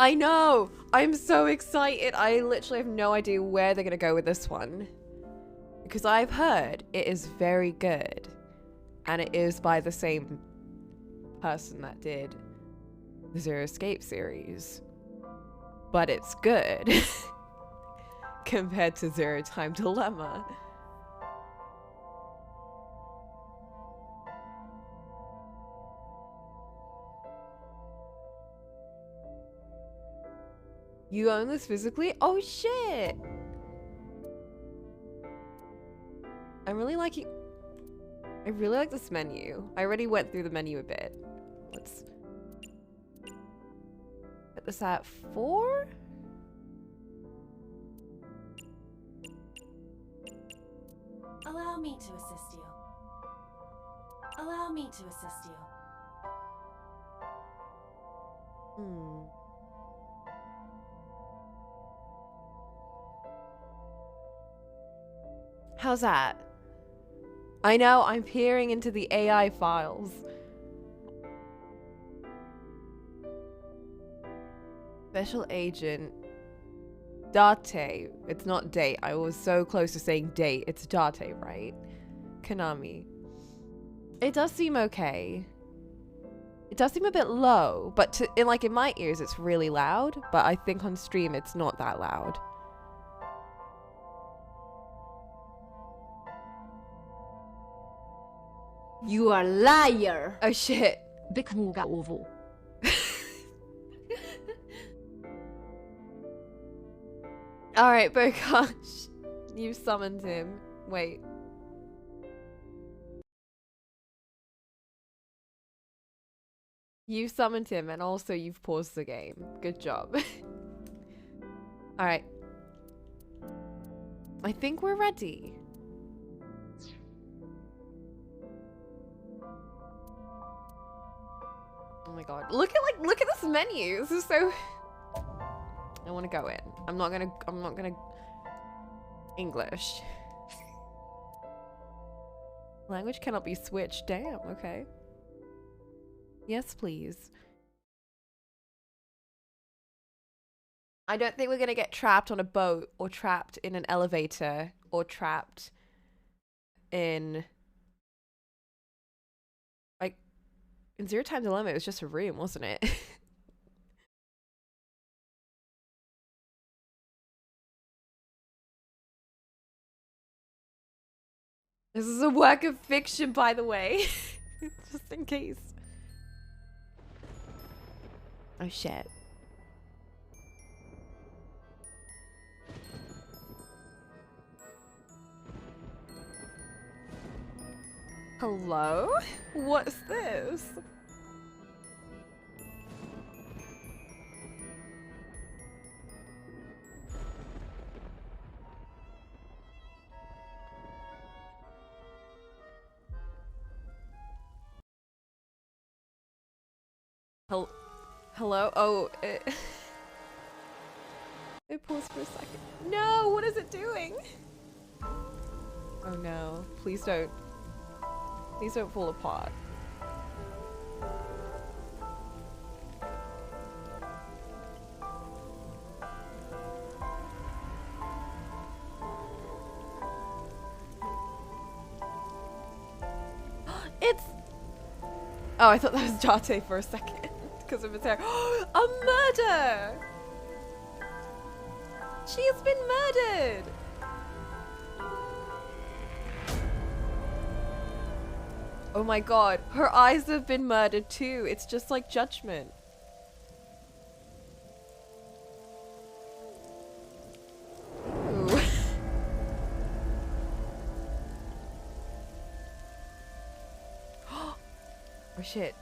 I know! I'm so excited. I literally have no idea where they're gonna go with this one. Because I've heard it is very good. And it is by the same person that did the Zero Escape series. But it's good. Compared to Zero Time Dilemma. You own this physically? Oh shit! I'm really liking... I really like this menu. I already went through the menu a bit. Let's... put this at 4? Allow me to assist you. Allow me to assist you. How's that? I know, I'm peering into the AI files. Special Agent Date. It's not date. I was so close to saying date. It's Date, right? Konami. It does seem okay. It does seem a bit low, but in my ears it's really loud, but I think on stream it's not that loud. You are liar. Oh shit. Bekmuga ovo. Alright, Bokash. You summoned him. Wait. You summoned him and also you've paused the game. Good job. Alright. I think we're ready. Oh my god. Look at this menu. This is so... I want to go in. I'm not gonna English. Language cannot be switched. Damn, okay. Yes, please. I don't think we're gonna get trapped on a boat or trapped in an elevator or trapped in in Zero Time Dilemma. It was just a room, wasn't it? This is a work of fiction, by the way. Just in case. Oh shit. Hello? What's this? Hello? Oh, it paused for a second. No, what is it doing? Oh no, please don't fall apart. It's... Oh, I thought that was Date for a second. Because of his hair. A murder! She has been murdered! Oh my god, her eyes have been murdered too. It's just like Judgment. Ooh. Oh shit.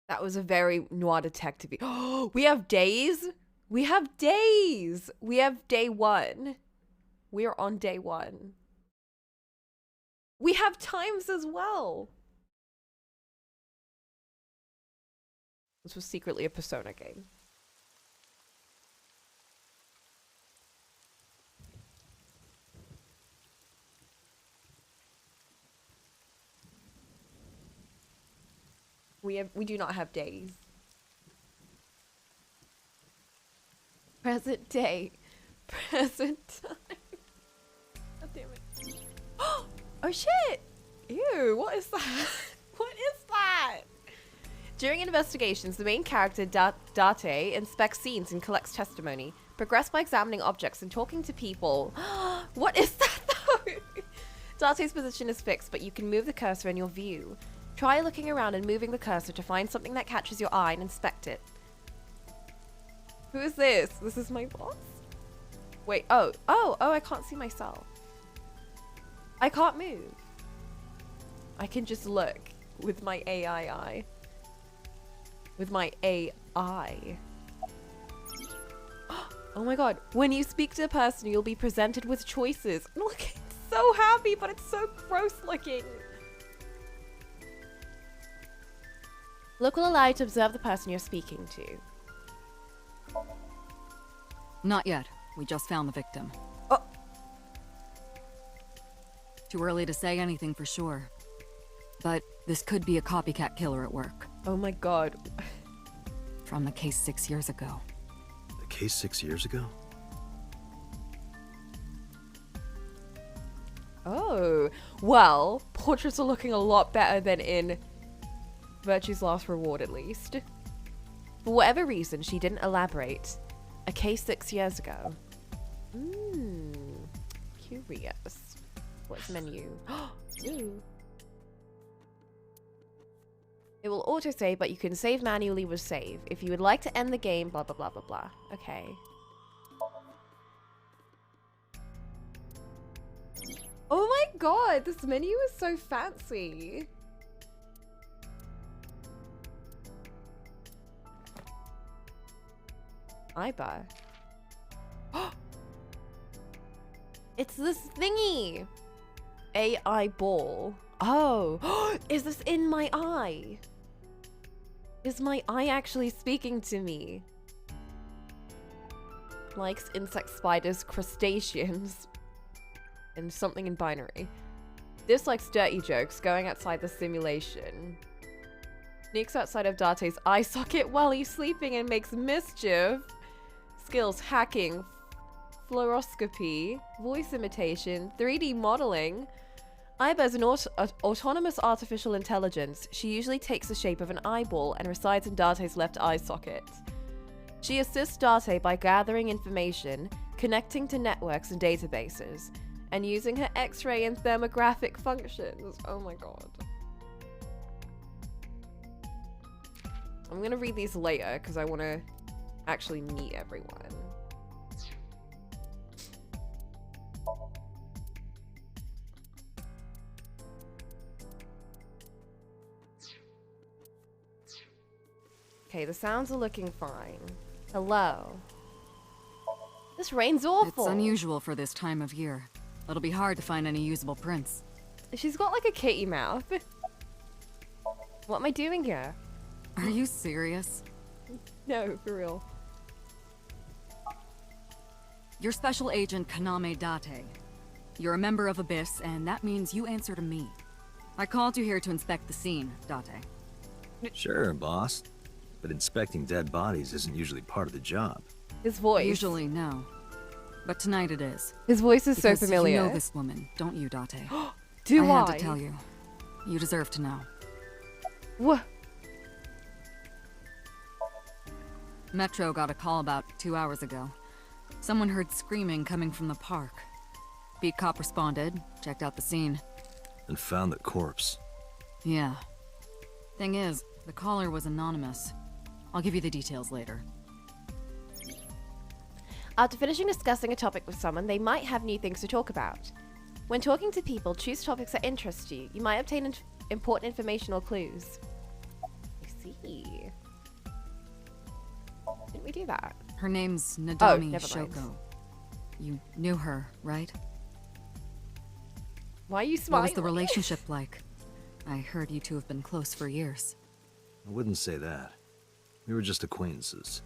That was a very noir detective. Oh, we have days? We have days! We have day 1. We are on day 1. We have times as well. This was secretly a Persona game. We do not have days. Present day. Present time. God damn it. Oh shit! Ew, what is that? What is that? During investigations, the main character, Date, inspects scenes and collects testimony. Progress by examining objects and talking to people. What is that though? Date's position is fixed, but you can move the cursor in your view. Try looking around and moving the cursor to find something that catches your eye and inspect it. Who is this? This is my boss? Wait, oh, I can't see myself. I can't move. I can just look with my AI eye. With my AI. Oh my god. When you speak to a person, you'll be presented with choices. I'm looking so happy, but it's so gross looking. Look will allow you to observe the person you're speaking to. Not yet. We just found the victim. Oh. Too early to say anything for sure. But this could be a copycat killer at work. Oh my god. From the case 6 years ago. The case 6 years ago? Oh. Well, portraits are looking a lot better than in Virtue's Last Reward, at least. For whatever reason, she didn't elaborate. A case 6 years ago. Curious. What's menu? Ooh. It will autosave, but you can save manually with save. If you would like to end the game, blah, blah, blah, blah, blah. Okay. Oh my god, this menu is so fancy. Iba. It's this thingy. AI ball. Oh, is this in my eye? Is my eye actually speaking to me? Likes insects, spiders, crustaceans, and something in binary. Dislikes dirty jokes, going outside the simulation. Sneaks outside of Date's eye socket while he's sleeping and makes mischief. Skills, hacking, fluoroscopy, voice imitation, 3D modeling. Iba is an autonomous artificial intelligence. She usually takes the shape of an eyeball and resides in Date's left eye socket. She assists Date by gathering information, connecting to networks and databases, and using her X-ray and thermographic functions. Oh my god. I'm gonna read these later because I want to actually meet everyone. Okay, the sounds are looking fine. Hello. This rain's awful. It's unusual for this time of year. It'll be hard to find any usable prints. She's got like a kitty mouth. What am I doing here? Are you serious? No, for real. You're Special Agent Kaname Date. You're a member of Abyss, and that means you answer to me. I called you here to inspect the scene, Date. Sure, boss. But inspecting dead bodies isn't usually part of the job. His voice. Usually, no. But tonight it is. His voice is Because so familiar. You know this woman, don't you, Date? Do I? I had to tell you. You deserve to know. What? Metro got a call about 2 hours ago. Someone heard screaming coming from the park. Beat cop responded, checked out the scene. And found the corpse. Yeah. Thing is, the caller was anonymous. I'll give you the details later. After finishing discussing a topic with someone, they might have new things to talk about. When talking to people, choose topics that interest you. You might obtain important information or clues. I see. Didn't we do that? Her name's Nadami never mind. Shoko. You knew her, right? Why are you What smiling? was the relationship like? I heard you two have been close for years. I wouldn't say that. We were just acquaintances.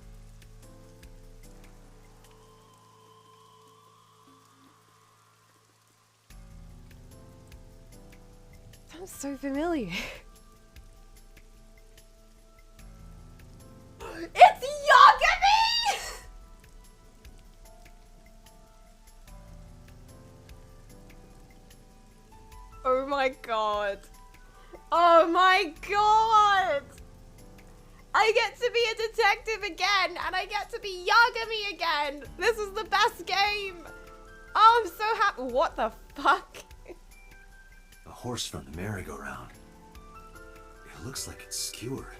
Sounds so familiar. It's Yagami! Oh my god. Oh my god! I get to be a detective again, and I get to be Yagami again! This is the best game! Oh, I'm so happy. What the fuck? A horse from the merry-go-round. It looks like it's skewered.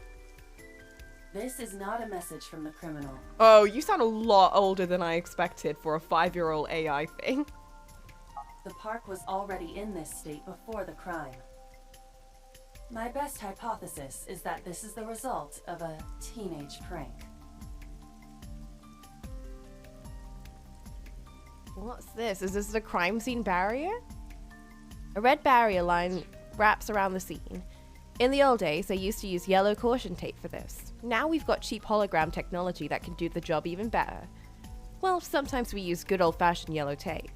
This is not a message from the criminal. Oh, you sound a lot older than I expected for a 5-year-old AI thing. The park was already in this state before the crime. My best hypothesis is that this is the result of a teenage prank. What's this? Is this the crime scene barrier? A red barrier line wraps around the scene. In the old days, they used to use yellow caution tape for this. Now we've got cheap hologram technology that can do the job even better. Well, sometimes we use good old-fashioned yellow tape.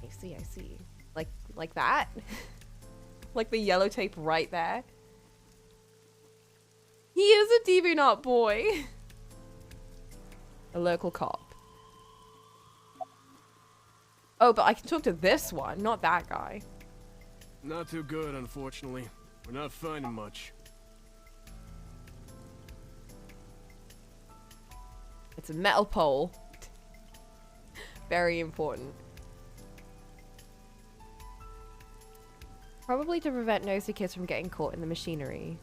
I see. Like that? Like the yellow tape right there? He is a DeviantArt boy. A local cop. Oh, but I can talk to this one, not that guy. Not too good, unfortunately. We're not finding much. It's a metal pole. Very important. Probably to prevent nosy kids from getting caught in the machinery.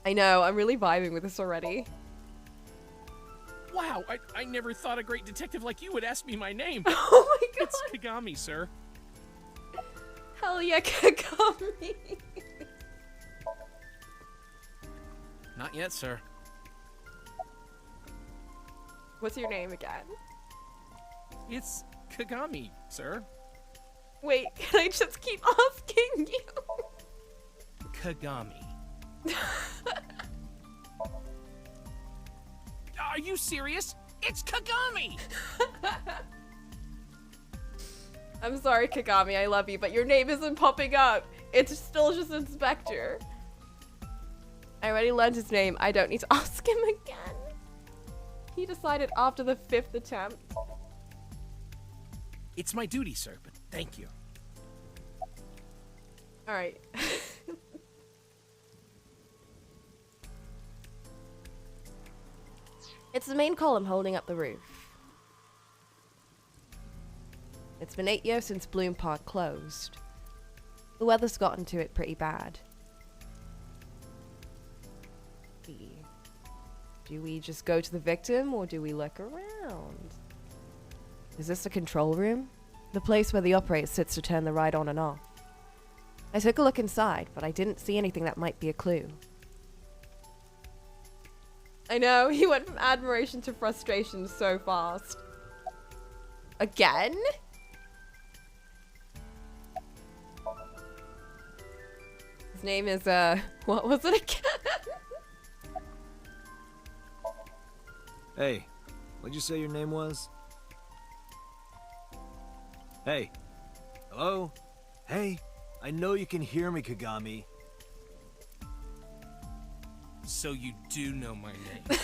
I know, I'm really vibing with this already. Wow, I never thought a great detective like you would ask me my name. Oh my god! It's Kagami, sir. Hell yeah, Kagami! Not yet, sir. What's your name again? It's Kagami, sir. Wait, can I just keep asking you? Kagami. Are you serious? It's Kagami! I'm sorry, Kagami, I love you, but your name isn't popping up. It's still just Inspector. I already learned his name. I don't need to ask him again. He decided after the 5th attempt. It's my duty, sir, but thank you. Alright. It's the main column holding up the roof. It's been 8 years since Bloom Park closed. The weather's gotten to it pretty bad. Do we just go to the victim, or do we look around? Is this the control room? The place where the operator sits to turn the ride on and off. I took a look inside, but I didn't see anything that might be a clue. I know, he went from admiration to frustration so fast. Again? His name is, what was it again? Hey, what'd you say your name was? Hey. Hello? Hey, I know you can hear me, Kagami. So you do know my name.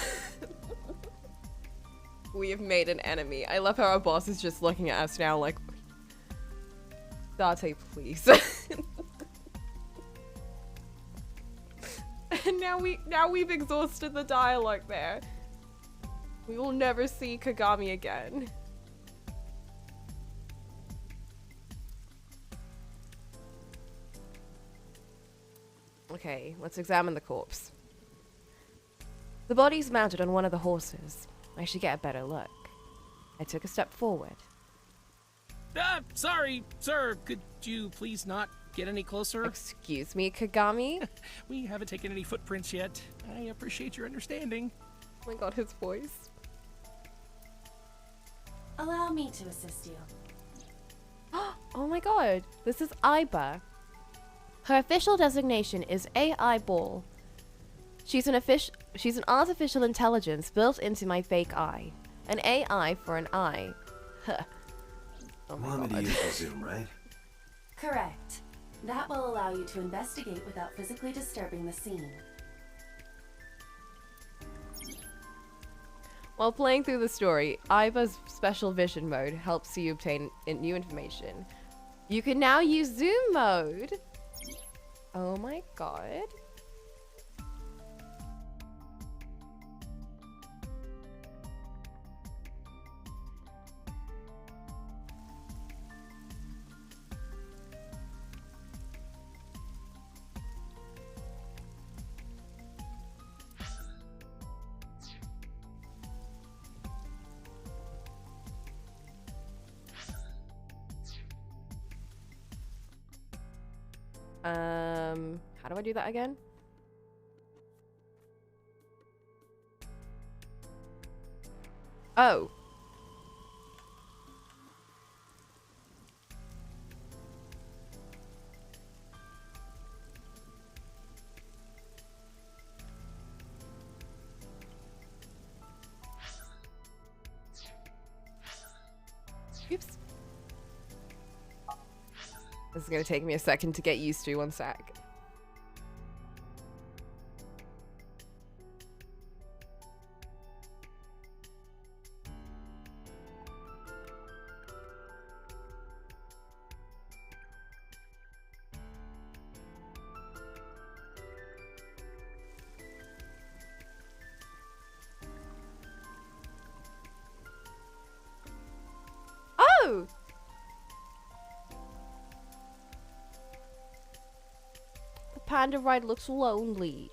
We have made an enemy. I love how our boss is just looking at us now like, Date, please. And now we've exhausted the dialogue there. We will never see Kagami again. Okay, let's examine the corpse. The body's mounted on one of the horses. I should get a better look. I took a step forward. Sorry, sir. Could you please not get any closer? Excuse me, Kagami? We haven't taken any footprints yet. I appreciate your understanding. Oh my god, his voice. Allow me to assist you. Oh my god, this is Iba. Her official designation is AI Ball. She's an artificial intelligence built into my fake eye. An AI for an eye. Huh. Oh my Want me to god. use the zoom, right? Correct. That will allow you to investigate without physically disturbing the scene. While playing through the story, Iva's special vision mode helps you obtain new information. You can now use zoom mode. Oh my god. How do I do that again? Oh. Oops. This is gonna take me a second to get used to, one sec. Oh! The panda ride looks lonely.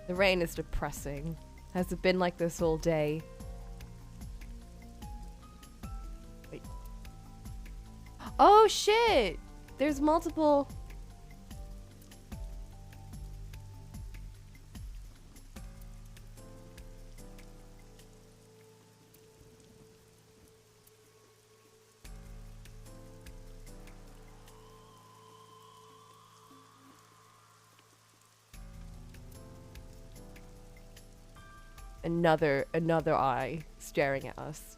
The rain is depressing. Has it been like this all day? Wait. Oh shit! There's multiple... Another eye staring at us.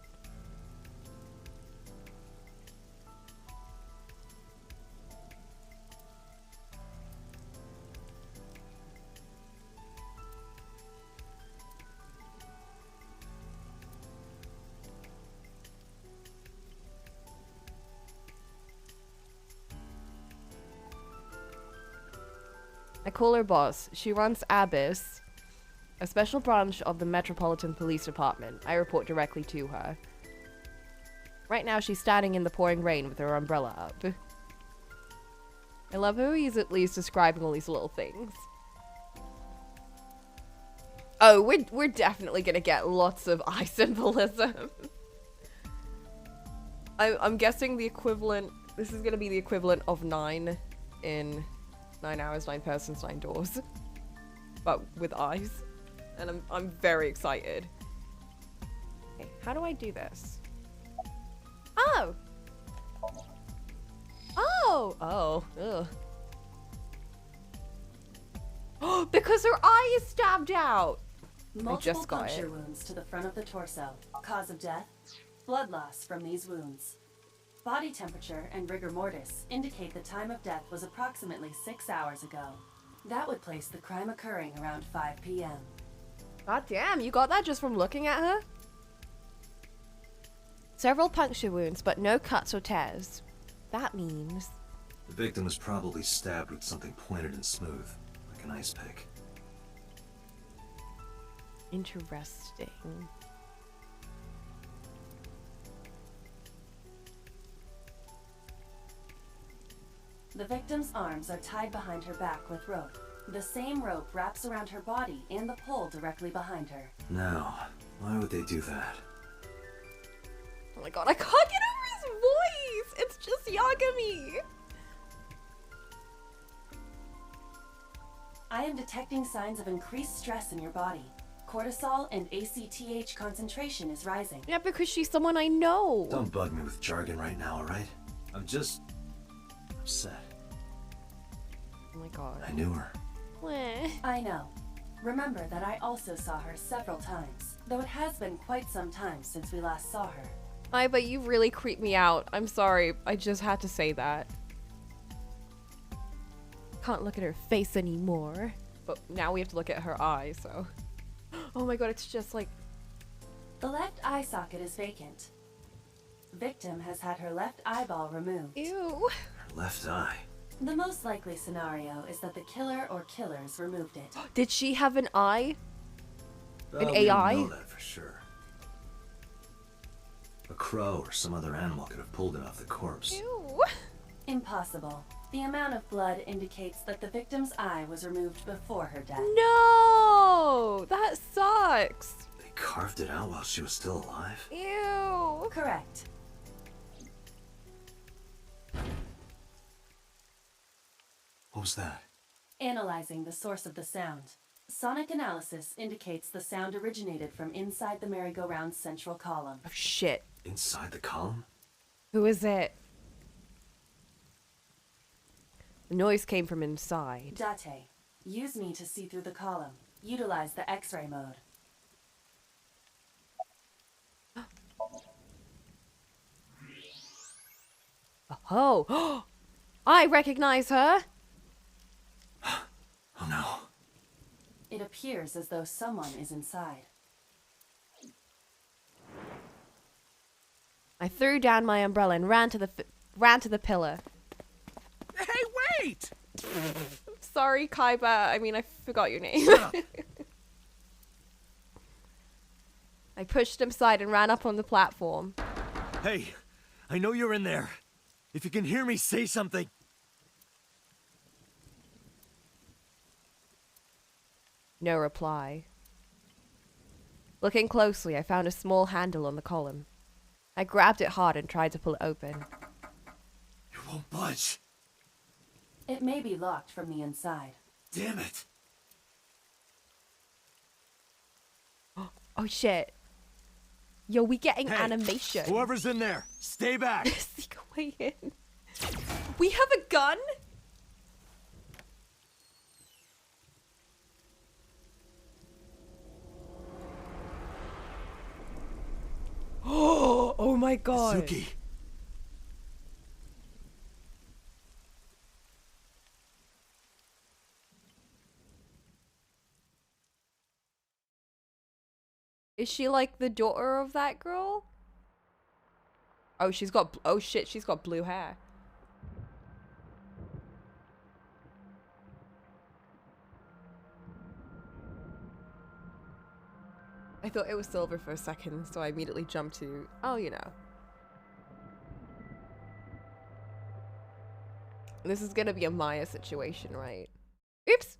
I call her boss. She runs Abyss, a special branch of the Metropolitan Police Department. I report directly to her. Right now, she's standing in the pouring rain with her umbrella up. I love how he's at least describing all these little things. Oh, we're definitely gonna get lots of eye symbolism. I'm guessing the equivalent... This is gonna be the equivalent of 9 in 9 hours, 9 persons, 9 doors. But with eyes. And I'm very excited. Okay, how do I do this? Oh! Oh! Oh. Ugh. Oh, because her eye is stabbed out! Multiple puncture wounds to the front of the torso. Cause of death? Blood loss from these wounds. Body temperature and rigor mortis indicate the time of death was approximately 6 hours ago. That would place the crime occurring around 5 p.m. God damn, you got that just from looking at her? Several puncture wounds, but no cuts or tears. That means... The victim was probably stabbed with something pointed and smooth, like an ice pick. Interesting. The victim's arms are tied behind her back with rope. The same rope wraps around her body and the pole directly behind her. Now, why would they do that? Oh my god, I can't get over his voice! It's just Yagami! I am detecting signs of increased stress in your body. cortisol and ACTH concentration is rising. Yeah, because she's someone I know. Don't bug me with jargon right now, alright? I'm just upset. Oh my god. I knew her. Meh. I know. Remember that I also saw her several times, though it has been quite some time since we last saw her. But you really creeped me out. I'm sorry. I just had to say that. Can't look at her face anymore. But now we have to look at her eye, so. Oh my god, it's just like. The left eye socket is vacant. Victim has had her left eyeball removed. Ew. Her left eye. The most likely scenario is that the killer or killers removed it. Did she have an eye? An We AI? don't know that for sure. A crow or some other animal could have pulled it off the corpse. Ew. Impossible. The amount of blood indicates that the victim's eye was removed before her death. No! That sucks. They carved it out while she was still alive? Ew. Correct. What was that? Analyzing the source of the sound. Sonic analysis indicates the sound originated from inside the merry-go-round's central column. Oh shit. Inside the column? Who is it? The noise came from inside. Date. Use me to see through the column. Utilize the X-ray mode. Oh. I recognize her. Oh no. It appears as though someone is inside. I threw down my umbrella and ran to the pillar. Hey, wait! Sorry, Kaiba. I mean, I forgot your name. Shut up. I pushed him aside and ran up on the platform. Hey, I know you're in there. If you can hear me, say something. No reply. Looking closely, I found a small handle on the column. I grabbed it hard and tried to pull it open. You won't budge. It may be locked from the inside. Damn it. Oh shit. Yo, we getting Hey, animation. Whoever's in there, stay back. Sneak away in. We have a gun? Oh my god. Mizuki. Is she like the daughter of that girl? Oh, she's got, oh shit, she's got blue hair. I thought it was silver for a second, so I immediately jumped to, oh, you know. This is gonna be a Maya situation, right? Oops!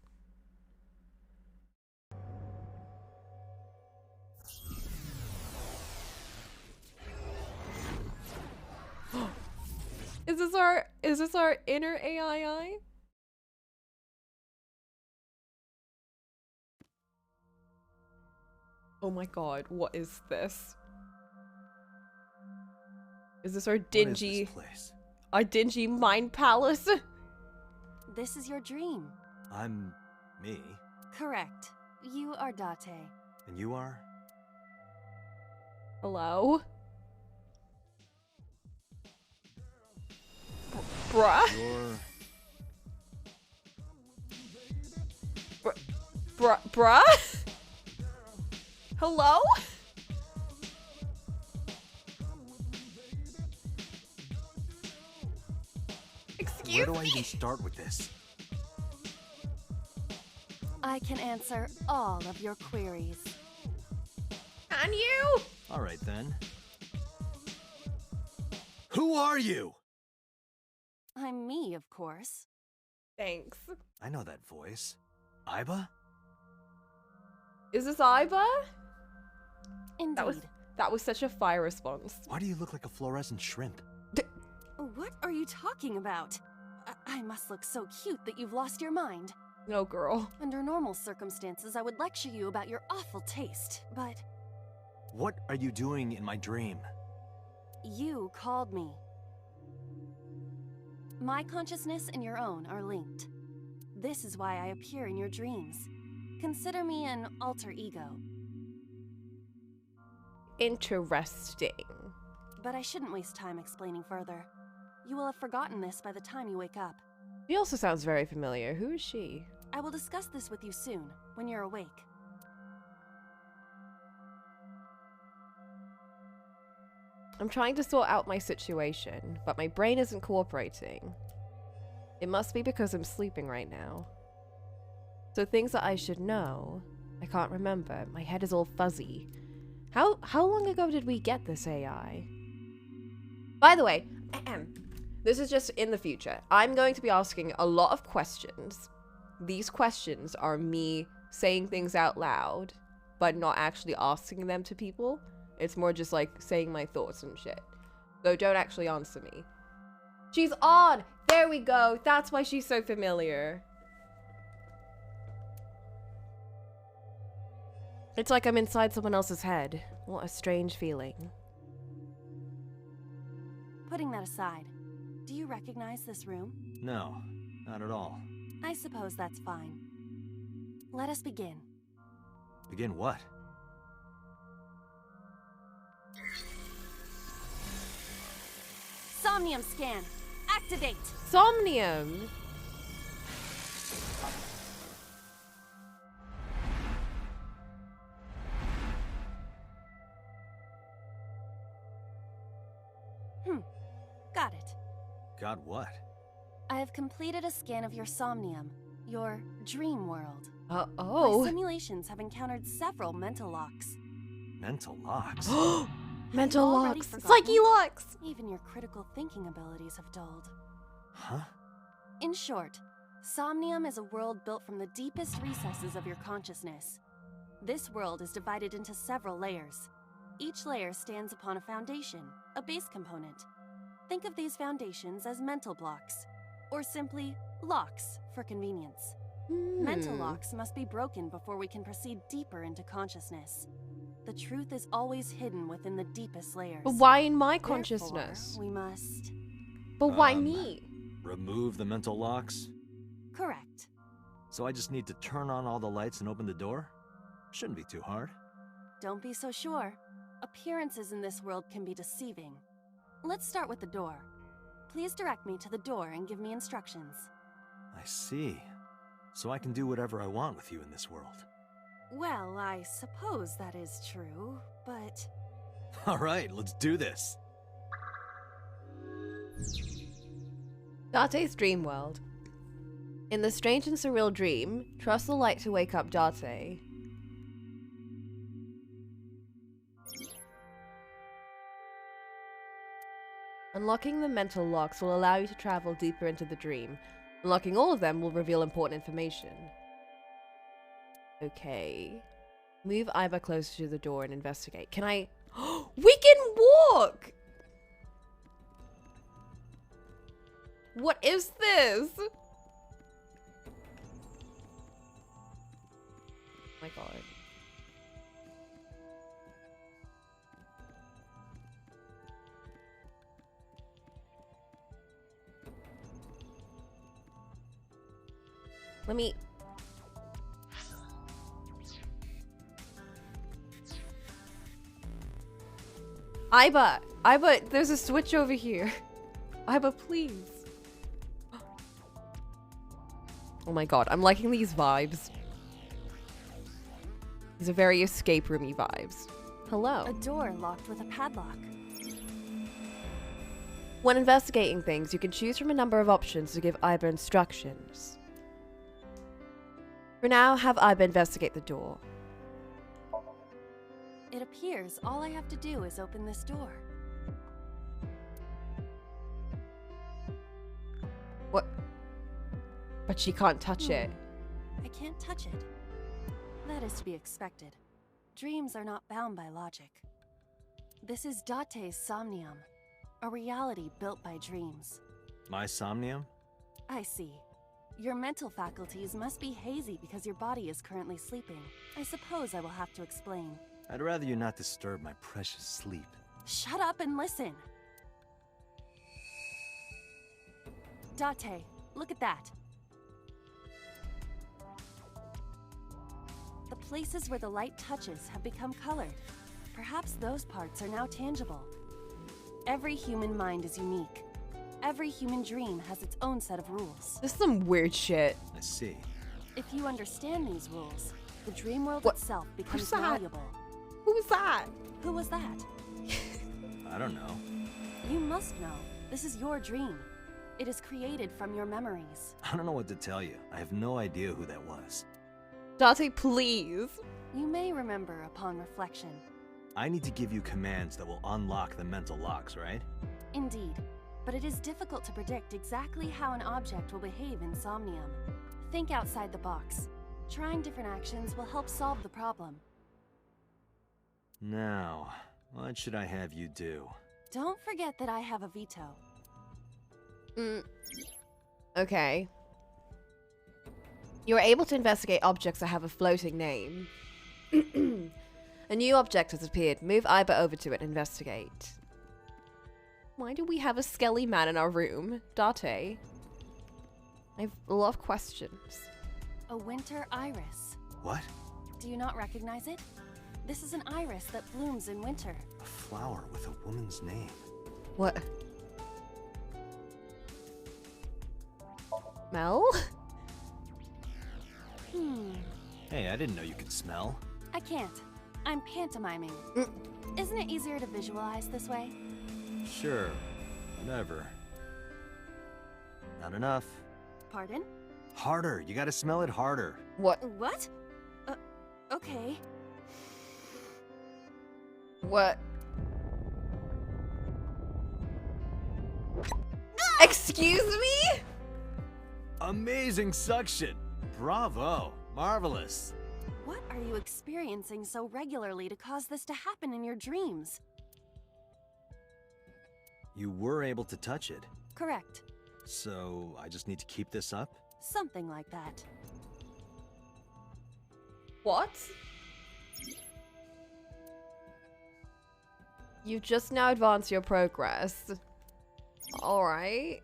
Is this our inner AII? Oh my god, what is this? Is this our dingy, What is this place? our dingy mind palace? This is your dream. I'm me, Correct. You are Date. and you are? Hello? Bruh? You're... Bruh? Hello? Excuse Where do I me? even start with this? I can answer all of your queries. Can you? All right, then. Who are you? I'm me, of course. Thanks. I know that voice. Iba? Is this Iba? Indeed. That was such a fire response. Why do you look like a fluorescent shrimp? What are you talking about? I must look so cute that you've lost your mind. No, girl. Under normal circumstances, I would lecture you about your awful taste, but What are you doing in my dream? you called me. My consciousness and your own are linked. This is why I appear in your dreams. Consider me an alter ego. Interesting. But I shouldn't waste time explaining further. You will have forgotten this by the time you wake up. She also sounds very familiar. Who is she? I will discuss this with you soon, when you're awake. I'm trying to sort out my situation, but my brain isn't cooperating. It must be because I'm sleeping right now. So things that I should know, I can't remember. My head is all fuzzy. How long ago did we get this AI? By the way, this is just in the future. I'm going to be asking a lot of questions. These questions are me saying things out loud, but not actually asking them to people. It's more just like saying my thoughts and shit. So don't actually answer me. She's on! There we go. That's why she's so familiar. It's like I'm inside someone else's head. What a strange feeling. Putting that aside, do you recognize this room? No, not at all. I suppose that's fine. Let us begin. Begin what? Somnium scan. Activate. Somnium! Got it. Got what? I have completed a scan of your somnium, your dream world. My Oh. simulations have encountered several mental locks. Mental locks? Mental already locks. forgotten? Psyche locks! Even your critical thinking abilities have dulled. Huh? In short, Somnium is a world built from the deepest recesses of your consciousness. This world is divided into several layers. Each layer stands upon a foundation, a base component. Think of these foundations as mental blocks, or simply locks for convenience. Mental locks must be broken before we can proceed deeper into consciousness. The truth is always hidden within the deepest layers. But why in my Therefore, consciousness? we must... But why me? Remove the mental locks? Correct. So I just need to turn on all the lights and open the door? Shouldn't be too hard. Don't be so sure. Appearances in this world can be deceiving. Let's start with the door. Please direct me to the door and give me instructions. I see. So I can do whatever I want with you in this world. Well, I suppose that is true, but... Alright, let's do this. Date's dream world. In the strange and surreal dream, trust the light to wake up Date. Unlocking the mental locks will allow you to travel deeper into the dream. Unlocking all of them will reveal important information. Okay. Move Iva closer to the door and investigate. Can I... We can walk! What is this? Oh my god. Let me... Iba! Iba, there's a switch over here. Iba, please. Oh my god, I'm liking these vibes. These are very escape roomy vibes. Hello. A door locked with a padlock. When investigating things, you can choose from a number of options to give Iba instructions. For now, have Iba investigate the door. It appears all I have to do is open this door. What? But she can't touch it. I can't touch it. That is to be expected. Dreams are not bound by logic. This is Date's Somnium, a reality built by dreams. My somnium? I see. Your mental faculties must be hazy because your body is currently sleeping. I suppose I will have to explain. I'd rather you not disturb my precious sleep. Shut up and listen. Date, look at that. The places where the light touches have become colored. Perhaps those parts are now tangible. Every human mind is unique. Every human dream has its own set of rules. This is some weird shit. I see. If you understand these rules, the dream world What? itself becomes Who's that? valuable. Who was that? Who was that? I don't know. You must know. This is your dream. It is created from your memories. I don't know what to tell you. I have no idea who that was. Date, please. You may remember upon reflection. I need to give you commands that will unlock the mental locks, right? Indeed. But it is difficult to predict exactly how an object will behave in Somnium. Think outside the box. Trying different actions will help solve the problem. Now, what should I have you do? Don't forget that I have a veto. Okay. You are able to investigate objects that have a floating name. A new object has appeared. Move Iba over to it and investigate. Why do we have a skelly man in our room? Date? I have a lot of questions. A winter iris. What? Do you not recognize it? This is an iris that blooms in winter. A flower with a woman's name. What? Mel? Hey, I didn't know you could smell. I can't. I'm pantomiming. Isn't it easier to visualize this way? Sure. Whatever. Not enough. Pardon? Harder. You gotta smell it harder. What? What? Okay. What? Excuse me? Amazing suction. Bravo. Marvelous. What are you experiencing so regularly to cause this to happen in your dreams? You were able to touch it. Correct. So, I just need to keep this up? Something like that. What? You've just now advanced your progress. Alright.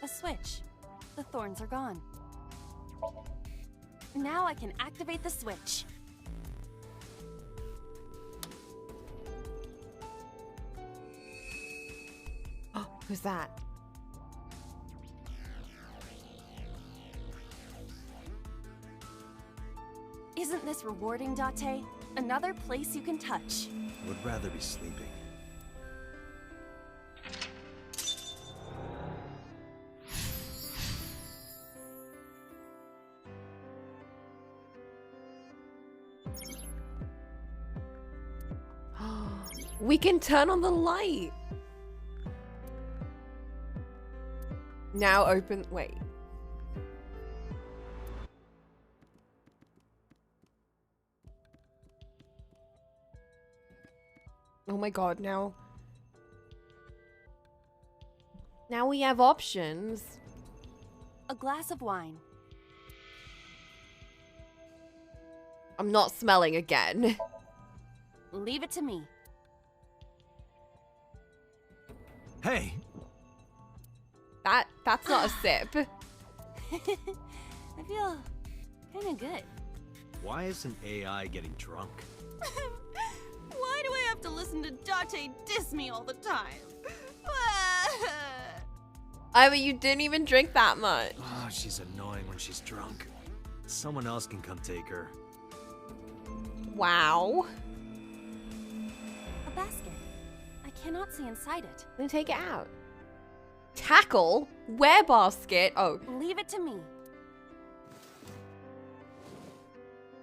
A switch. The thorns are gone. Now I can activate the switch. Who's that? Isn't this rewarding, Date? Another place you can touch. Would rather be sleeping. We can turn on the light. Now open. Wait. Oh my god, now. Now we have options. A glass of wine. I'm not smelling again. Leave it to me. Hey! That's not a sip. I feel kind of good. Why isn't AI getting drunk? Why do I have to listen to Date diss me all the time? I mean, you didn't even drink that much. Oh, she's annoying when she's drunk. Someone else can come take her. Wow. A basket. I cannot see inside it. Then take it out. Tackle? Where basket? Oh. Leave it to me.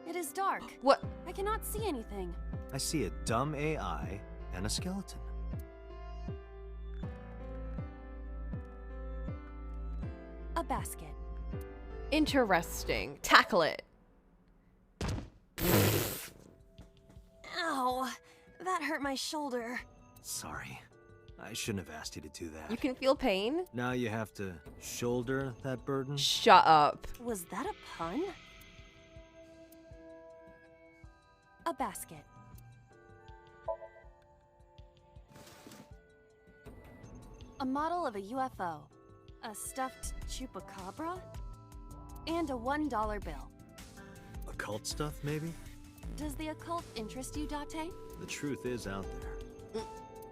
It is dark. What? I cannot see anything. I see a dumb AI and a skeleton. A basket. Interesting. Tackle it. Ow. That hurt my shoulder. Sorry. I shouldn't have asked you to do that. You can feel pain? Now you have to shoulder that burden? Shut up. Was that a pun? A basket. A model of a UFO. A stuffed chupacabra? And a $1 bill. Occult stuff, maybe? Does the occult interest you, Date? The truth is out there.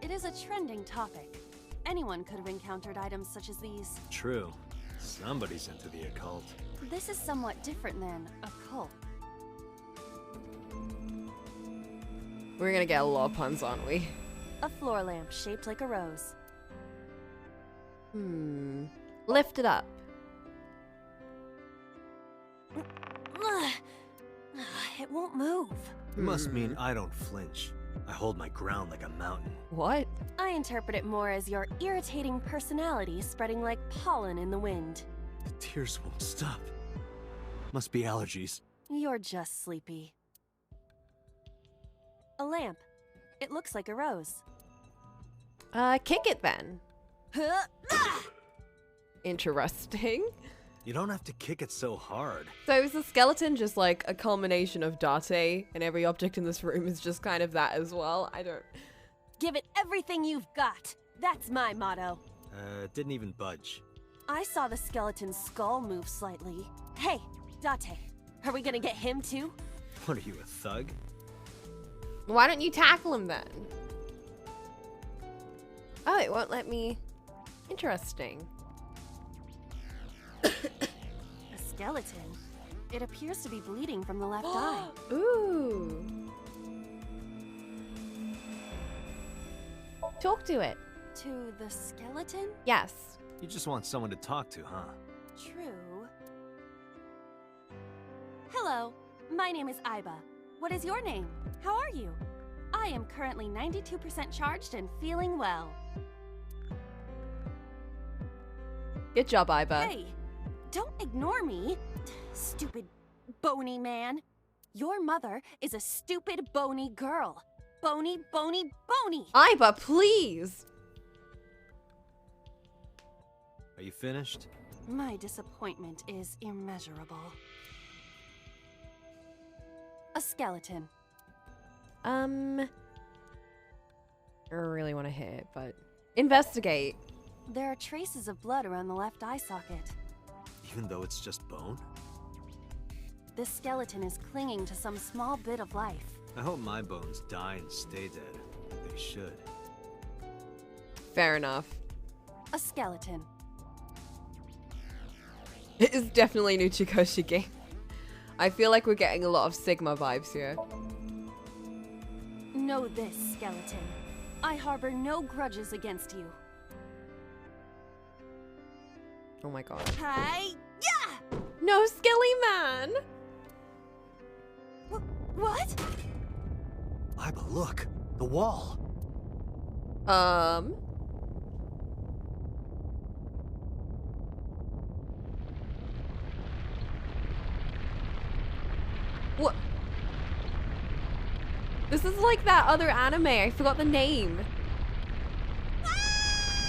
It is a trending topic. Anyone could have encountered items such as these. True. Somebody's into the occult. This is somewhat different than a cult. We're gonna get a lot of puns, aren't we? A floor lamp shaped like a rose. Lift it up. It won't move. It must mean I don't flinch. I hold my ground like a mountain. What? I interpret it more as your irritating personality spreading like pollen in the wind. The tears won't stop. Must be allergies. You're just sleepy. A lamp. It looks like a rose. Kick it then. Interesting. You don't have to kick it so hard. So is the skeleton just like a culmination of Date, and every object in this room is just kind of that as well? I don't... Give it everything you've got. That's my motto. Didn't even budge. I saw the skeleton's skull move slightly. Hey, Date, are we gonna get him too? What are you, a thug? Why don't you tackle him then? Oh, it won't let me... Interesting. A skeleton? It appears to be bleeding from the left eye. Ooh. Talk to it. To the skeleton? Yes. You just want someone to talk to, huh? True. Hello, my name is Aiba. What is your name? How are you? I am currently 92% charged and feeling well. Good job, Aiba. Hey, don't ignore me, stupid bony man. Your mother is a stupid bony girl. Bony, bony, bony. Aiba, please. Are you finished? My disappointment is immeasurable. A skeleton. I really want to hit it, but... Investigate. There are traces of blood around the left eye socket. Even though it's just bone? This skeleton is clinging to some small bit of life. I hope my bones die and stay dead. They should. Fair enough. A skeleton. It is definitely a new Chikoshi game. I feel like we're getting a lot of Sigma vibes here. Know this, skeleton. I harbor no grudges against you. Oh my god. Hi! Yeah! No, Skelly Man! What? Aiba, look! The wall! What? This is like that other anime. I forgot the name.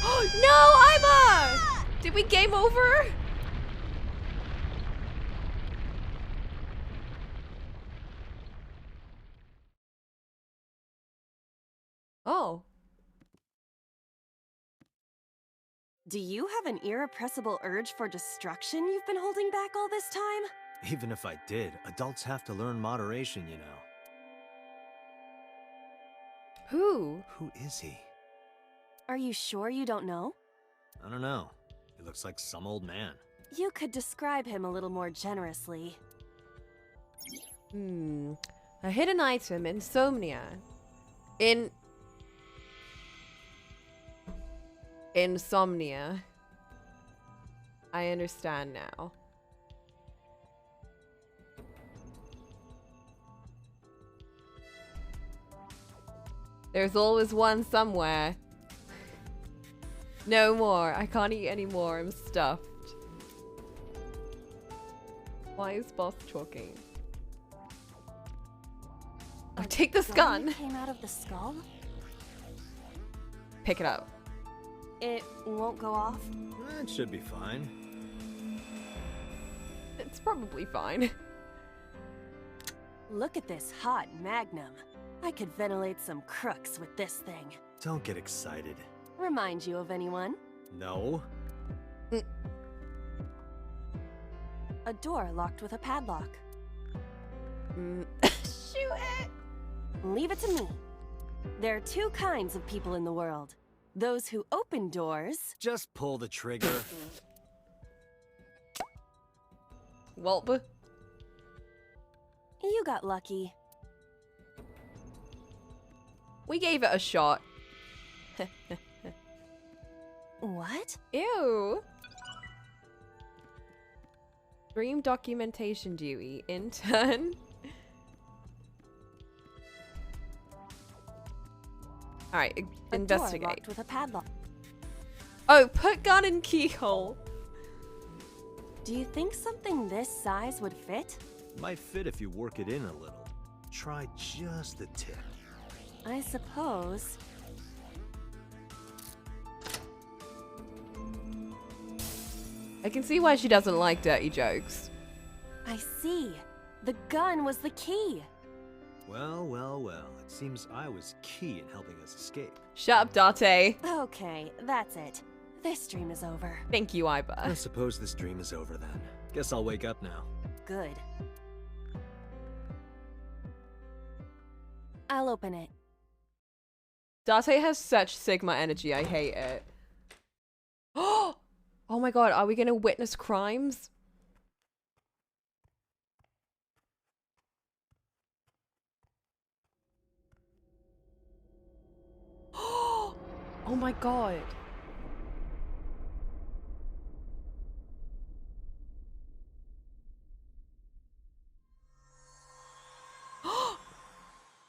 No, Aiba! Did we game over? Oh. Do you have an irrepressible urge for destruction you've been holding back all this time? Even if I did, adults have to learn moderation, you know. Who? Who is he? Are you sure you don't know? I don't know. He looks like some old man. You could describe him a little more generously. A hidden item, insomnia. Insomnia. I understand now. There's always one somewhere. No more. I can't eat anymore. I'm stuffed. Why is boss talking? I'll take this gun. Came out of the skull? Pick it up. It won't go off? That should be fine. It's probably fine. Look at this hot magnum. I could ventilate some crooks with this thing. Don't get excited. Remind you of anyone? No. A door locked with a padlock. Shoot it! Leave it to me. There are two kinds of people in the world. Those who open doors. Just pull the trigger. Welp. You got lucky. We gave it a shot. What? Ew. Dream documentation duty. Intern. Alright, A door investigate. locked with a padlock. Oh, put gun in keyhole. Do you think something this size would fit? Might fit if you work it in a little. Try just the tip. I suppose. I can see why she doesn't like dirty jokes. I see. The gun was the key. Well, well, well. It seems I was key in helping us escape. Shut up, Date. Okay, that's it. This dream is over. Thank you, I Iba. suppose this dream is over then. Guess I'll wake up now. Good. I'll open it. Date has such Sigma energy, I hate it. Oh my god, are we gonna witness crimes? Oh my god.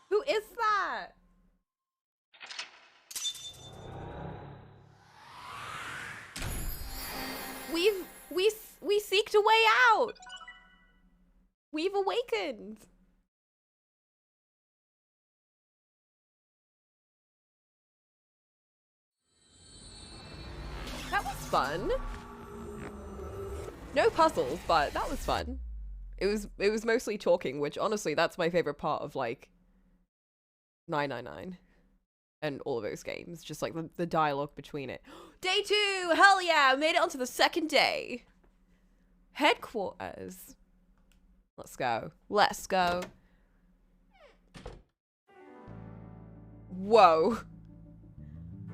Who is that? We seeked a way out. We've awakened. That was fun. No puzzles, but that was fun. It was mostly talking, which honestly, that's my favorite part of like 999 and all of those games. Just like the dialogue between it. Day 2! Hell yeah! I made it onto the second day. Headquarters. Let's go. Let's go. Whoa.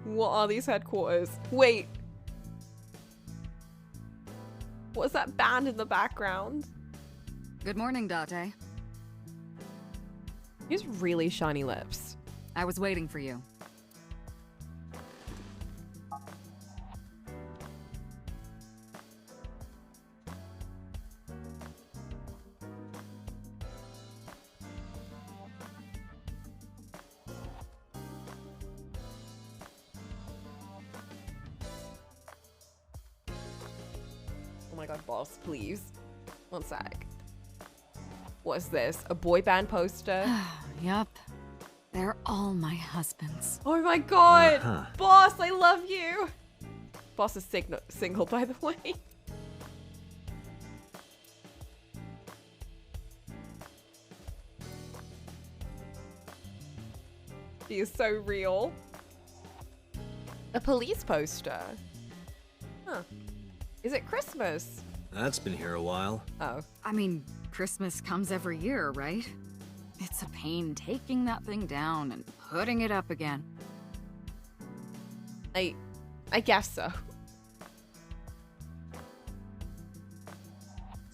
What are these headquarters? Wait. What's that band in the background? Good morning, Date. He has really shiny lips. I was waiting for you. Oh my god, boss, please. One sec. What is this? A boy band poster? Yup. They're all my husbands. Oh my god! Uh-huh. Boss, I love you! Boss is single, by the way. He is so real. A police poster. Huh. Is it Christmas? That's been here a while. Oh. I mean, Christmas comes every year, right? It's a pain taking that thing down and putting it up again. I guess so.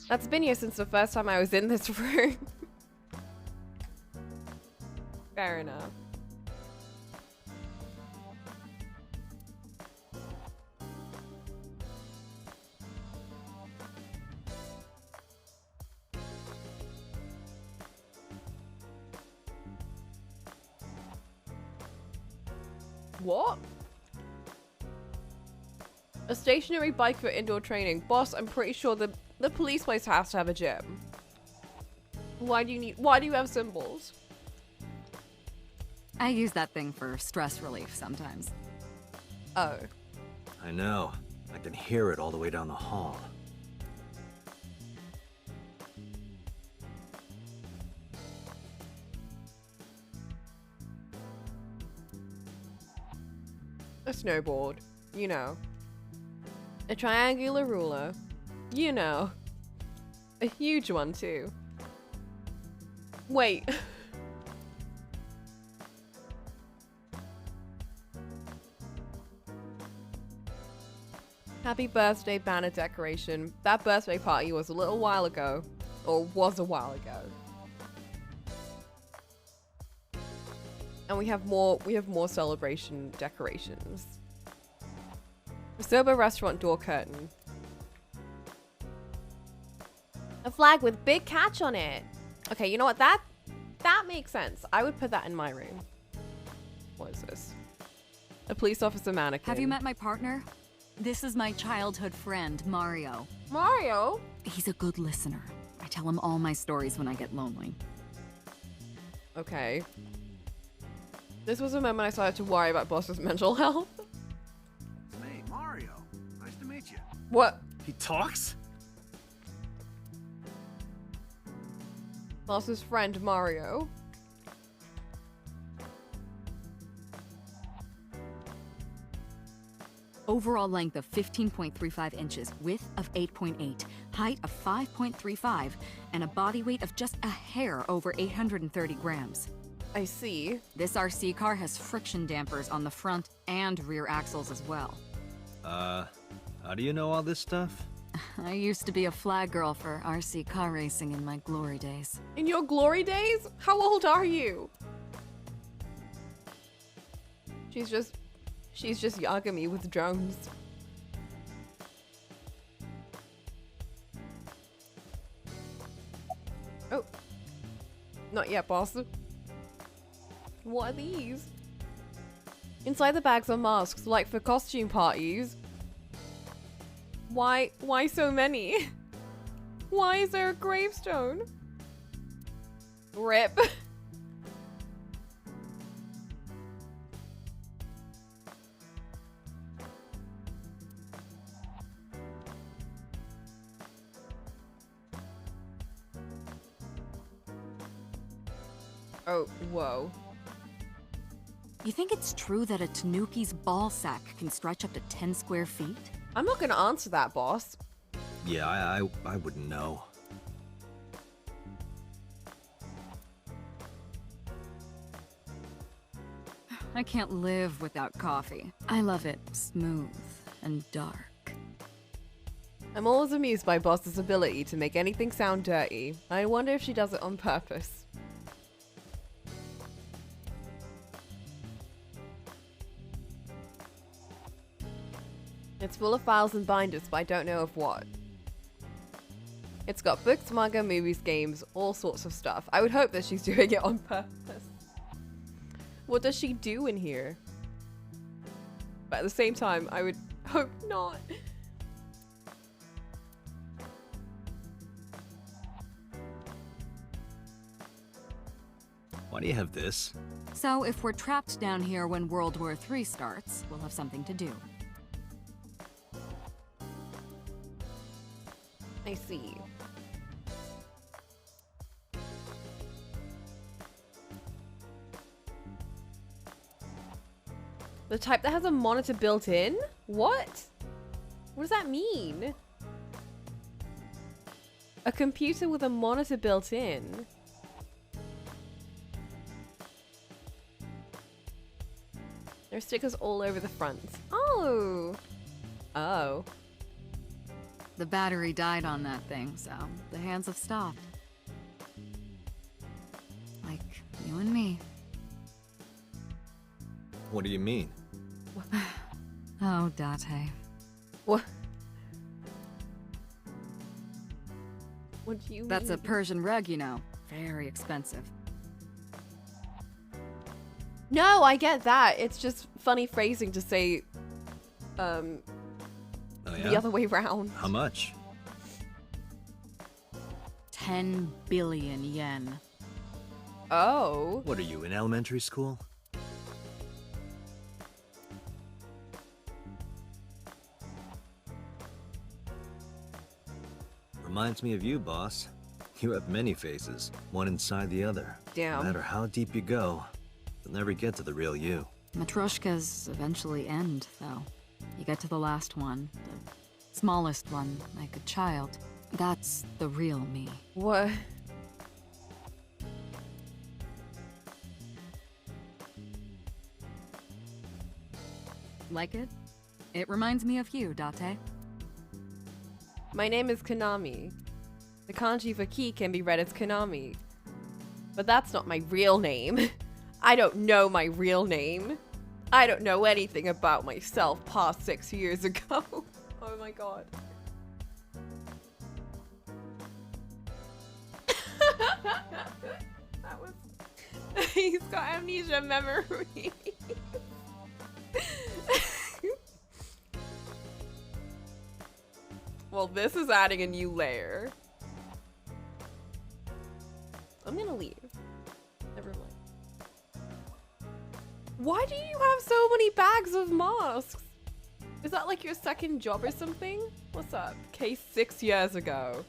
That's been here since the first time I was in this room. Fair enough. What? A stationary bike for indoor training. Boss, I'm pretty sure the police place has to have a gym. Why do you have symbols? I use that thing for stress relief sometimes. Oh. I know. I can hear it all the way down the hall. A snowboard, you know. A triangular ruler, you know. A huge one too. Wait. Happy birthday banner decoration. That birthday party was a little while ago. Or was a while ago. And we have more celebration decorations. A sober restaurant door curtain. A flag with big catch on it. Okay, you know what? That makes sense. I would put that in my room. What is this? A police officer mannequin. Have you met my partner? This is my childhood friend, Mario. Mario? He's a good listener. I tell him all my stories when I get lonely. Okay. This was a moment I started to worry about Boss's mental health. It's me, Mario. Nice to meet you. What? He talks? Boss's friend, Mario. Overall length of 15.35 inches, width of 8.8, height of 5.35, and a body weight of just a hair over 830 grams. I see. This RC car has friction dampers on the front and rear axles as well. How do you know all this stuff? I used to be a flag girl for RC car racing in my glory days. In your glory days? How old are you? She's just Yagami with drones. Oh. Not yet, boss. What are these? Inside the bags are masks, like for costume parties. Why so many? Why is there a gravestone? Rip. Oh, whoa. You think it's true that a Tanuki's ball sack can stretch up to 10 square feet? I'm not gonna answer that, boss. Yeah, I wouldn't know. I can't live without coffee. I love it smooth and dark. I'm always amused by Boss's ability to make anything sound dirty. I wonder if she does it on purpose. It's full of files and binders, but I don't know of what. It's got books, manga, movies, games, all sorts of stuff. I would hope that she's doing it on purpose. What does she do in here? But at the same time, I would hope not. Why do you have this? So if we're trapped down here when World War III starts, we'll have something to do. I see. The type that has a monitor built in? What? What does that mean? A computer with a monitor built in? There are stickers all over the front. Oh! Oh. The battery died on that thing, so the hands have stopped. Like you and me. What do you mean? Oh, Date. What? What do you mean? That's a Persian rug, you know. Very expensive. No, I get that. It's just funny phrasing to say, Oh, yeah? the other way round. How much? 10 billion yen. Oh. What are you, in elementary school? Reminds me of you, boss. You have many faces, one inside the other. Damn. No matter how deep you go, you'll never get to the real you. Matryoshkas eventually end, though. You get to the last one, the smallest one, like a child. That's the real me. What? Like it? It reminds me of you, Date. My name is Konami. The kanji for key can be read as Konami. But that's not my real name. I don't know my real name. I don't know anything about myself past 6 years ago. Oh my god. That was... He's got amnesia memory. Well, this is adding a new layer. I'm gonna leave. Never mind. Why do you have so many bags of masks? Is that like your second job or something? What's up? Case 6 years ago.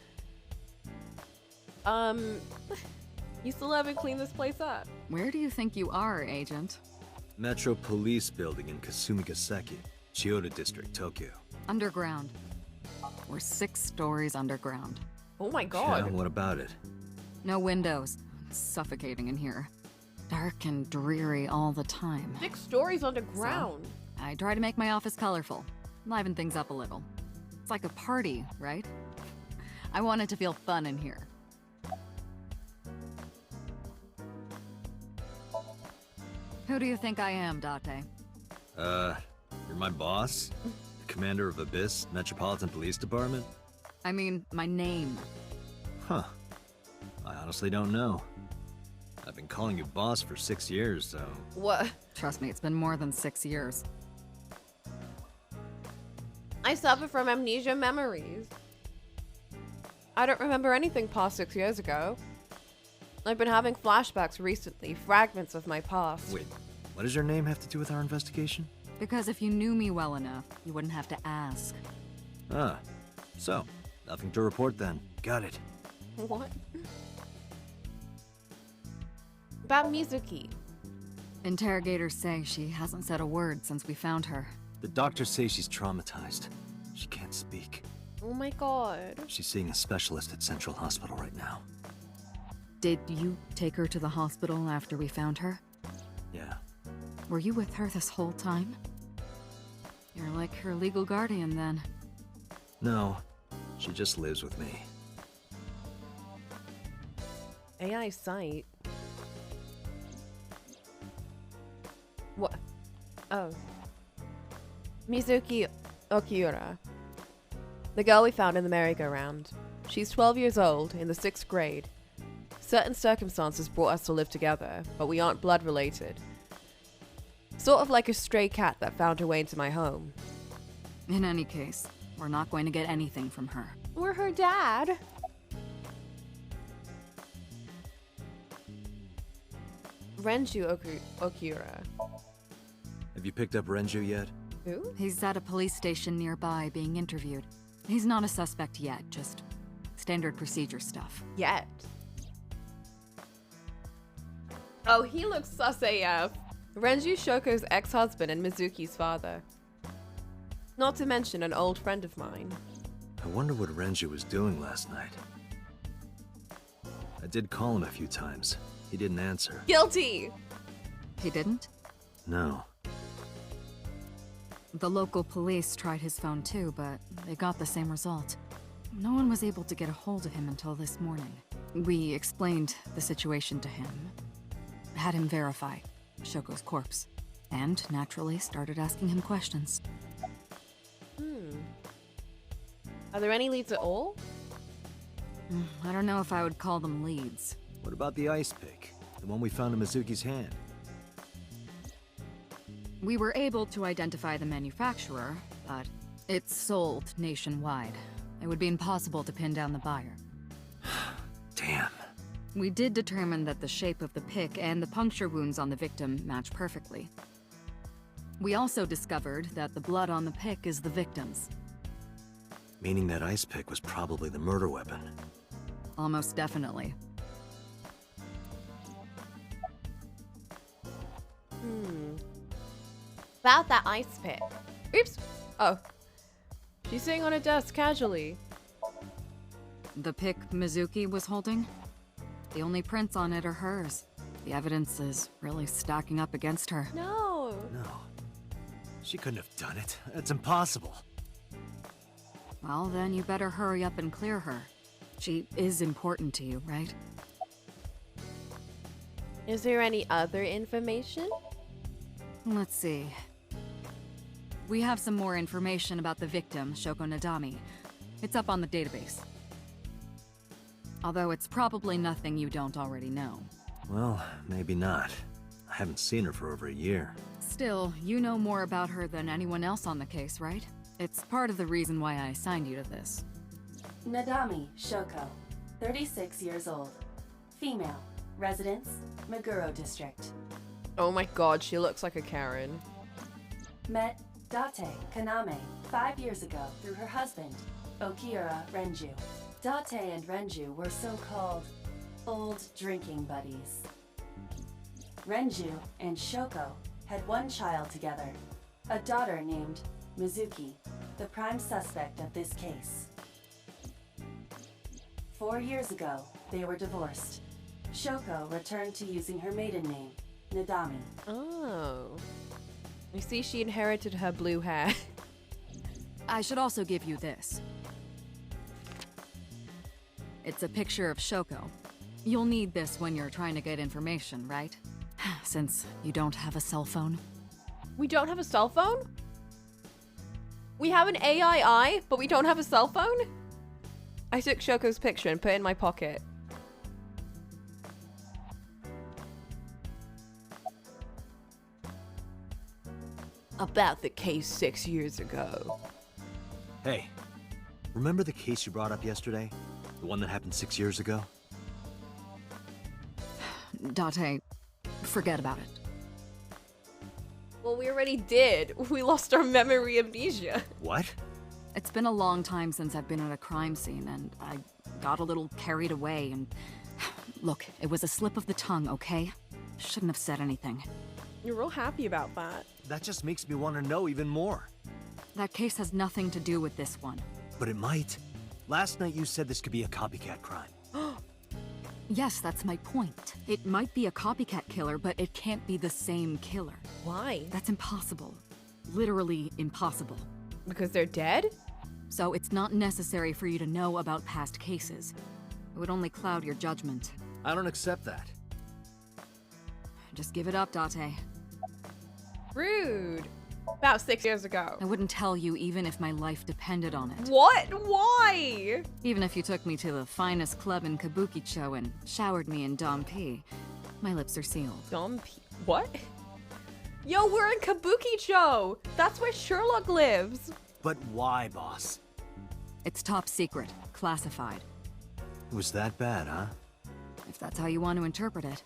You still haven't cleaned this place up. Where do you think you are, Agent? Metro Police Building in Kasumigaseki, Chiyoda District, Tokyo. Underground. We're 6 stories underground. Oh my god. Yeah, what about it? No windows. It's suffocating in here. Dark and dreary all the time. 6 stories underground. So, I try to make my office colorful. Liven things up a little. It's like a party, right? I want it to feel fun in here. Who do you think I am, Date? You're my boss? The commander of Abyss Metropolitan Police Department? I mean, my name. Huh. I honestly don't know. I've been calling you boss for 6 years, so... What? Trust me, it's been more than 6 years. I suffer from amnesia memories. I don't remember anything past 6 years ago. I've been having flashbacks recently, fragments of my past. Wait, what does your name have to do with our investigation? Because if you knew me well enough, you wouldn't have to ask. Ah, so, nothing to report then. Got it. What? About Mizuki. Interrogators say she hasn't said a word since we found her. The doctors say she's traumatized. She can't speak. Oh my god. She's seeing a specialist at Central Hospital right now. Did you take her to the hospital after we found her? Yeah. Were you with her this whole time? You're like her legal guardian then. No, she just lives with me. AI site. What? Oh. Mizuki Okiura. The girl we found in the merry-go-round. She's 12 years old, in the 6th grade. Certain circumstances brought us to live together, but we aren't blood related. Sort of like a stray cat that found her way into my home. In any case, we're not going to get anything from her. We're her dad. Renju Okiura. Have you picked up Renju yet? Who? He's at a police station nearby being interviewed. He's not a suspect yet, just standard procedure stuff. Yet. Oh, he looks sus AF. Renju Shoko's ex-husband and Mizuki's father. Not to mention an old friend of mine. I wonder what Renju was doing last night. I did call him a few times. He didn't answer. Guilty! He didn't? No. The local police tried his phone too, but they got the same result. No one was able to get a hold of him until this morning. We explained the situation to him, had him verify Shoko's corpse, and naturally started asking him questions. Are there any leads at all? I don't know if I would call them leads. What about the ice pick? The one we found in Mizuki's hand? We were able to identify the manufacturer, but it's sold nationwide. It would be impossible to pin down the buyer. Damn. We did determine that the shape of the pick and the puncture wounds on the victim match perfectly. We also discovered that the blood on the pick is the victim's. Meaning that ice pick was probably the murder weapon. Almost definitely. About that ice pick. Oops. Oh. She's sitting on a desk casually. The pick Mizuki was holding? The only prints on it are hers. The evidence is really stacking up against her. No. No. She couldn't have done it. It's impossible. Well, then you better hurry up and clear her. She is important to you, right? Is there any other information? Let's see. We have some more information about the victim, Shoko Nadami. It's up on the database. Although it's probably nothing you don't already know. Well, maybe not. I haven't seen her for over a year. Still, you know more about her than anyone else on the case, right? It's part of the reason why I assigned you to this. Nadami Shoko, 36 years old. Female. Residence, Meguro District. Oh my god, she looks like a Karen. Met Date Kaname 5 years ago through her husband, Okiura Renju. Date and Renju were so-called old drinking buddies. Renju and Shoko had one child together, a daughter named Mizuki, the prime suspect of this case. 4 years ago, they were divorced. Shoko returned to using her maiden name, Nadami. Oh. You see, she inherited her blue hair. I should also give you this. It's a picture of Shoko. You'll need this when you're trying to get information, right? Since you don't have a cell phone. We don't have a cell phone? We have an AI eye, but we don't have a cell phone? I took Shoko's picture and put it in my pocket. About the case 6 years ago. Hey, remember the case you brought up yesterday? The one that happened 6 years ago? Date, forget about it. Well, we already did. We lost our memory amnesia. What? It's been a long time since I've been at a crime scene, and I got a little carried away, and... Look, it was a slip of the tongue, okay? Shouldn't have said anything. You're real happy about that. That just makes me want to know even more. That case has nothing to do with this one. But it might. Last night you said this could be a copycat crime. Yes, that's my point. It might be a copycat killer, but it can't be the same killer. Why? That's impossible. Literally impossible. Because they're dead? So it's not necessary for you to know about past cases. It would only cloud your judgment. I don't accept that. Just give it up, Date. Rude. About 6 years ago. I wouldn't tell you even if my life depended on it. What? Why? Even if you took me to the finest club in Kabukicho and showered me in Dompi, my lips are sealed. Dompi? What? Yo, we're in Kabukicho! That's where Sherlock lives! But why, boss? It's top secret, classified. It was that bad, huh? If that's how you want to interpret it.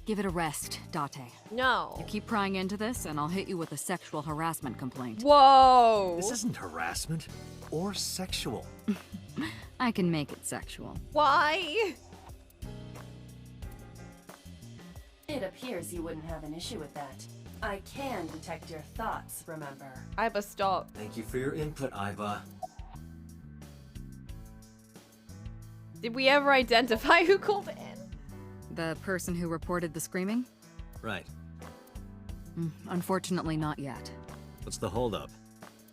Give it a rest, Date. No. You keep prying into this, and I'll hit you with a sexual harassment complaint. Whoa! This isn't harassment or sexual. I can make it sexual. Why? It appears you wouldn't have an issue with that. I can detect your thoughts, remember? Iva, stop. Thank you for your input, Iva. Did we ever identify who called in? The person who reported the screaming? Right. Unfortunately, not yet. What's the holdup?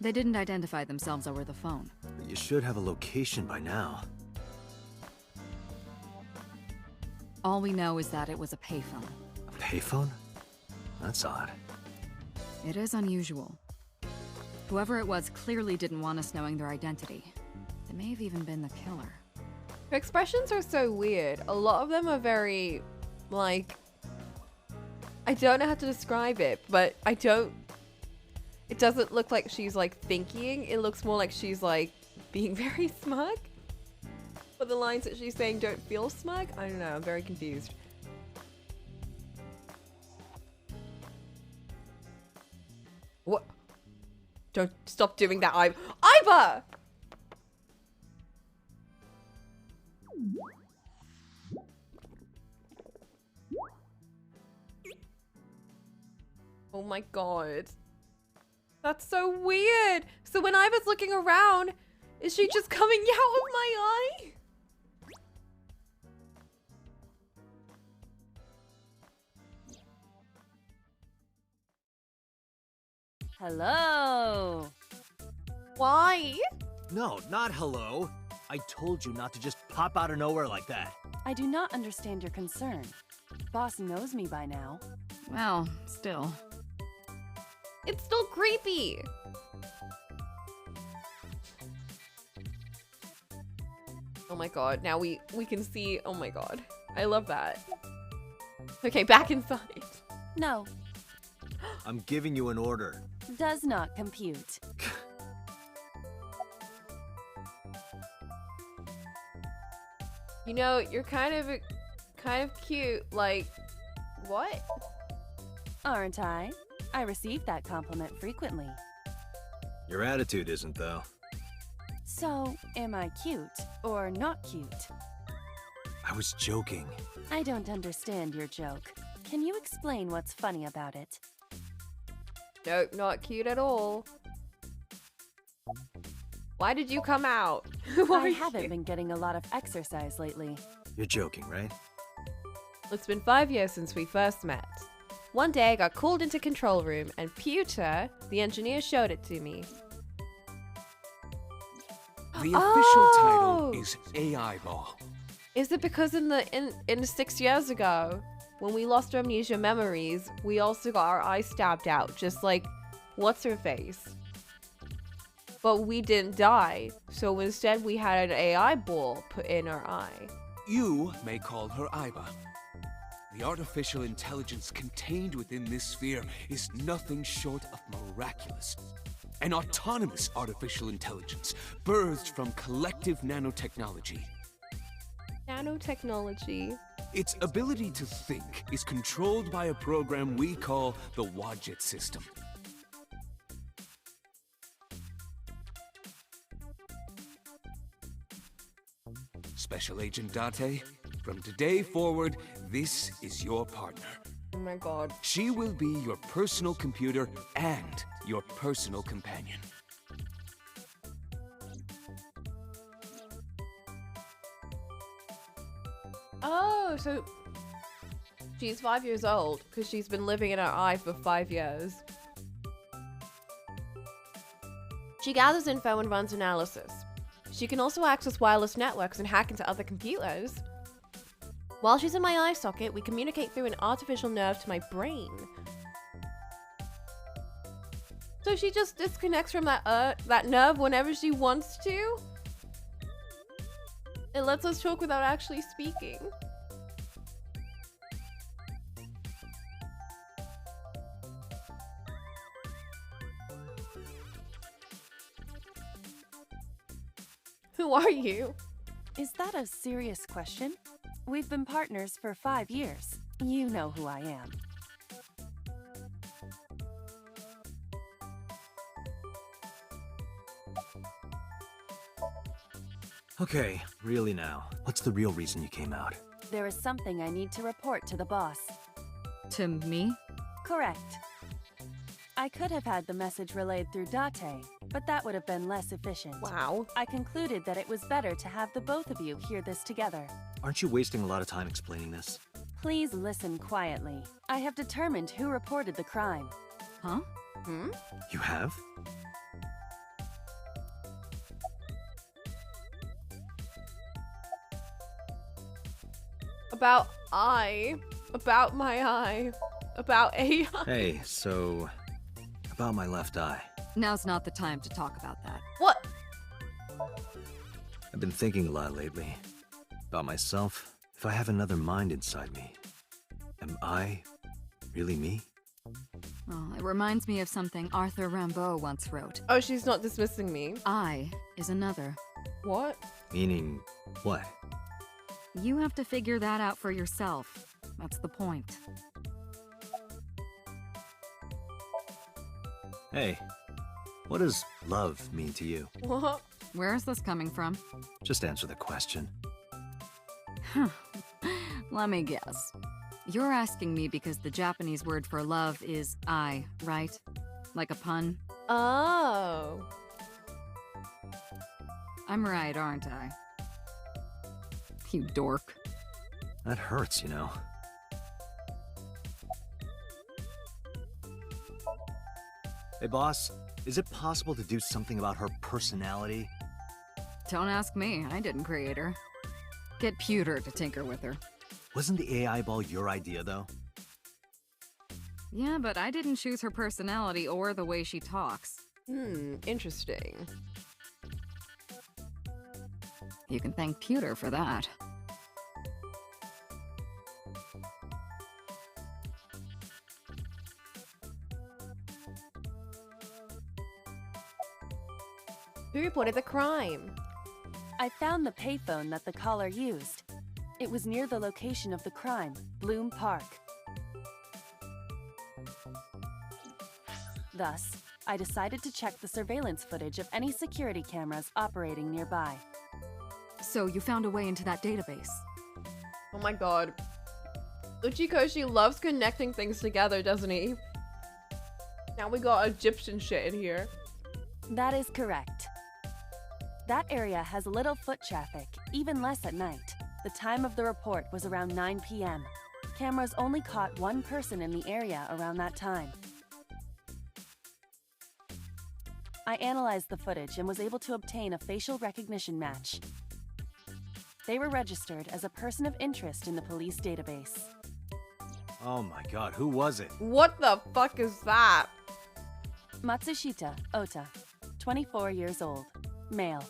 They didn't identify themselves over the phone. You should have a location by now. All we know is that it was a payphone. A payphone? That's odd. It is unusual. Whoever it was clearly didn't want us knowing their identity. They may have even been the killer. Her expressions are so weird. A lot of them are very, like... I don't know how to describe it, but I don't... It doesn't look like she's, like, thinking. It looks more like she's, like, being very smug. But the lines that she's saying don't feel smug. I don't know. I'm very confused. What? Don't stop doing that, Iva! Oh my god. That's so weird. So when Iva's looking around, is she just coming out of my eye? Hello. Why? No, not hello. I told you not to just pop out of nowhere like that. I do not understand your concern. Boss knows me by now. Well, still. It's still creepy. Oh my god, now we can see. Oh my god. I love that. Okay, back inside. No, I'm giving you an order. does not compute. You know, you're kind of cute. Like, what? Aren't I? I receive that compliment frequently. Your attitude isn't, though. So, am I cute or not cute? I was joking. I don't understand your joke. Can you explain what's funny about it? Nope, not cute at all. Why did you come out? I haven't been getting a lot of exercise lately. You're joking, right? It's been 5 years since we first met. One day I got called into control room and Pewter, the engineer, showed it to me. The official title is AI Ball. Is it because in 6 years ago, when we lost our amnesia memories, we also got our eyes stabbed out, just like what's her face? But we didn't die, so instead we had an AI ball put in our eye. You may call her Iba. The artificial intelligence contained within this sphere is nothing short of miraculous. An autonomous artificial intelligence birthed from collective nanotechnology. Nanotechnology. Its ability to think is controlled by a program we call the Wadjet system. Special Agent Date, from today forward, this is your partner. Oh my god. She will be your personal computer and your personal companion. Oh, so she's 5 years old because she's been living in our eye for 5 years. She gathers info and runs analysis. She can also access wireless networks and hack into other computers. While she's in my eye socket, we communicate through an artificial nerve to my brain. So she just disconnects from that nerve whenever she wants to? It lets us talk without actually speaking. Who are you? Is that a serious question? We've been partners for 5 years. You know who I am. Okay, really now. What's the real reason you came out? There is something I need to report to the boss. To me? Correct. I could have had the message relayed through Date, but that would have been less efficient. Wow. I concluded that it was better to have the both of you hear this together. Aren't you wasting a lot of time explaining this? Please listen quietly. I have determined who reported the crime. Huh? You have? About my eye, about AI. Hey, so... about my left eye. Now's not the time to talk about that. What? I've been thinking a lot lately. About myself. If I have another mind inside me. Am I really me? Well, it reminds me of something Arthur Rimbaud once wrote. Oh, she's not dismissing me. I is another. What? Meaning, what? You have to figure that out for yourself. That's the point. Hey, What does love mean to you? What? Where is this coming from? Just answer the question. Let me guess. You're asking me because the Japanese word for love is I, right? Like a pun? Oh. I'm right, aren't I? You dork. That hurts, you know. Hey, boss. Is it possible to do something about her personality? Don't ask me. I didn't create her. Get Pewter to tinker with her. Wasn't the AI ball your idea, though? Yeah, but I didn't choose her personality or the way she talks. Interesting. You can thank Pewter for that. Who reported the crime? I found the payphone that the caller used. It was near the location of the crime, Bloom Park. Thus, I decided to check the surveillance footage of any security cameras operating nearby. So you found a way into that database? Oh my god. Uchikoshi loves connecting things together, doesn't he? Now we got Egyptian shit in here. That is correct. That area has little foot traffic, even less at night. The time of the report was around 9 p.m. Cameras only caught one person in the area around that time. I analyzed the footage and was able to obtain a facial recognition match. They were registered as a person of interest in the police database. Oh my god, who was it? What the fuck is that? Matsushita Ota, 24 years old, male.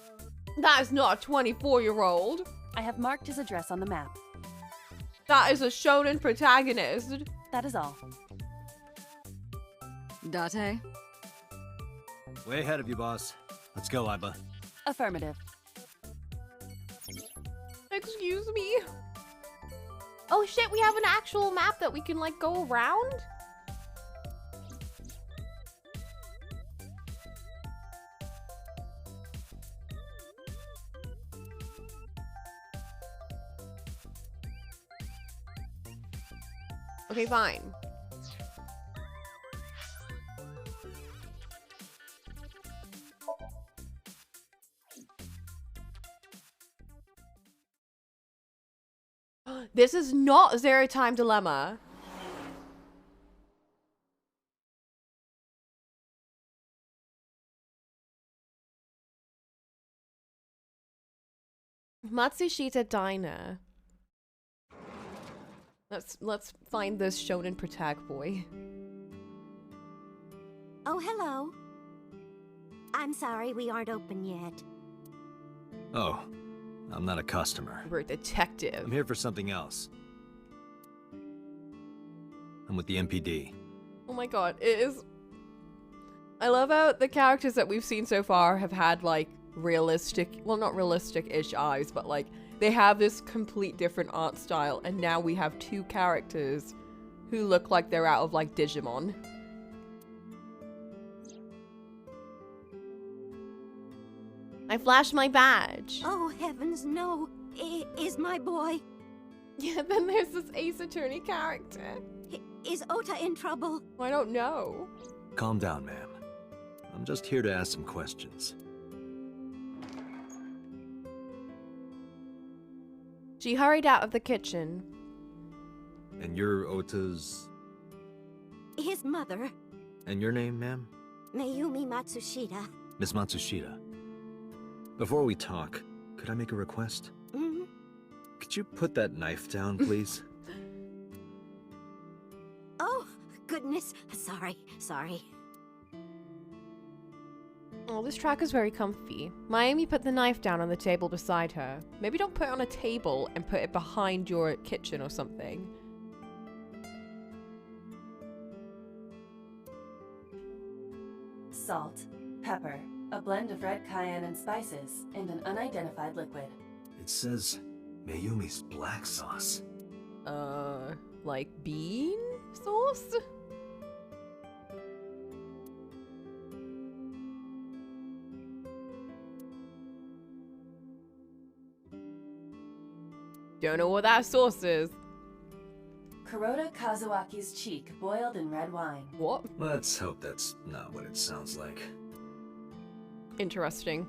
That is not a 24-year-old. I have marked his address on the map. That is a shonen protagonist. That is all. Date? Way ahead of you, boss. Let's go, Iba. Affirmative. Excuse me? Oh shit, we have an actual map that we can like go around? Okay, fine. This is not Zero Time Dilemma. Matsushita Diner. Let's find this shonen protag boy. Oh, hello. I'm sorry we aren't open yet. Oh, I'm not a customer. We're a detective. I'm here for something else. I'm with the MPD. Oh my god, it is... I love how the characters that we've seen so far have had, like, realistic... Well, not realistic-ish eyes, but, like, they have this complete different art style, and now we have two characters who look like they're out of, like, Digimon. I flashed my badge. Oh, heavens, no. Is my boy... Yeah, then there's this Ace Attorney character. Is Ota in trouble? I don't know. Calm down, ma'am. I'm just here to ask some questions. She hurried out of the kitchen. And you're Ota's... His mother. And your name, ma'am? Mayumi Matsushita. Miss Matsushita. Before we talk, could I make a request? Mm-hmm. Could you put that knife down, please? Oh, goodness. Sorry. Oh, this track is very comfy. Mayumi put the knife down on the table beside her. Maybe don't put it on a table and put it behind your kitchen or something. Salt, pepper, a blend of red cayenne and spices, and an unidentified liquid. It says Mayumi's black sauce. Like bean sauce? Don't know what that sauce is. Kuroda Kazuaki's cheek boiled in red wine. What? Let's hope that's not what it sounds like. Interesting.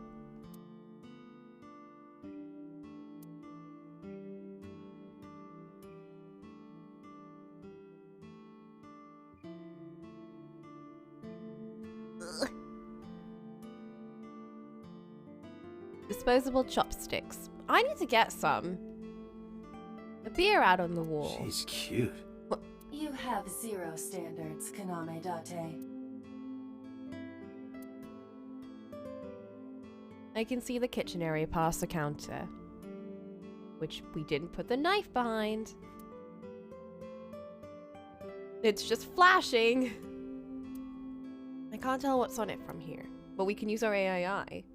Ugh. Disposable chopsticks. I need to get some. A beer out on the wall. She's cute. What? You have zero standards, Kaname Date. I can see the kitchen area past the counter, which we didn't put the knife behind. It's just flashing. I can't tell what's on it from here, but we can use our AII.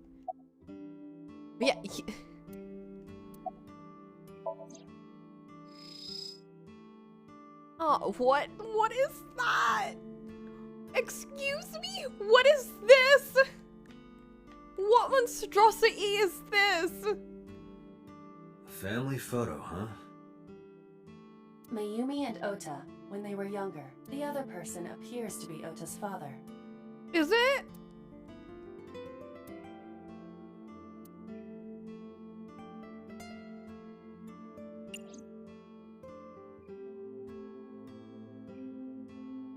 Yeah. Oh, what? What is that? Excuse me? What is this? What monstrosity is this? Family photo, huh? Mayumi and Ota, when they were younger. The other person appears to be Ota's father. Is it?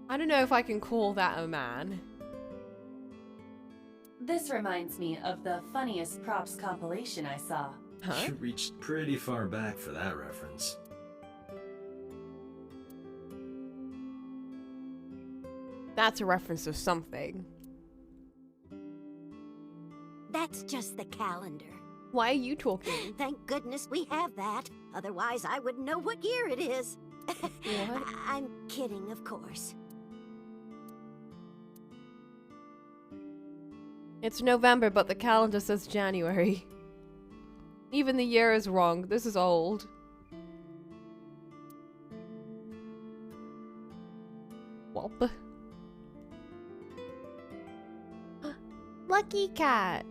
I don't know if I can call that a man. This reminds me of the funniest props compilation I saw. Huh? You reached pretty far back for that reference. That's a reference to something. That's just the calendar. Why are you talking? Thank goodness we have that. Otherwise, I wouldn't know what year it is. What? I'm kidding, of course. It's November, but the calendar says January. Even the year is wrong. This is old. Whelp. Lucky cat.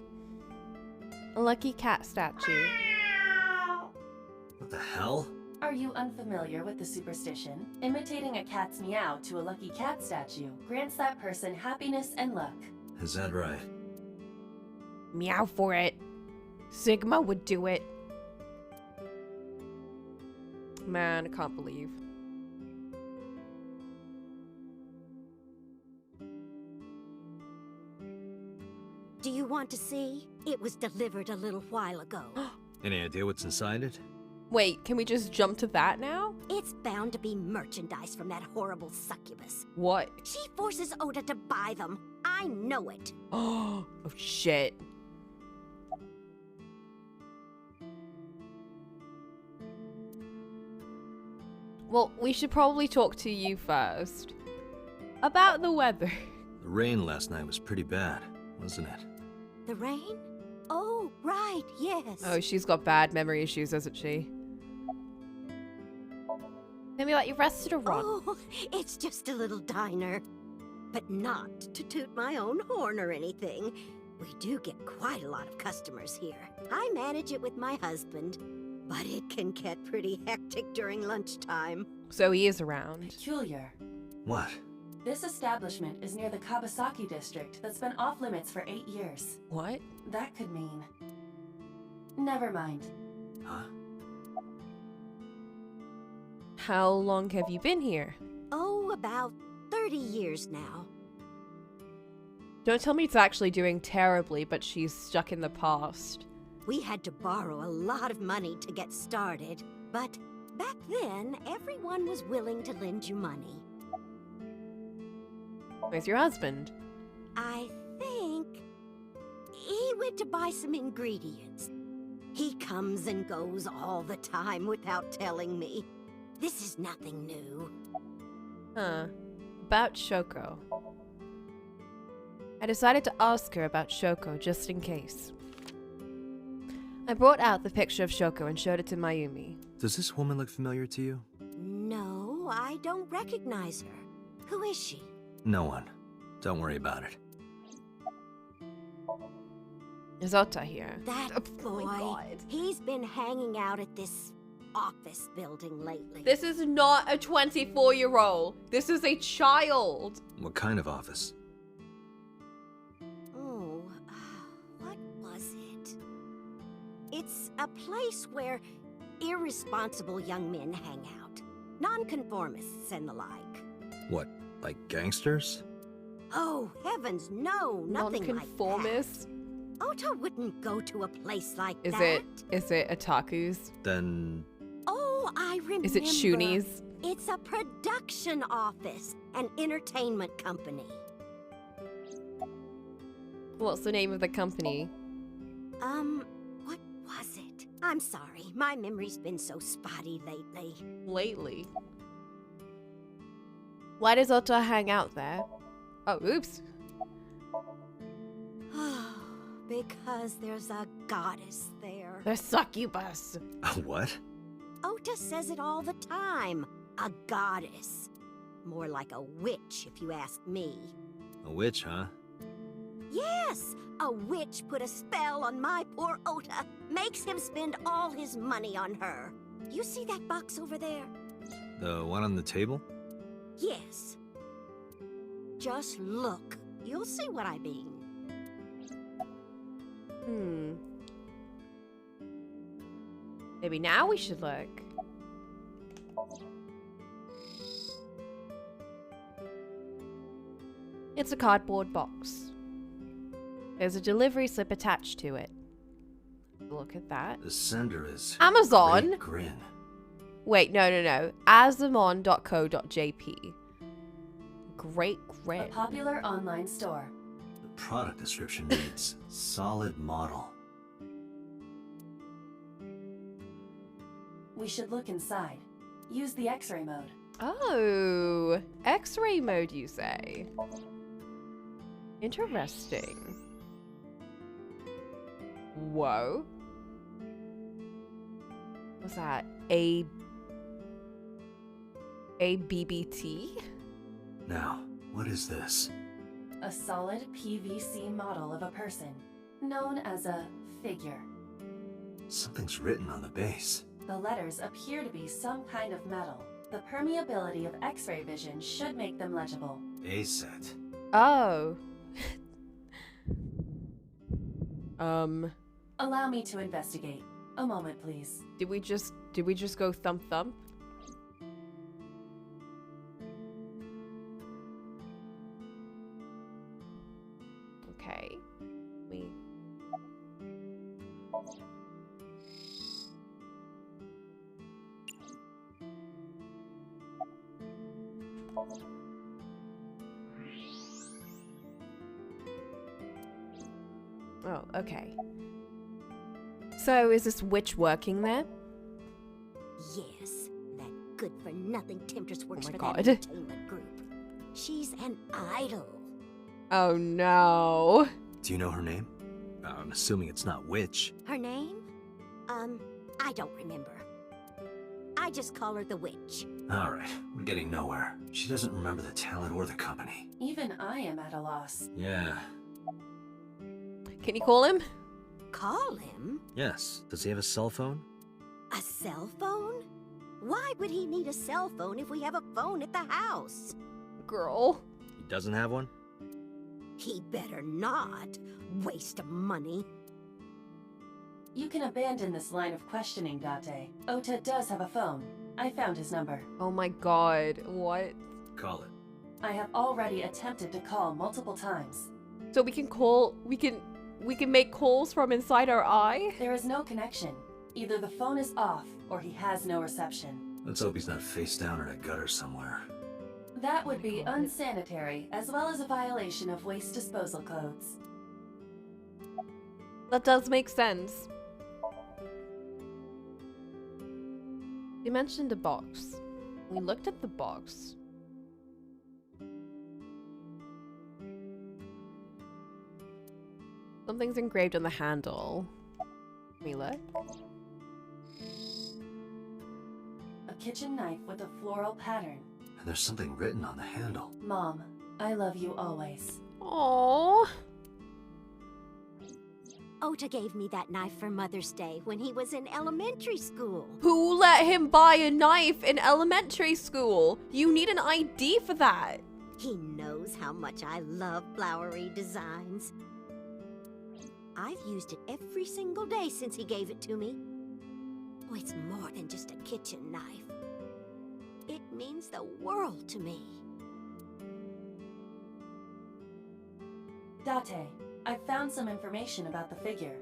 A lucky cat statue. What the hell? Are you unfamiliar with the superstition? Imitating a cat's meow to a lucky cat statue grants that person happiness and luck. Is that right? Meow for it. Sigma would do it. Man, I can't believe. Do you want to see? It was delivered a little while ago. Any idea what's inside it? Wait, can we just jump to that now? It's bound to be merchandise from that horrible succubus. What? She forces Oda to buy them. I know it. Oh, shit. Well, we should probably talk to you first. About the weather. The rain last night was pretty bad, wasn't it? The rain? Oh, right, yes. Oh, she's got bad memory issues, hasn't she? Maybe like you rested a run. Oh, it's just a little diner. But not to toot my own horn or anything. We do get quite a lot of customers here. I manage it with my husband, but it can get pretty hectic during lunchtime. So he is around. Peculiar. What? This establishment is near the Kabasaki district that's been off limits for 8 years. What? That could mean... Never mind. Huh? How long have you been here? Oh, about 30 years now. Don't tell me it's actually doing terribly, but she's stuck in the past. We had to borrow a lot of money to get started, but back then, everyone was willing to lend you money. Where's your husband? I think he went to buy some ingredients. He comes and goes all the time without telling me. This is nothing new. Huh. About Shoko. I decided to ask her about Shoko just in case. I brought out the picture of Shoko and showed it to Mayumi. Does this woman look familiar to you? No, I don't recognize her. Who is she? No one. Don't worry about it. Is Ota here? That Oh my boy. God. He's been hanging out at this office building lately. This is not a 24-year-old. This is a child. What kind of office? Oh, what was it? It's a place where irresponsible young men hang out. Nonconformists and the like. What, like gangsters? Oh, heavens, no, nothing like that. Nonconformist? Ota wouldn't go to a place like Is that. Is it otakus? Then... Oh, I remember. Is it Shunies? It's a production office, an entertainment company. What's the name of the company? What was it? I'm sorry, my memory's been so spotty lately. Lately? Why does Ota hang out there? Oh, oops. Because there's a goddess there. The succubus. What? Ota says it all the time. A goddess. More like a witch, if you ask me. A witch, huh? Yes! A witch put a spell on my poor Ota. Makes him spend all his money on her. You see that box over there? The one on the table? Yes. Just look. You'll see what I mean. Maybe now we should look. It's a cardboard box. There's a delivery slip attached to it. Look at that. The sender is Amazon. Great Grin. Wait, no. Azamon.co.jp. Great Grin. A popular online store. The product description reads solid model. We should look inside. Use the X-ray mode. Oh, X-ray mode, you say? Interesting. Whoa. What's that? A BBT? Now, what is this? A solid PVC model of a person, known as a figure. Something's written on the base. The letters appear to be some kind of metal. The permeability of X-ray vision should make them legible. A set. Oh. Allow me to investigate. A moment, please. Did we just go thump thump? Okay. Oh, okay. So, is this witch working there? Yes, that good-for-nothing temptress works Oh my for God. that entertainment group. She's an idol. Oh no. Do you know her name? I'm assuming it's not witch. Her name? I don't remember. I just call her the witch. Alright, we're getting nowhere. She doesn't remember the talent or the company. Even I am at a loss. Yeah. Can you call him? Call him? Yes. Does he have a cell phone? A cell phone? Why would he need a cell phone if we have a phone at the house? Girl. He doesn't have one? He better not. Waste of money. You can abandon this line of questioning, Date. Ota does have a phone. I found his number. Oh my god. What? Call it. I have already attempted to call multiple times. So we can call, we can make calls from inside our eye? There is no connection. Either the phone is off, or he has no reception. Let's hope he's not face down in a gutter somewhere. That would be unsanitary, as well as a violation of waste disposal codes. That does make sense. You mentioned a box. We looked at the box. Something's engraved on the handle. Let me look. A kitchen knife with a floral pattern. And there's something written on the handle. Mom, I love you always. Aww. Ota gave me that knife for Mother's Day when he was in elementary school. Who let him buy a knife in elementary school? You need an ID for that. He knows how much I love flowery designs. I've used it every single day since he gave it to me. Oh, it's more than just a kitchen knife. It means the world to me. Date, I've found some information about the figure.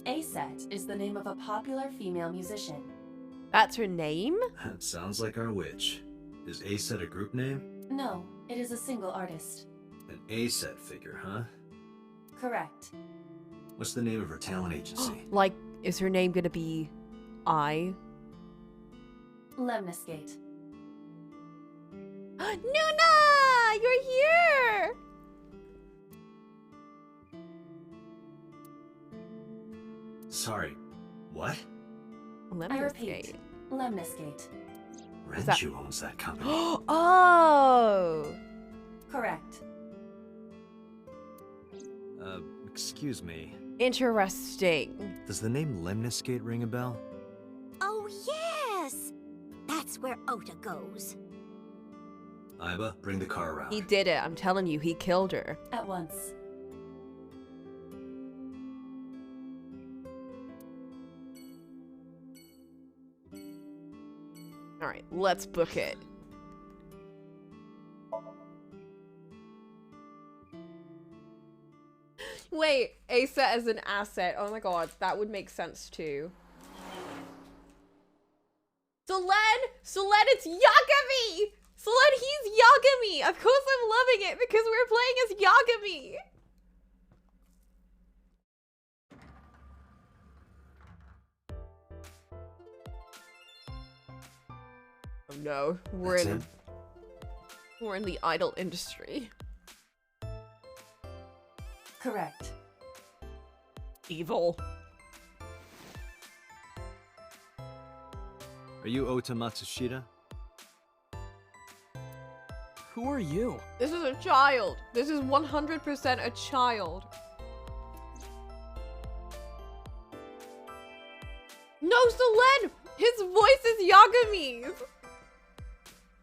Aset is the name of a popular female musician. That's her name? That sounds like our witch. Is A-Set a group name? No, it is a single artist. An A-Set figure, huh? Correct. What's the name of her talent agency? Like, is her name gonna be I? Lemniscate. Nuna! You're here! Sorry, what? I repeat, Lemniscate. Renju owns that company. Oh! Correct. Excuse me. Interesting. Does the name Lemniscate ring a bell? Oh, yes! That's where Ota goes. Aiba, bring the car around. He did it. I'm telling you, he killed her. At once. Alright, let's book it. Wait, Aset as an asset. Oh my god, that would make sense too. Solen, it's Yagami! Solen, he's Yagami! Of course I'm loving it because we're playing as Yagami! Oh no, we're in the idol industry. Correct. Evil. Are you Ota Matsushita? Who are you? This is a child. This is 100% a child. No, Solen! His voice is Yagami's!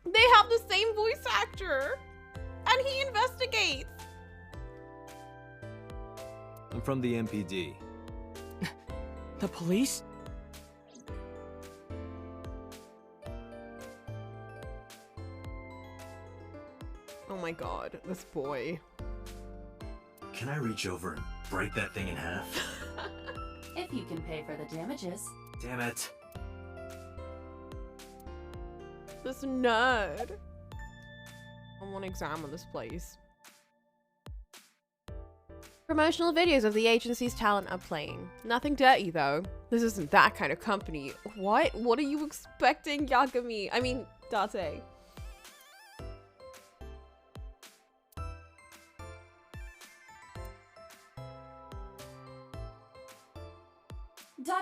They have the same voice actor! And he investigates! I'm from the MPD. The police? Oh my god, this boy. Can I reach over and break that thing in half? If you can pay for the damages. Damn it. This nerd. I want to examine this place. Promotional videos of the agency's talent are playing. Nothing dirty though. This isn't that kind of company. What? What are you expecting, Yagami? I mean, Date.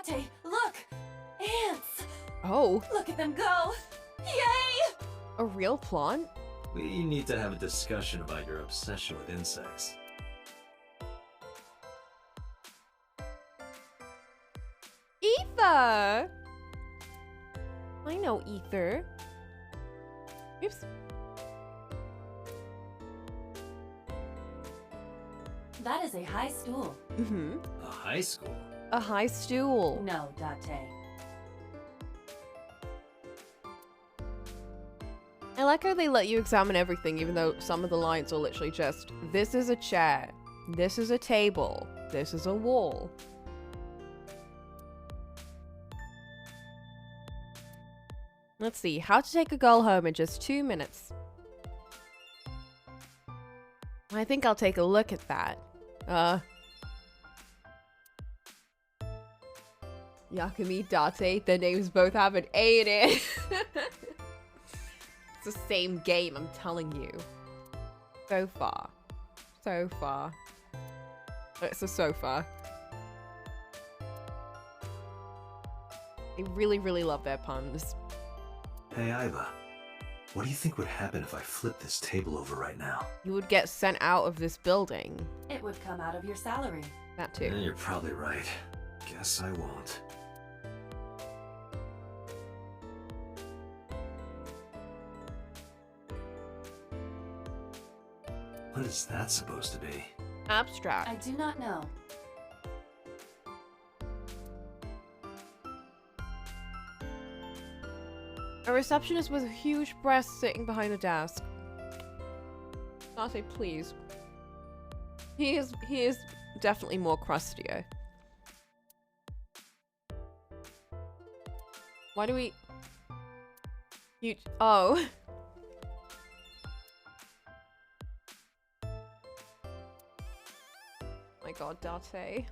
Date, look! Ants! Oh. Look at them go! Yay! A real plant? We need to have a discussion about your obsession with insects. Ether! I know Ether. Oops. That is a high stool. Mm-hmm. A high school? A high stool. No, Date. I like how they let you examine everything, even though some of the lines are literally just, this is a chair, this is a table, this is a wall. Let's see, how to take a girl home in just 2 minutes. I think I'll take a look at that. Yakumi, Date, their names both have an A in it. It's the same game, I'm telling you. So far. So far. It's a sofa. I really, really love their puns. Hey, Aiba. What do you think would happen if I flip this table over right now? You would get sent out of this building. It would come out of your salary. That too. You're probably right. Guess I won't. What is that supposed to be? Abstract. I do not know. A receptionist with huge breasts sitting behind the desk. Dante, please. He is definitely more crustier. Why do we... You... Oh. My god, Dante.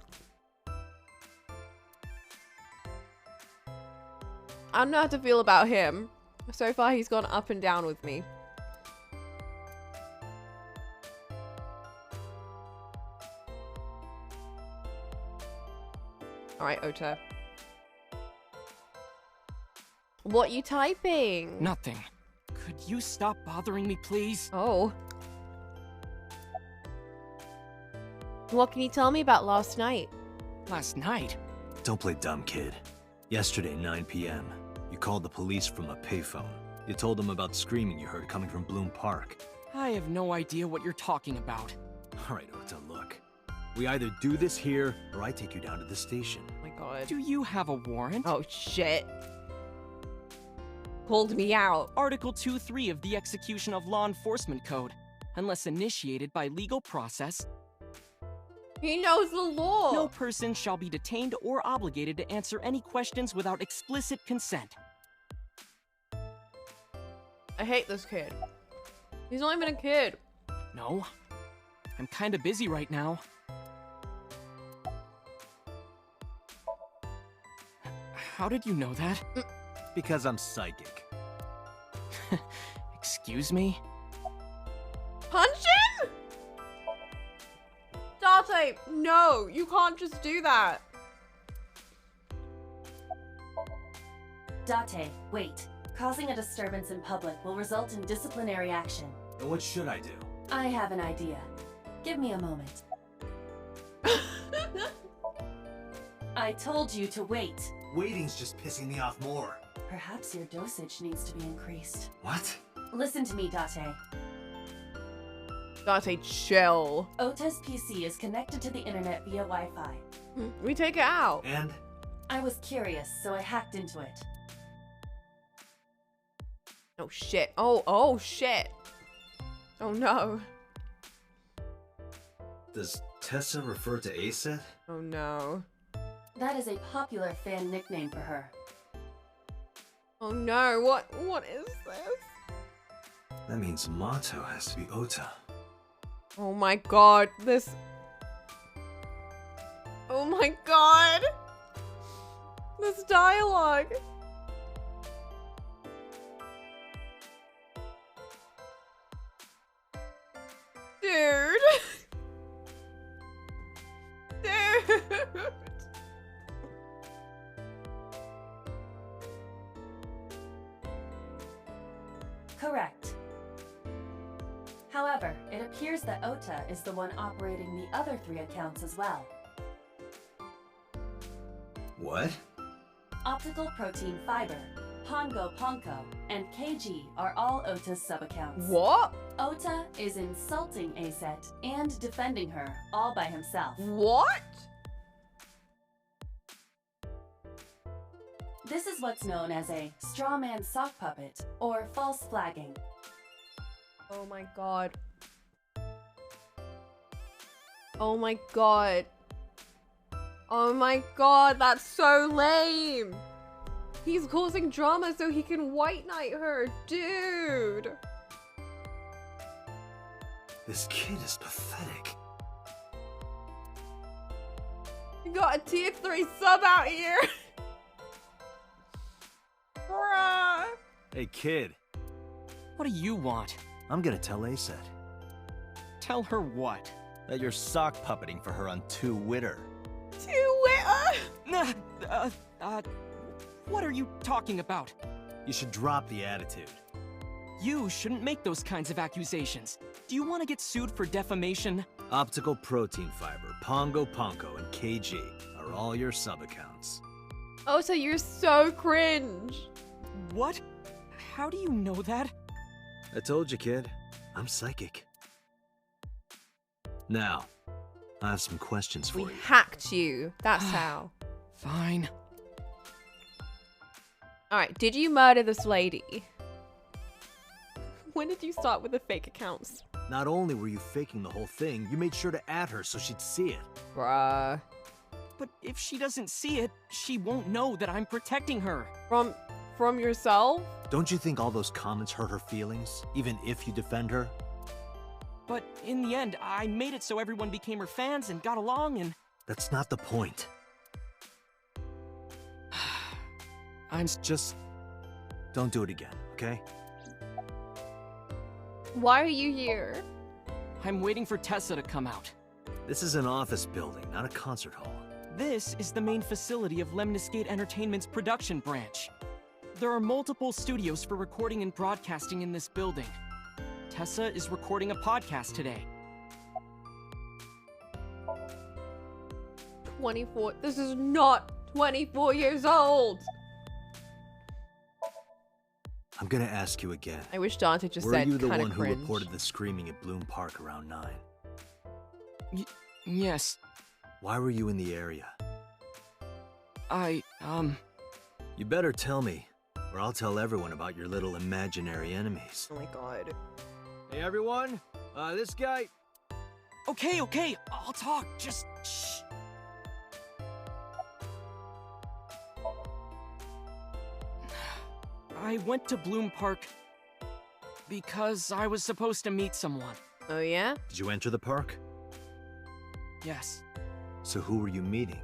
I don't know how to feel about him. So far, he's gone up and down with me. Alright, Ota. What you typing? Nothing. Could you stop bothering me, please? Oh. What can you tell me about last night? Last night? Don't play dumb, kid. Yesterday, 9 p.m., you called the police from a payphone. You told them about screaming you heard coming from Bloom Park. I have no idea what you're talking about. All right, Ota, look. We either do this here, or I take you down to the station. Oh my god. Do you have a warrant? Oh, shit. Pulled me out. Article 2.3 of the Execution of Law Enforcement Code. Unless initiated by legal process, he knows the law. no person shall be detained or obligated to answer any questions without explicit consent. I hate this kid. He's not even a kid. No. I'm kinda busy right now. How did you know that? Because I'm psychic. Excuse me? Punch him? Dante, no, you can't just do that. Date, wait. Causing a disturbance in public will result in disciplinary action. And what should I do? I have an idea. Give me a moment. I told you to wait. Waiting's just pissing me off more. Perhaps your dosage needs to be increased. What? Listen to me, Date. Dante, chill. Ota's PC is connected to the internet via Wi-Fi. We take it out. And? I was curious, so I hacked into it. Oh shit. Oh shit. Oh no. Does Tessa refer to Aset? Oh no. That is a popular fan nickname for her. Oh no, what is this? That means motto has to be Ota. Oh my god, this... Oh my god! This dialogue! Dude! Dude! Correct. However, it appears that Ota is the one operating the other 3 accounts as well. What? Optical Protein Fiber, Pongo Ponko, and KG are all Ota's sub-accounts. What? Ota is insulting Aset and defending her, all by himself. What? This is what's known as a straw man sock puppet, or false flagging. Oh my god. Oh my god. Oh my god, that's so lame. He's causing drama so he can white knight her, dude. This kid is pathetic. You got a tier 3 sub out here. Bruh. Hey, kid. What do you want? I'm gonna tell Aset Tell her what? that you're sock puppeting for her on 2 Witter. What are you talking about? You should drop the attitude. You shouldn't make those kinds of accusations. Do you want to get sued for defamation? Optical protein fiber, Pongo Ponko, and KG are all your sub-accounts. Oh, so you're so cringe. What? How do you know that? I told you, kid. I'm psychic. Now, I have some questions for We you. hacked you. That's how. Fine. Alright, did you murder this lady? When did you start with the fake accounts? Not only were you faking the whole thing, you made sure to add her so she'd see it. Bruh. But if she doesn't see it, she won't know that I'm protecting her. From yourself? Don't you think all those comments hurt her feelings, even if you defend her? But in the end, I made it so everyone became her fans and got along and... That's not the point. Just don't do it again, okay? Why are you here? I'm waiting for Tessa to come out. This is an office building, not a concert hall. This is the main facility of Lemniscate Entertainment's production branch. There are multiple studios for recording and broadcasting in this building. Tessa is recording a podcast today. 24. This is not 24 years old. I'm gonna ask you again. I wish Dante just Were said you the kinda one cringe. who reported the screaming at Bloom Park around 9? Yes. Why were you in the area? You better tell me, or I'll tell everyone about your little imaginary enemies. Oh my god. Hey everyone, this guy... Okay, I'll talk, just shh. I went to Bloom Park because I was supposed to meet someone. Oh yeah? Did you enter the park? Yes. So who were you meeting?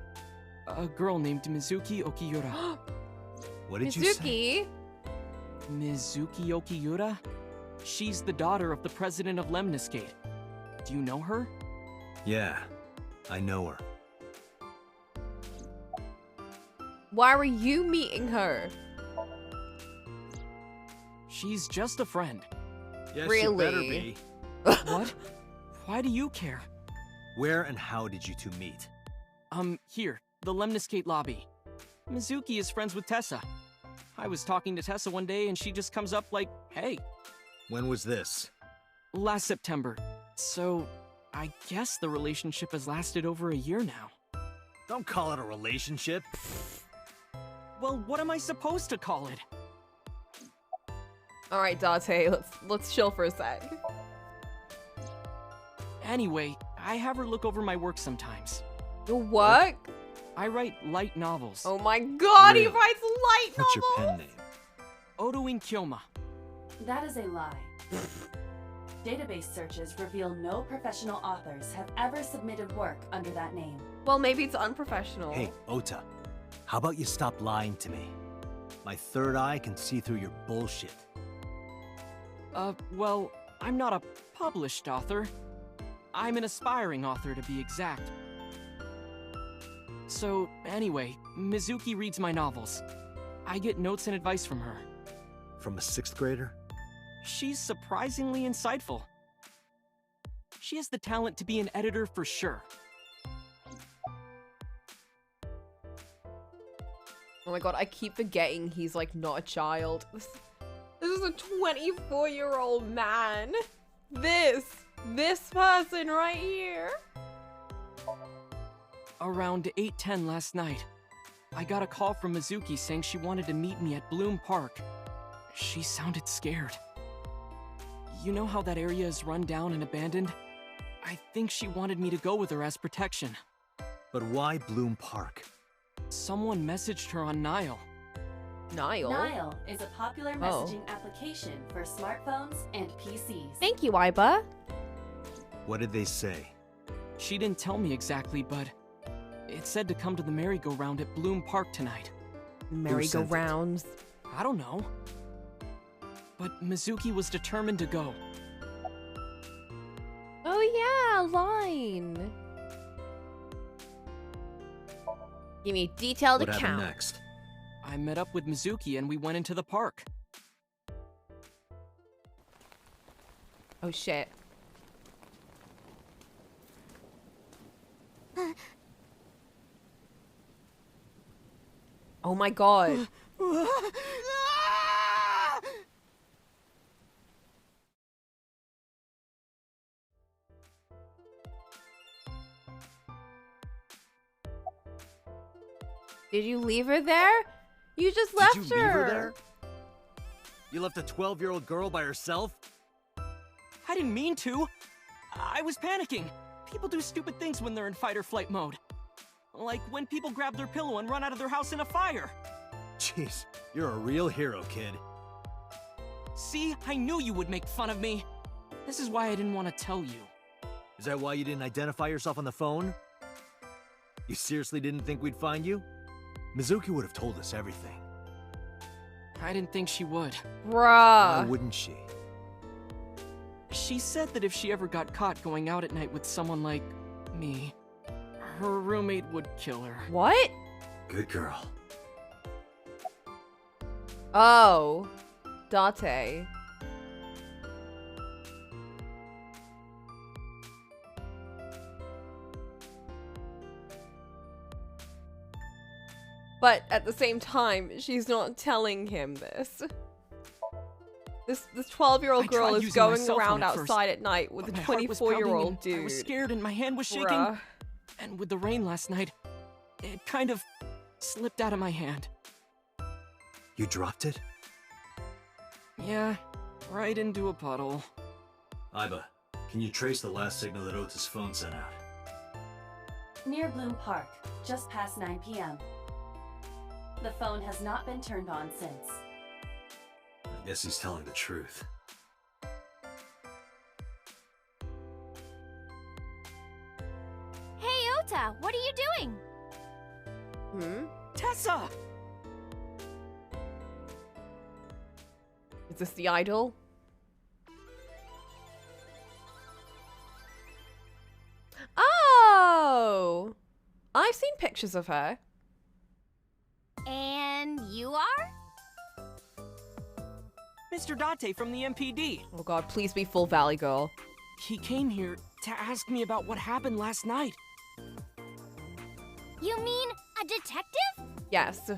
A girl named Mizuki Okiura. What did you say? Mizuki? Mizuki Okiura? She's the daughter of the president of Lemniscate. Do you know her? Yeah, I know her. Why were you meeting her? She's just a friend. Yes, Really? you better be. What? Why do you care? Where and how did you two meet? Here, the Lemniscate lobby. Mizuki is friends with Tessa. I was talking to Tessa one day and she just comes up like, hey. When was this? Last September. So, I guess the relationship has lasted over a year now. Don't call it a relationship. Well, what am I supposed to call it? Alright, Dante, let's chill for a sec. Anyway, I have her look over my work sometimes. Your work? I write light novels. Oh my god, he Really? writes light What's novels! your pen name? Odoin Kyoma. That is a lie. Database searches reveal no professional authors have ever submitted work under that name. Well, maybe it's unprofessional. Hey, Ota, how about you stop lying to me? My third eye can see through your bullshit. Well, I'm not a published author. I'm an aspiring author, to be exact. So, anyway, Mizuki reads my novels. I get notes and advice from her. From a 6th grader? She's surprisingly insightful. She has the talent to be an editor for sure. Oh my god, I keep forgetting he's like not a child. This is a 24-year-old man. This person right here. Around 8:10 last night, I got a call from Mizuki saying she wanted to meet me at Bloom Park. She sounded scared. You know how that area is run down and abandoned? I think she wanted me to go with her as protection. But why Bloom Park? Someone messaged her on Nile. Nile? Nile is a popular messaging application for smartphones and PCs. Thank you, Iba. What did they say? She didn't tell me exactly, but it said to come to the merry-go-round at Bloom Park tonight. Merry-go-rounds. I don't know. But Mizuki was determined to go. Oh yeah, line. Give me a detailed What account. happened next? I met up with Mizuki and we went into the park. Oh shit. Oh my god. Did you leave her there? You just left Did you leave her there? You left a 12-year-old girl by herself? I didn't mean to. I was panicking. People do stupid things when they're in fight or flight mode. Like when people grab their pillow and run out of their house in a fire. Jeez, you're a real hero, kid. See, I knew you would make fun of me. This is why I didn't want to tell you. Is that why you didn't identify yourself on the phone? You seriously didn't think we'd find you? Mizuki would have told us everything. I didn't think she would. Bruh. Why wouldn't she? She said that if she ever got caught going out at night with someone like me, her roommate would kill her. What? Good girl. Oh. Date. But at the same time, she's not telling him this. This 12-year-old girl is going around outside at night with a 24-year-old dude. I was scared and my hand was shaking. Bruh. And with the rain last night, it kind of slipped out of my hand. You dropped it? Yeah, right into a puddle. Aiba, can you trace the last signal that Ota's phone sent out? Near Bloom Park, just past 9 p.m. The phone has not been turned on since. I guess he's telling the truth. Hey, Ota, what are you doing? Hmm? Tessa! Is this the idol? Oh! I've seen pictures of her. And you are? Mr. Date from the MPD. Oh god, please be Full Valley Girl. He came here to ask me about what happened last night. You mean a detective? Yes.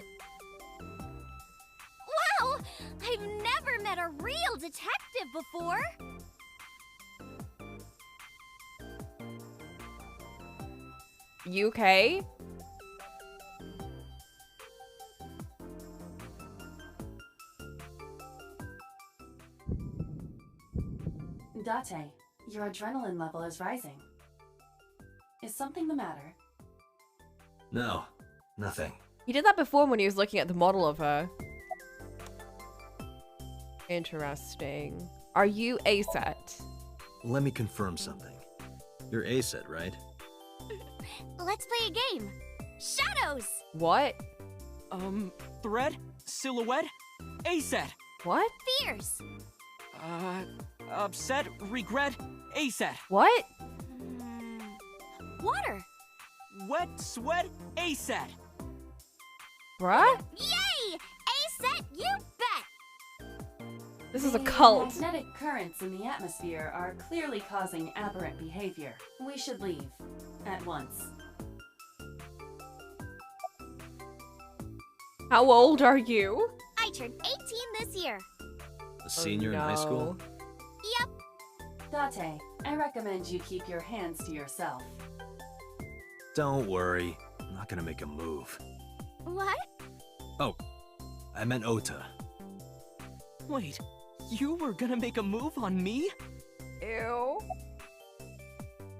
Wow! I've never met a real detective before. You okay? Date, your adrenaline level is rising. Is something the matter? No, nothing. He did that before when he was looking at the model of her. Interesting. Are you A-set? Let me confirm something. You're A-set, right? Let's play a game. Shadows! What? Thread? Silhouette? A-set. What? Fears. Upset? Regret? A-set. What? Water. Wet? Sweat? A-set. Bruh? Yay! A-set, you bet! This is a cult. The magnetic currents in the atmosphere are clearly causing aberrant behavior. We should leave. At once. How old are you? I turned 18 this year. A senior in high school? Yep. Date, I recommend you keep your hands to yourself. Don't worry. I'm not gonna make a move. What? Oh, I meant Ota. Wait, you were gonna make a move on me? Ew.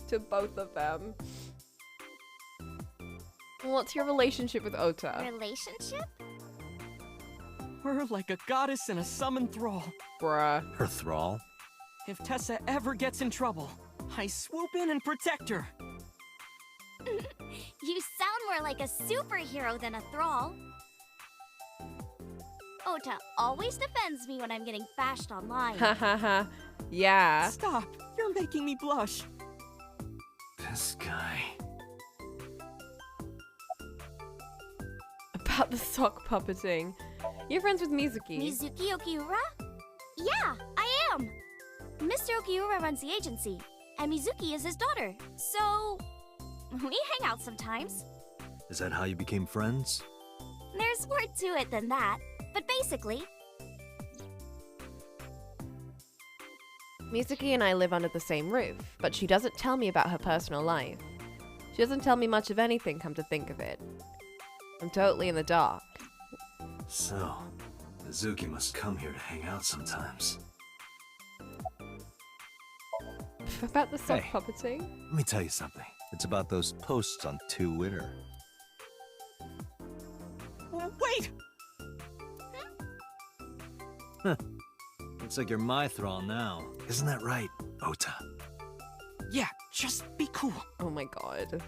To both of them. What's your relationship with Ota? Relationship? We're like a goddess and a summoned thrall. Bruh. Her thrall? If Tessa ever gets in trouble, I swoop in and protect her. You sound more like a superhero than a thrall. Ota always defends me when I'm getting bashed online. Ha ha ha. Yeah. Stop! You're making me blush. This guy. About the sock puppeting. You're friends with Mizuki. Mizuki Okiura? Yeah, I am. Mr. Okiura runs the agency, and Mizuki is his daughter, so we hang out sometimes. Is that how you became friends? There's more to it than that, but basically... Mizuki and I live under the same roof, but she doesn't tell me about her personal life. She doesn't tell me much of anything, come to think of it. I'm totally in the dark. So, Mizuki must come here to hang out sometimes. About the sock Hey. puppeting? Let me tell you something. It's about those posts on Twitter. Wait! Huh. Looks like you're my thrall now. Isn't that right, Ota? Yeah, just be cool. Oh my god.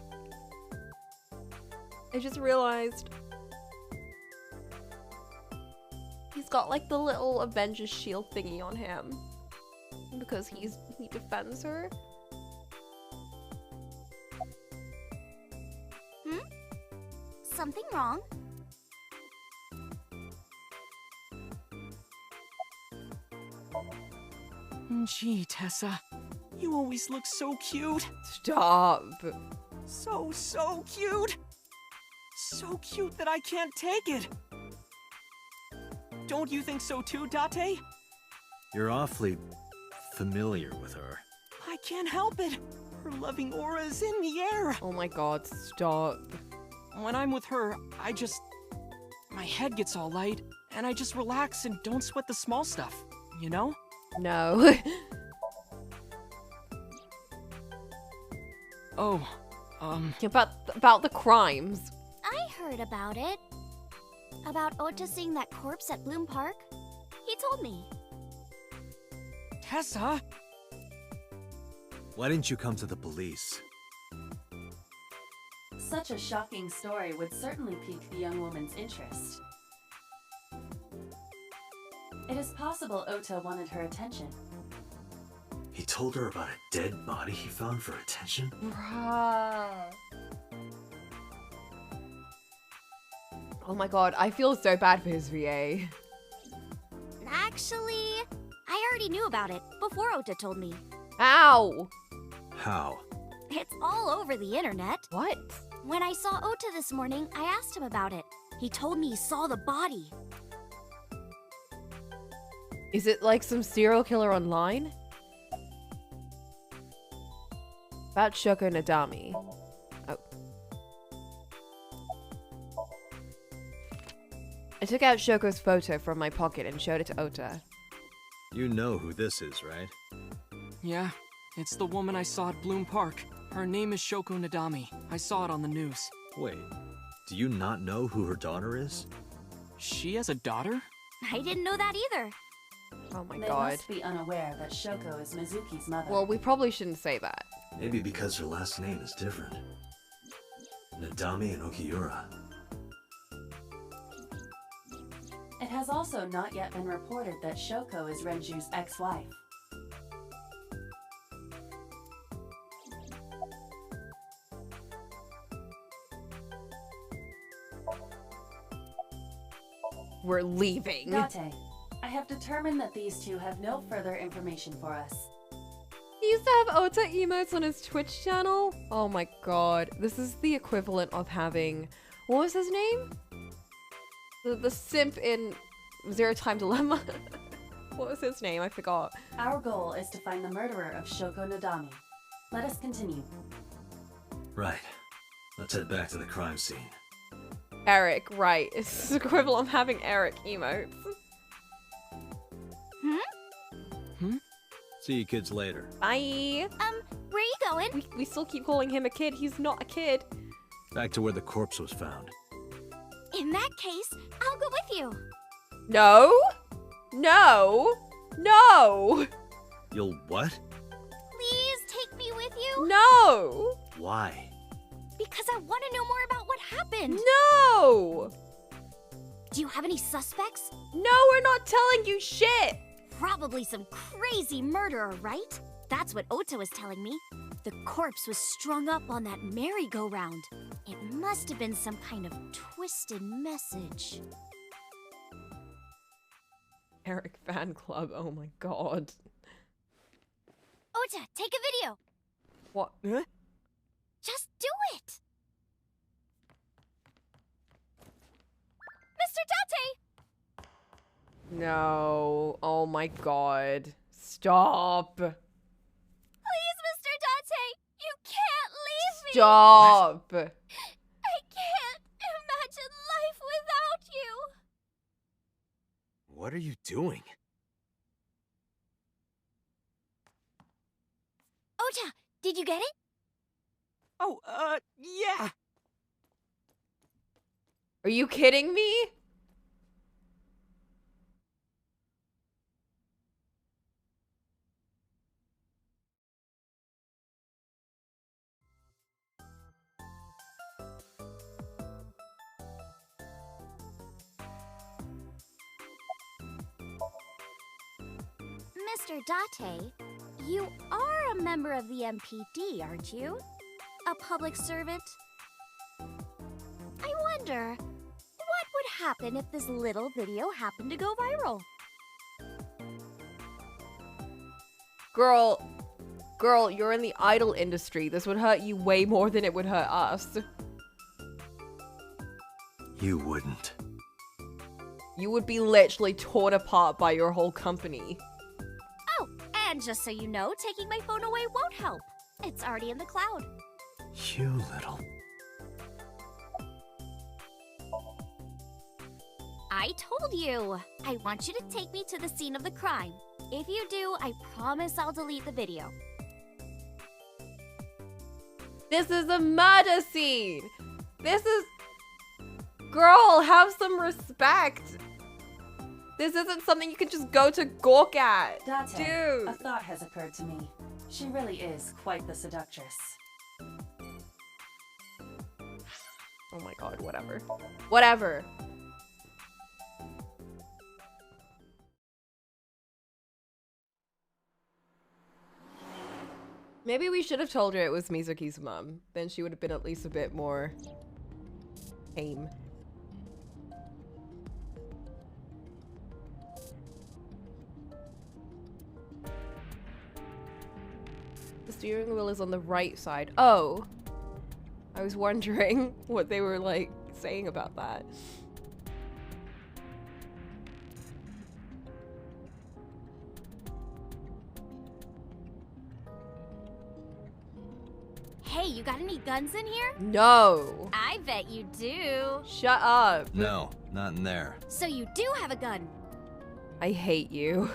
I just realized he's got like the little Avengers shield thingy on him because he defends her. Something wrong? Gee, Tessa. You always look so cute. Stop. So cute. So cute that I can't take it. Don't you think so too, Date? You're awfully familiar with her. I can't help it. Her loving aura is in the air. Oh my god, stop. When I'm with her, my head gets all light, and I just relax and don't sweat the small stuff, you know? No. Oh, About the crimes. I heard about it. About Ota seeing that corpse at Bloom Park. He told me. Tessa? Why didn't you come to the police? Such a shocking story would certainly pique the young woman's interest. It is possible Ota wanted her attention. He told her about a dead body he found for attention? Bruh. Oh my god, I feel so bad for his VA. Actually, I already knew about it before Ota told me. Ow! How? It's all over the internet. What? When I saw Ota this morning, I asked him about it. He told me he saw the body. Is it like some serial killer online? About Shoko Nadami. Oh. I took out Shoko's photo from my pocket and showed it to Ota. You know who this is, right? Yeah, it's the woman I saw at Bloom Park. Her name is Shoko Nadami. I saw it on the news. Wait, do you not know who her daughter is? She has a daughter? I didn't know that either. Oh my They god. must be unaware that Shoko is Mizuki's mother. Well, we probably shouldn't say that. Maybe because her last name is different. Nadami and Okiura. It has also not yet been reported that Shoko is Renju's ex-wife. We're leaving. Date, I have determined that these two have no further information for us. He used to have Ota emotes on his Twitch channel? Oh my god. This is the equivalent of having... What was his name? The simp in Zero Time Dilemma. What was his name? I forgot. Our goal is to find the murderer of Shoko Nadami. Let us continue. Right. Let's head back to the crime scene. Eric, right. It's the equivalent of having Eric emotes. See you kids later. Bye. Where are you going? We still keep calling him a kid. He's not a kid. Back to where the corpse was found. In that case, I'll go with you. No. No. No. You'll what? Please take me with you. No. Why? Because I want to know more about what happened. No. Do you have any suspects? No, we're not telling you shit. Probably some crazy murderer, right? That's what Ota was telling me. The corpse was strung up on that merry-go-round. It must have been some kind of twisted message. Eric fan club. Oh my god. Ota, take a video. What? Huh? Just do it. Mr. Date! No. Oh my god. Stop. Please, Mr. Date, you can't leave me. Stop. I can't imagine life without you. What are you doing? Ota, did you get it? Oh, yeah. Are you kidding me? Mr. Date, you are a member of the MPD, aren't you? A public servant? I wonder, what would happen if this little video happened to go viral? Girl, you're in the idol industry. This would hurt you way more than it would hurt us. You wouldn't. You would be literally torn apart by your whole company. Oh, and just so you know, taking my phone away won't help. It's already in the cloud. You little... I told you! I want you to take me to the scene of the crime. If you do, I promise I'll delete the video. This is a murder scene! This is... Girl, have some respect! This isn't something you can just go to gawk at. Date, Dude! a thought has occurred to me. She really is quite the seductress. Oh my god, whatever. Whatever. Maybe we should have told her it was Mizuki's mum. Then she would have been at least a bit more tame. The steering wheel is on the right side. Oh. I was wondering what they were like saying about that. Hey, you got any guns in here? No. I bet you do. Shut up. No, not in there. So you do have a gun. I hate you.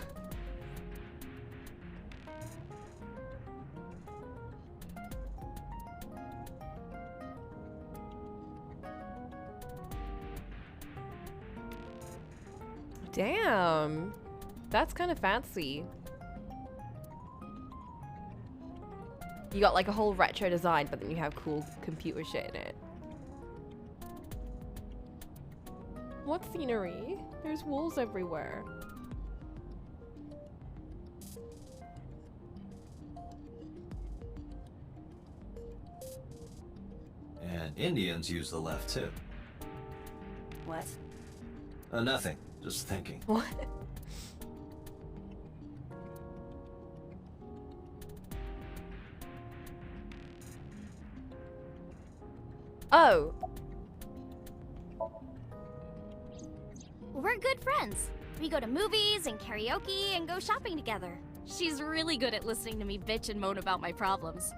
Damn. That's kind of fancy. You got like a whole retro design, but then you have cool computer shit in it. What scenery? There's walls everywhere. And Indians use the left too. What? Nothing. Just thinking. What? Oh. We're good friends. We go to movies and karaoke and go shopping together. She's really good at listening to me bitch and moan about my problems.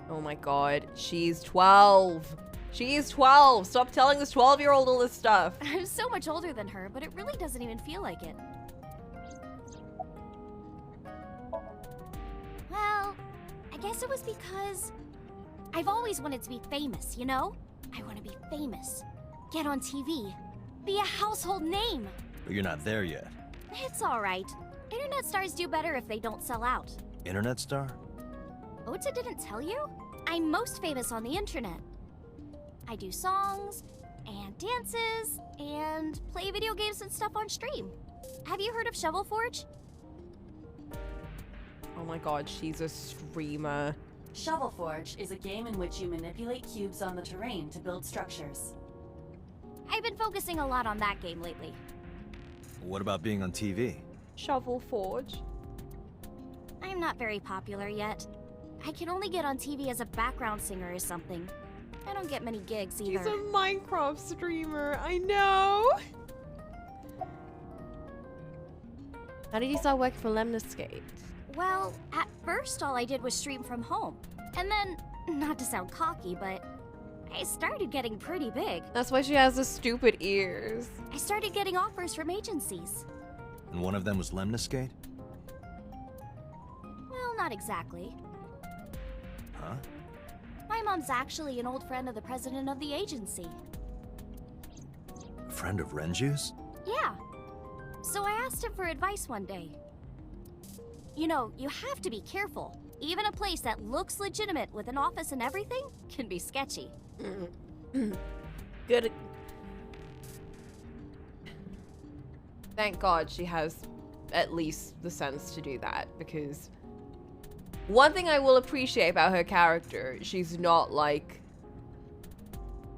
Oh my god. She's 12. She's 12. Stop telling this 12-year-old all this stuff. I'm so much older than her, but it really doesn't even feel like it. Well, I guess it was because I've always wanted to be famous, you know? I want to be famous. Get on TV. Be a household name. But you're not there yet. It's alright. Internet stars do better if they don't sell out. Internet star? Ota didn't tell you? I'm most famous on the internet. I do songs, and dances, and play video games and stuff on stream. Have you heard of Shovel Forge? Oh my god, she's a streamer. Shovel Forge is a game in which you manipulate cubes on the terrain to build structures. I've been focusing a lot on that game lately. What about being on TV? Shovel Forge. I'm I'm not very popular yet. I can only get on TV as a background singer or something. I don't get many gigs either. She's a Minecraft streamer, I know! How did you start working for Lemniscate? Well, at first all I did was stream from home. And then, not to sound cocky, but I started getting pretty big. That's why she has the stupid ears. I started getting offers from agencies. And one of them was Lemniscate? Well, not exactly. Huh? My mom's actually an old friend of the president of the agency. A friend of Renju's? Yeah. So I asked him for advice one day. You know, you have to be careful. Even a place that looks legitimate with an office and everything can be sketchy. Good. Thank God she has at least the sense to do that, because one thing I will appreciate about her character, she's not like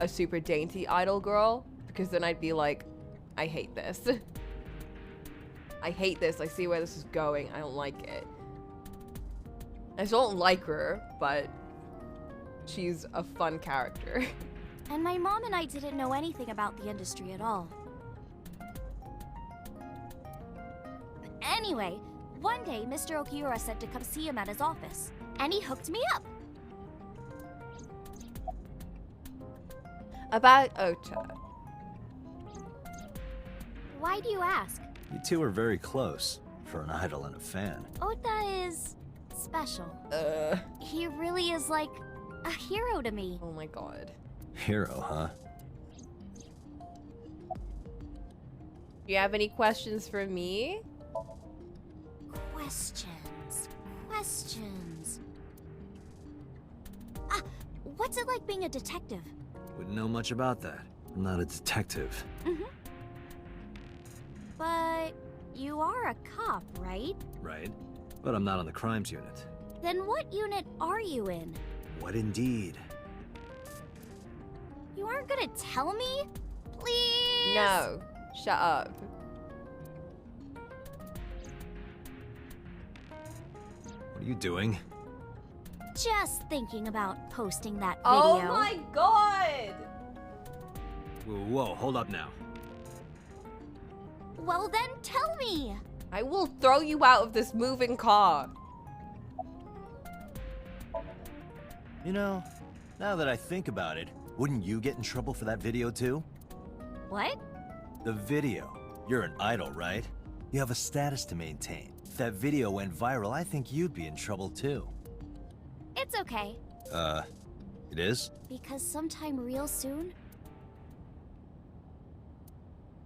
a super dainty idol girl, because then I'd be like, I hate this. I hate this. I see where this is going. I don't like it. I still don't like her, but she's a fun character. And my mom and I didn't know anything about the industry at all. Anyway, one day Mr. Okiura said to come see him at his office, and he hooked me up. About Ota. Why do you ask? You two are very close, for an idol and a fan. Ota is special. He really is like a hero to me. Oh my god. Hero, huh? Do you have any questions for me? Questions. Ah, what's it like being a detective? Wouldn't know much about that. I'm not a detective. But you are a cop, right? Right. But I'm not on the crimes unit. Then what unit are you in? What indeed? You aren't gonna tell me? Please? No. Shut up. What are you doing? Just thinking about posting that video. Oh my god! Whoa, hold up now. Well then, tell me! I will throw you out of this moving car. You know, now that I think about it, wouldn't you get in trouble for that video too? What? The video. You're an idol, right? You have a status to maintain. If that video went viral, I think you'd be in trouble too. It's okay. It is? Because sometime real soon,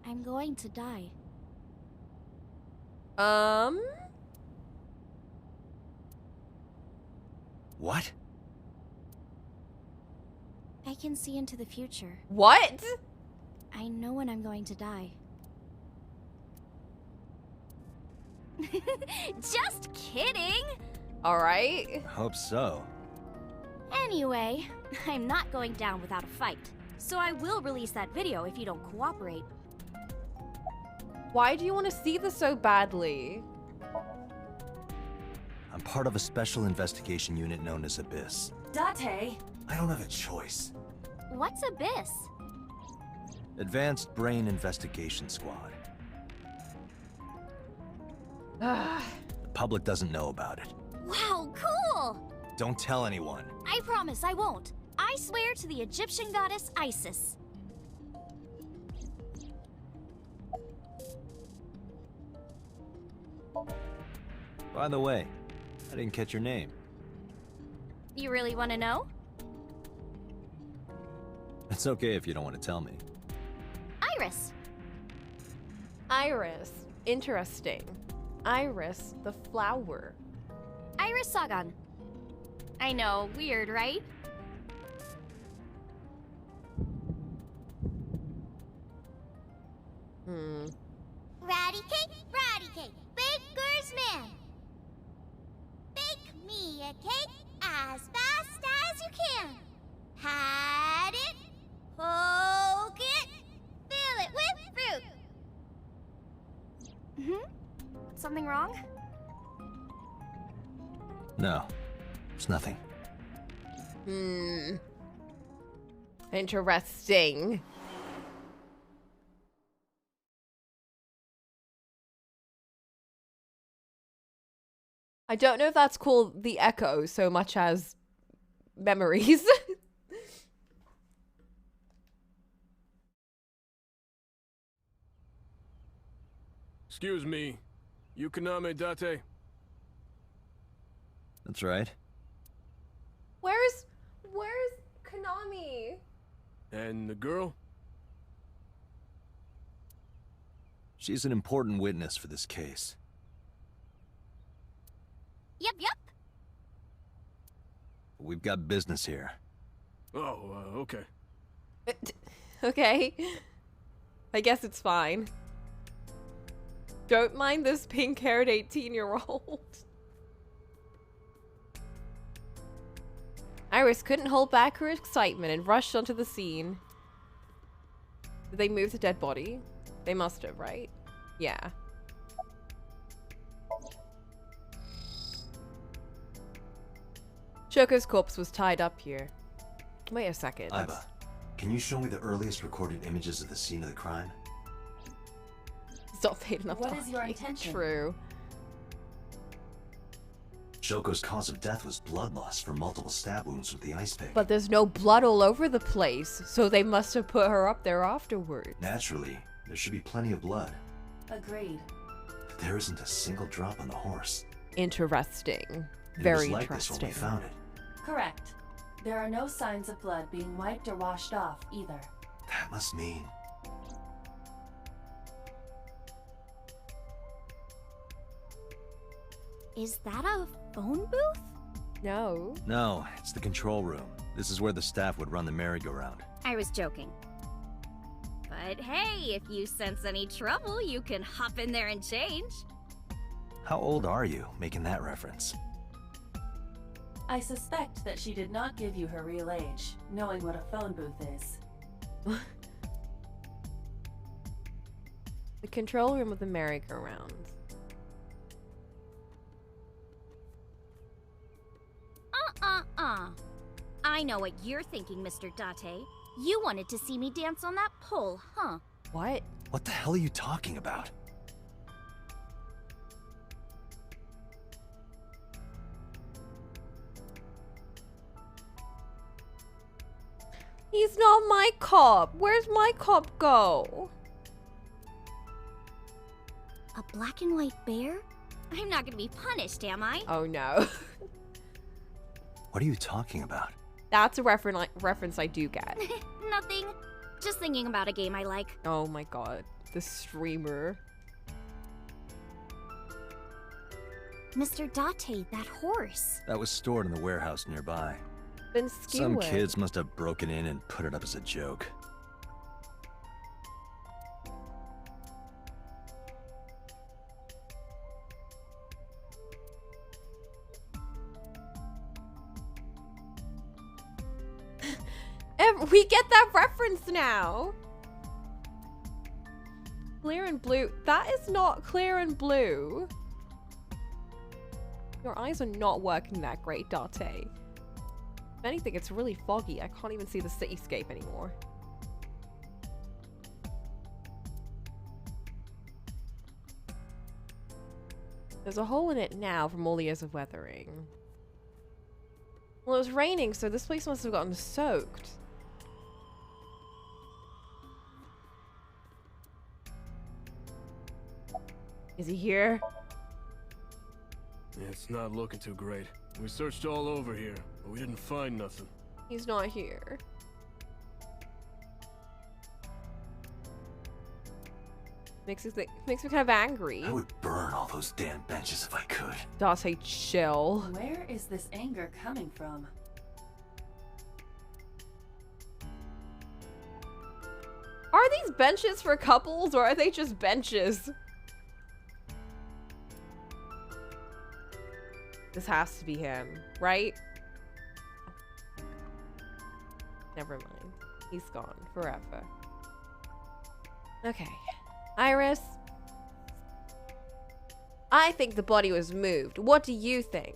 I'm going to die. What? I can see into the future. What? I know when I'm going to die. Just kidding! Alright. Hope so. Anyway, I'm not going down without a fight. So I will release that video if you don't cooperate. Why do you want to see this so badly? I'm part of a special investigation unit known as Abyss. Date! I don't have a choice. What's Abyss? Advanced Brain Investigation Squad. The public doesn't know about it. Wow, cool! Don't tell anyone. I promise I won't. I swear to the Egyptian goddess Isis. By the way, I didn't catch your name. You really want to know? It's okay if you don't want to tell me. Iris. Iris. Interesting. Iris the flower. Iris Sagan. I know, weird, right? Ratty cake, baker's man. Bake me a cake as fast as you can. Had it, poke it, fill it with fruit. Something wrong? No, it's nothing. Interesting. I don't know if that's called the echo so much as memories. Excuse me, Yukaname Date? That's right. Where's Konami? And the girl? She's an important witness for this case. Yep, yep. We've got business here. Oh, okay. Okay. I guess it's fine. Don't mind this pink-haired 18-year-old. Iris couldn't hold back her excitement and rushed onto the scene. Did they move the dead body? They must have, right? Yeah. Shoko's corpse was tied up here. Wait a second. Aiba, can you show me the earliest recorded images of the scene of the crime? Stop fading up. What is your intention? True. Shoko's cause of death was blood loss from multiple stab wounds with the ice pick. But there's no blood all over the place, so they must have put her up there afterwards. Naturally, there should be plenty of blood. Agreed. But there isn't a single drop on the horse. Interesting. It Very was like this interesting. when we found it. Correct. There are no signs of blood being wiped or washed off either. That must mean... Is that a phone booth? No. No, it's the control room. This is where the staff would run the merry-go-round. I was joking. But hey, if you sense any trouble, you can hop in there and change. How old are you, making that reference? I suspect that she did not give you her real age, knowing what a phone booth is. The control room of the merry-go-round. I know what you're thinking, Mr. Date. You wanted to see me dance on that pole, huh? What? What the hell are you talking about? He's not my cop. Where's my cop go? A black and white bear? I'm not gonna be punished, am I? Oh no. What are you talking about? That's a reference I do get. Nothing. Just thinking about a game I like. Oh my god. The streamer. Mr. Date, that horse. That was stored in the warehouse nearby. Been skewed. Some kids must have broken in and put it up as a joke. We get that reference now. Clear and blue. That is not clear and blue. Your eyes are not working that great, Date. If anything, it's really foggy. I can't even see the cityscape anymore. There's a hole in it now from all the years of weathering. Well, it was raining, so this place must have gotten soaked. Is he here? It's not looking too great. We searched all over here, but we didn't find nothing. He's not here. Makes me kind of angry. I would burn all those damn benches if I could. Date, chill. Where is this anger coming from? Are these benches for couples or are they just benches? This has to be him, right? Never mind. He's gone forever. Okay. Iris. I think the body was moved. What do you think?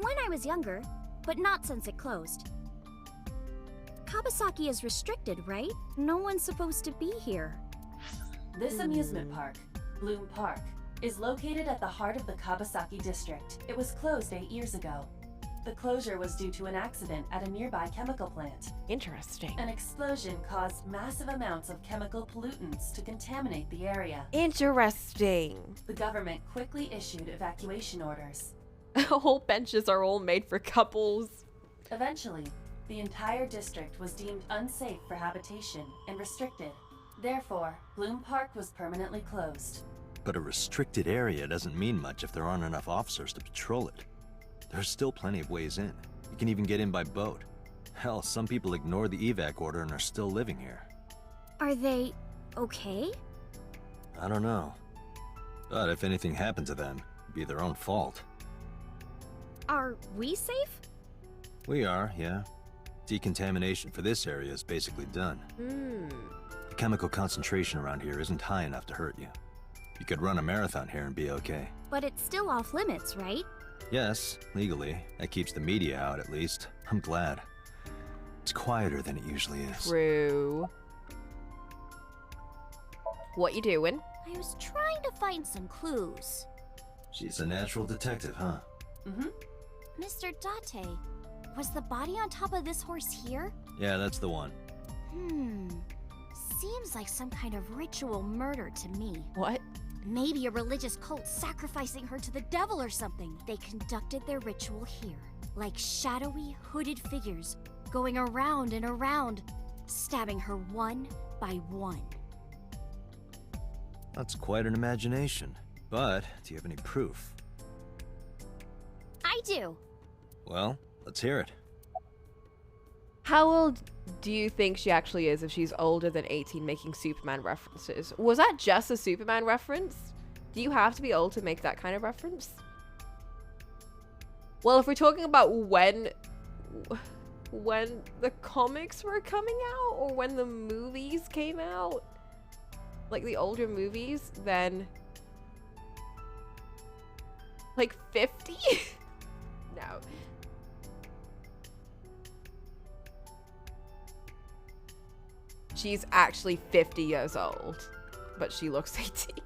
When I was younger, but not since it closed. Kawasaki is restricted, right? No one's supposed to be here. This amusement park, Bloom Park, is located at the heart of the Kawasaki district. It was closed 8 years ago. The closure was due to an accident at a nearby chemical plant. Interesting. An explosion caused massive amounts of chemical pollutants to contaminate the area. Interesting. The government quickly issued evacuation orders. Whole benches are all made for couples. Eventually, the entire district was deemed unsafe for habitation and restricted. Therefore, Bloom Park was permanently closed. But a restricted area doesn't mean much if there aren't enough officers to patrol it. There's still plenty of ways in. You can even get in by boat. Hell, some people ignored the evac order and are still living here. Are they okay? I don't know. But if anything happened to them, it'd be their own fault. Are we safe? We are, yeah. Decontamination for this area is basically done. The chemical concentration around here isn't high enough to hurt you. You could run a marathon here and be okay. But it's still off limits, right? Yes, legally. That keeps the media out at least. I'm glad. It's quieter than it usually is. True. What you doing? I was trying to find some clues. She's a natural detective, huh? Mr. Date, was the body on top of this horse here? Yeah, that's the one. Seems like some kind of ritual murder to me. What? Maybe a religious cult sacrificing her to the devil or something. They conducted their ritual here, like shadowy, hooded figures, going around and around, stabbing her one by one. That's quite an imagination. But, do you have any proof? I do. Well, let's hear it. How old do you think she actually is if she's older than 18 making Superman references? Was that just a Superman reference? Do you have to be old to make that kind of reference? Well, if we're talking about when the comics were coming out or when the movies came out, like the older movies, then like 50? No. She's actually 50 years old, but she looks 18.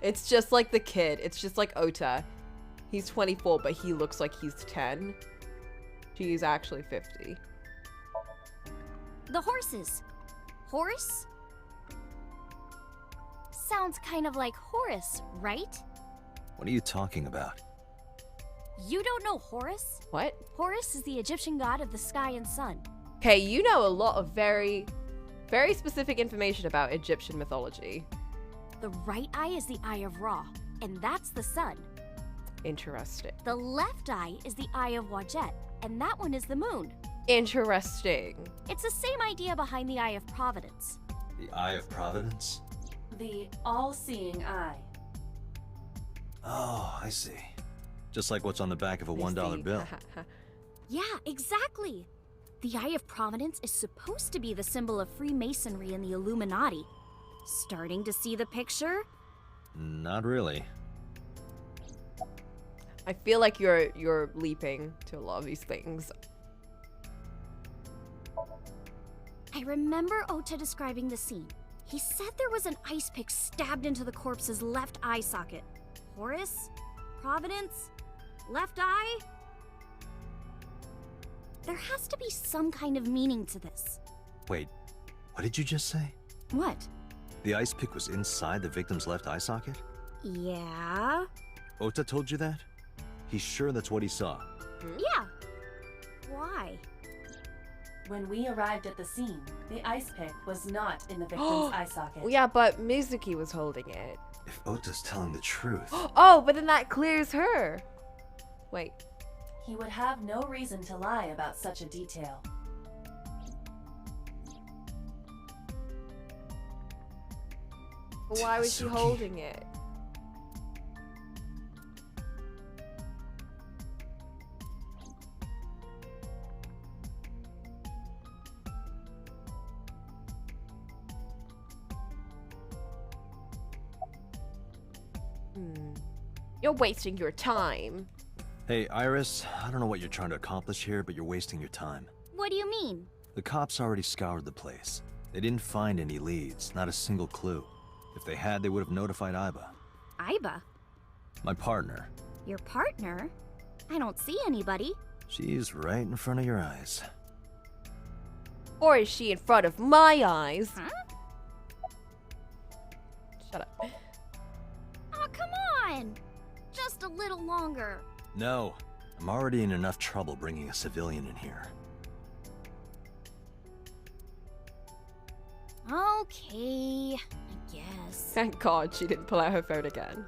It's just like the kid. It's just like Ota. He's 24, but he looks like he's 10. She's actually 50. The horses. Horse? Sounds kind of like Horus, right? What are you talking about? You don't know Horus? What? Horus is the Egyptian god of the sky and sun. Okay, you know a lot of very specific information about Egyptian mythology. The right eye is the eye of Ra, and that's the sun. Interesting. The left eye is the eye of Wadjet, and that one is the moon. Interesting. It's the same idea behind the eye of Providence. The Eye of Providence? The all-seeing eye. Oh, I see. Just like what's on the back of a $1 bill. Yeah, exactly. The Eye of Providence is supposed to be the symbol of Freemasonry and the Illuminati. Starting to see the picture? Not really. I feel like you're leaping to a lot of these things. I remember Ota describing the scene. He said there was an ice pick stabbed into the corpse's left eye socket. Horus? Providence? Left eye? There has to be some kind of meaning to this. Wait, what did you just say? What? The ice pick was inside the victim's left eye socket? Yeah? Ota told you that? He's sure that's what he saw. Yeah. Why? When we arrived at the scene, the ice pick was not in the victim's eye socket. Yeah, but Mizuki was holding it. If Ota's telling the truth... Oh, but then that clears her. Wait. He would have no reason to lie about such a detail. Why was she holding it? You're wasting your time. Hey, Iris, I don't know what you're trying to accomplish here, but you're wasting your time. What do you mean? The cops already scoured the place. They didn't find any leads, not a single clue. If they had, they would have notified Iba. Iba? My partner. Your partner? I don't see anybody. She's right in front of your eyes. Or is she in front of my eyes? Huh? Shut up. Oh, come on! Just a little longer. No. I'm already in enough trouble bringing a civilian in here. Okay, I guess. Thank God she didn't pull out her phone again.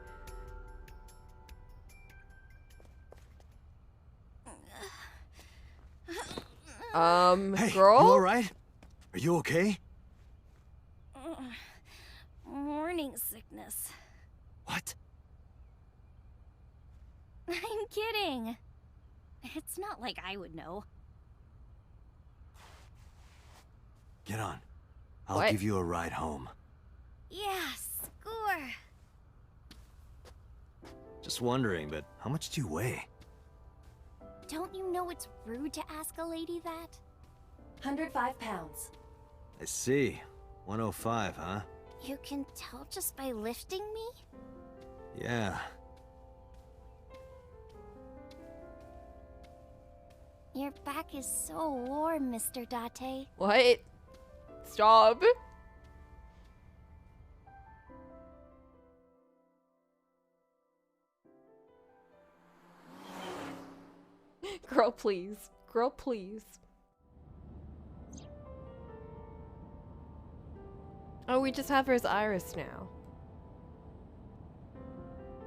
Hey, girl? you alright? Are you okay? Morning sickness. What? I'm kidding. It's not like I would know. Get on. I'll What? give you a ride home. Yeah, score. Just wondering, but How much do you weigh? Don't you know it's rude to ask a lady that? 105 pounds. I see. 105, huh? You can tell just by lifting me? Yeah. Your back is so warm, Mr. Date. What? Stop. Girl, please. Girl, please. Oh, we just have her as Iris now.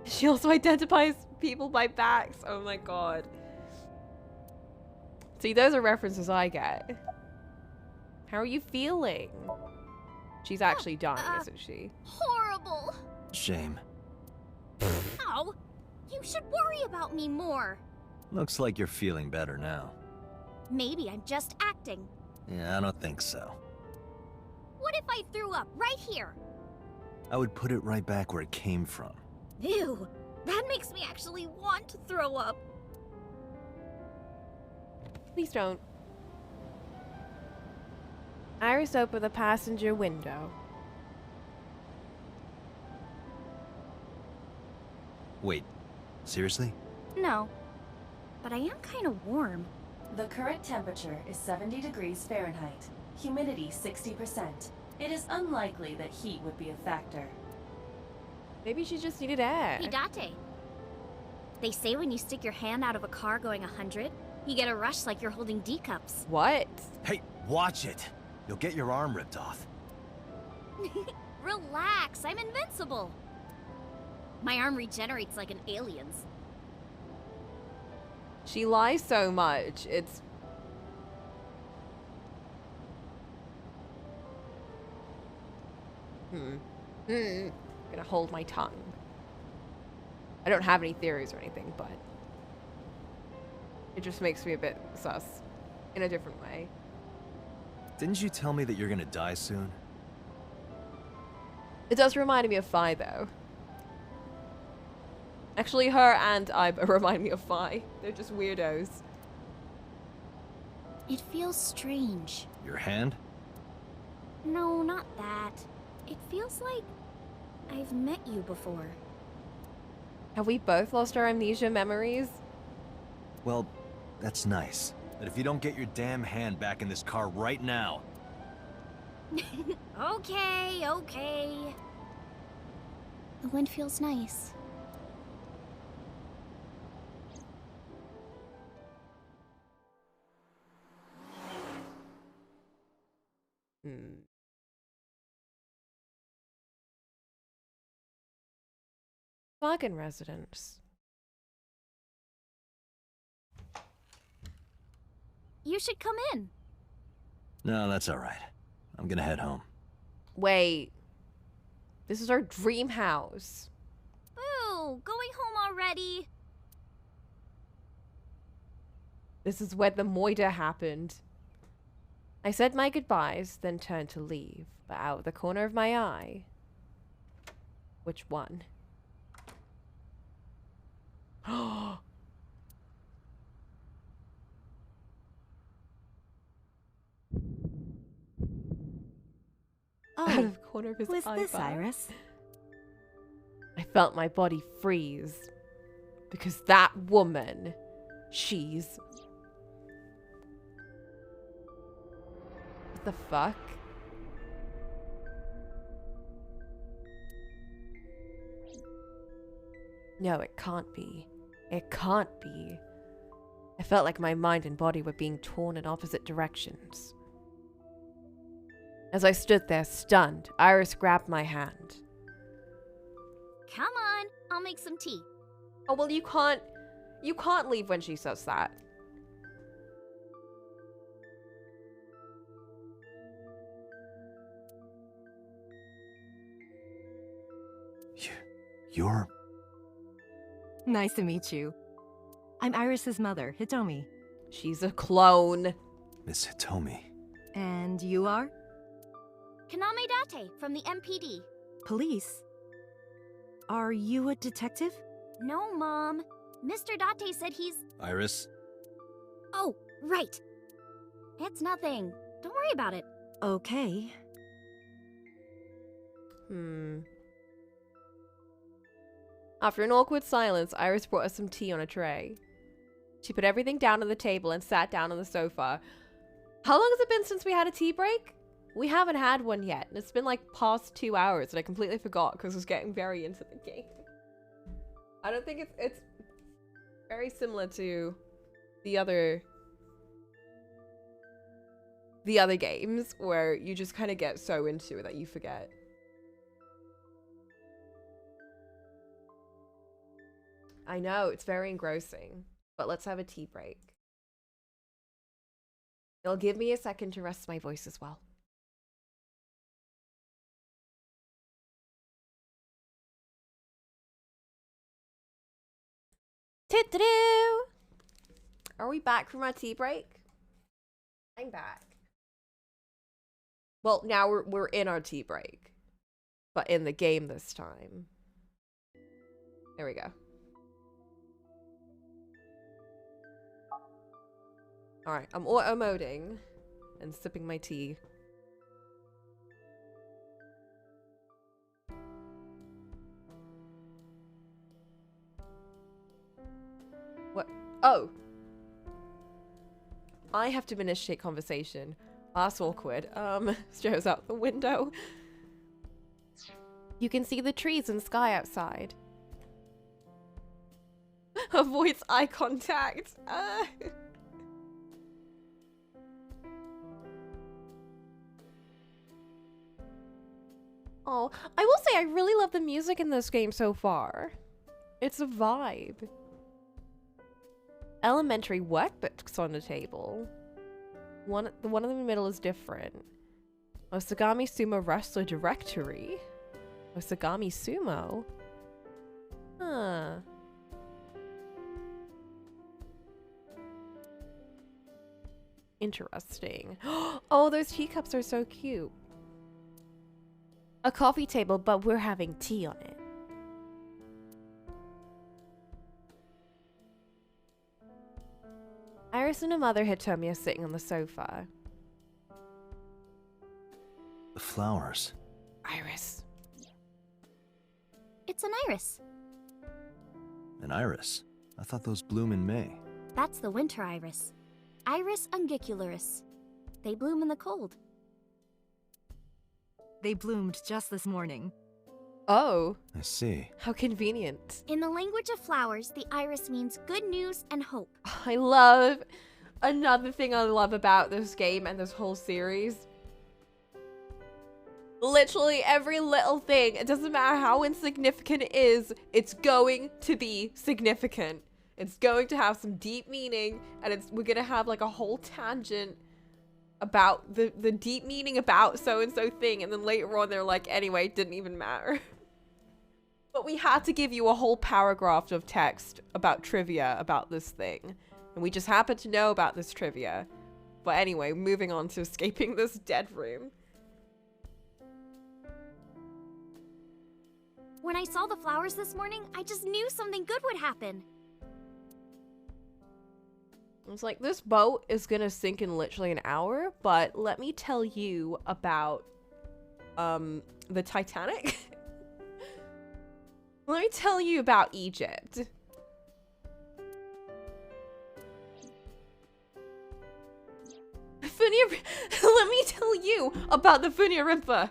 She also identifies people by backs. Oh my god. See, those are references I get. How are you feeling? She's actually dying, isn't she? Horrible. Shame. Ow. You should worry about me more. Looks like you're feeling better now. Maybe I'm just acting. Yeah, I don't think so. What if I threw up right here? I would put it right back where it came from. Ew. That makes me actually want to throw up. Please don't. Iris opened the passenger window. Wait, seriously? No. But I am kind of warm. The current temperature is 70 degrees Fahrenheit. Humidity 60%. It is unlikely that heat would be a factor. Maybe she just needed air. Hey, Date. They say when you stick your hand out of a car going 100, you get a rush like you're holding D cups. What? Hey, watch it! You'll get your arm ripped off. Relax, I'm invincible. My arm regenerates like an alien's. She lies so much. It's... Gonna hold my tongue. I don't have any theories or anything, but it just makes me a bit sus in a different way. Didn't you tell me that you're gonna die soon? It does remind me of Fi, though. Actually, her and Iba remind me of Fi. They're just weirdos. It feels strange. Your hand? No, not that. It feels like I've met you before. Have we both lost our amnesia memories? Well, that's nice. But if you don't get your damn hand back in this car right now... Okay, okay. The wind feels nice. Bargain residence. You should come in. No, that's alright. I'm gonna head home. Wait. This is our dream house. Boo! Going home already? This is where the moida happened. I said my goodbyes, then turned to leave, but out of the corner of my eye... Which one? out of the corner of his eye. Who is this, Iris? I felt my body freeze. Because that woman, she's... What the fuck? No, it can't be. It can't be. I felt like my mind and body were being torn in opposite directions. As I stood there, stunned, Iris grabbed my hand. Come on, I'll make some tea. Oh, well, you can't leave when she says that. You're... Nice to meet you. I'm Iris's mother, Hitomi. She's a clone. Miss Hitomi. And you are? Kaname Date from the MPD. Police? Are you a detective? No, Mom. Mr. Date said he's... Iris? Oh, right. It's nothing. Don't worry about it. Okay. After an awkward silence, Iris brought us some tea on a tray. She put everything down on the table and sat down on the sofa. How long has it been since we had a tea break? We haven't had one yet, and it's been like past 2 hours, and I completely forgot because I was getting very into the game. I don't think it's very similar to the other games where you just kind of get so into it that you forget. I know, it's very engrossing, but let's have a tea break. It'll give me a second to rest my voice as well. Toot-toot-doo! Are we back from our tea break? I'm back. Well, now we're in our tea break, but in the game this time. There we go. Alright, I'm auto-moding and sipping my tea. What? Oh! I have to initiate conversation. That's awkward. Stares out the window. You can see the trees and sky outside. Avoids eye contact. Oh, I will say I really love the music in this game so far. It's a vibe. Elementary workbooks on the table. The one in the middle is different. Osagami Sumo Wrestler Directory. Osagami Sumo? Huh. Interesting. Oh, those teacups are so cute. A coffee table, but we're having tea on it. Iris and her mother Hitomi are sitting on the sofa. The flowers. Iris. It's an iris. An iris? I thought those bloom in May. That's the winter iris. Iris ungicularis. They bloom in the cold. They bloomed just this morning. Oh. I see. How convenient. In the language of flowers, the iris means good news and hope. I love... Another thing I love about this game and this whole series. Literally every little thing, it doesn't matter how insignificant it is, it's going to be significant. It's going to have some deep meaning, and we're gonna have like a whole tangent about the deep meaning about so-and-so thing, and then later on they're like, anyway, it didn't even matter. But we had to give you a whole paragraph of text about trivia about this thing. And we just happen to know about this trivia. But anyway, moving on to escaping this dead room. When I saw the flowers this morning, I just knew something good would happen. It's like, this boat is gonna sink in literally an hour, but let me tell you about The Titanic? Let me tell you about Egypt. Let me tell you about the Funyarimpa.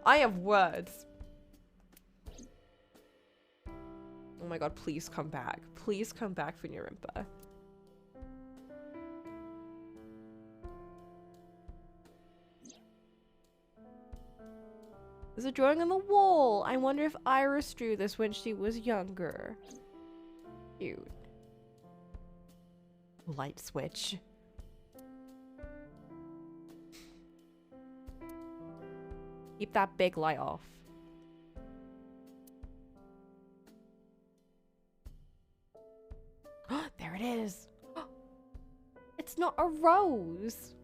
I have words. Oh my god, please come back. Please come back, Funyarimpa. There's a drawing on the wall. I wonder if Iris drew this when she was younger. Cute. Light switch. Keep that big light off. There it is. It's not a rose.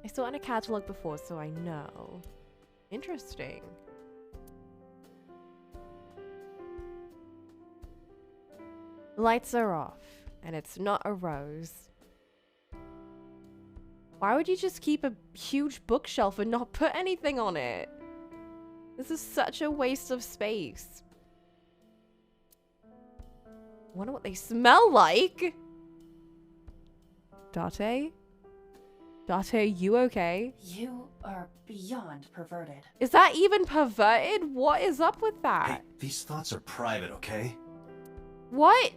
I saw it in a catalog before, so I know. Interesting. Lights are off, and it's not a rose. Why would you just keep a huge bookshelf and not put anything on it? This is such a waste of space. Wonder what they smell like. Date? Date, you okay? You are beyond perverted. Is that even perverted? What is up with that? Hey, these thoughts are private, okay? What?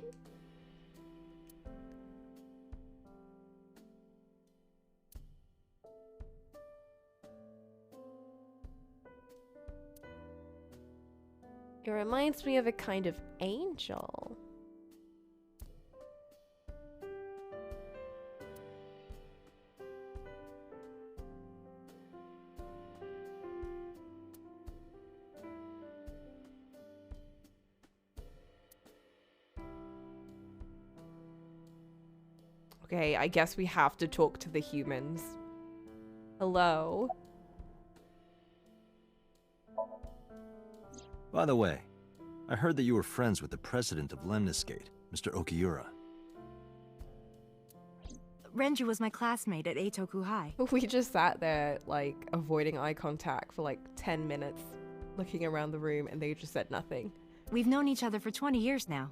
It reminds me of a kind of angel. Okay, I guess we have to talk to the humans. Hello? By the way, I heard that you were friends with the president of Lemniscate, Mr. Okiura. Renju was my classmate at Eitoku High. We just sat there, like, avoiding eye contact for like 10 minutes, looking around the room, and they just said nothing. We've known each other for 20 years now.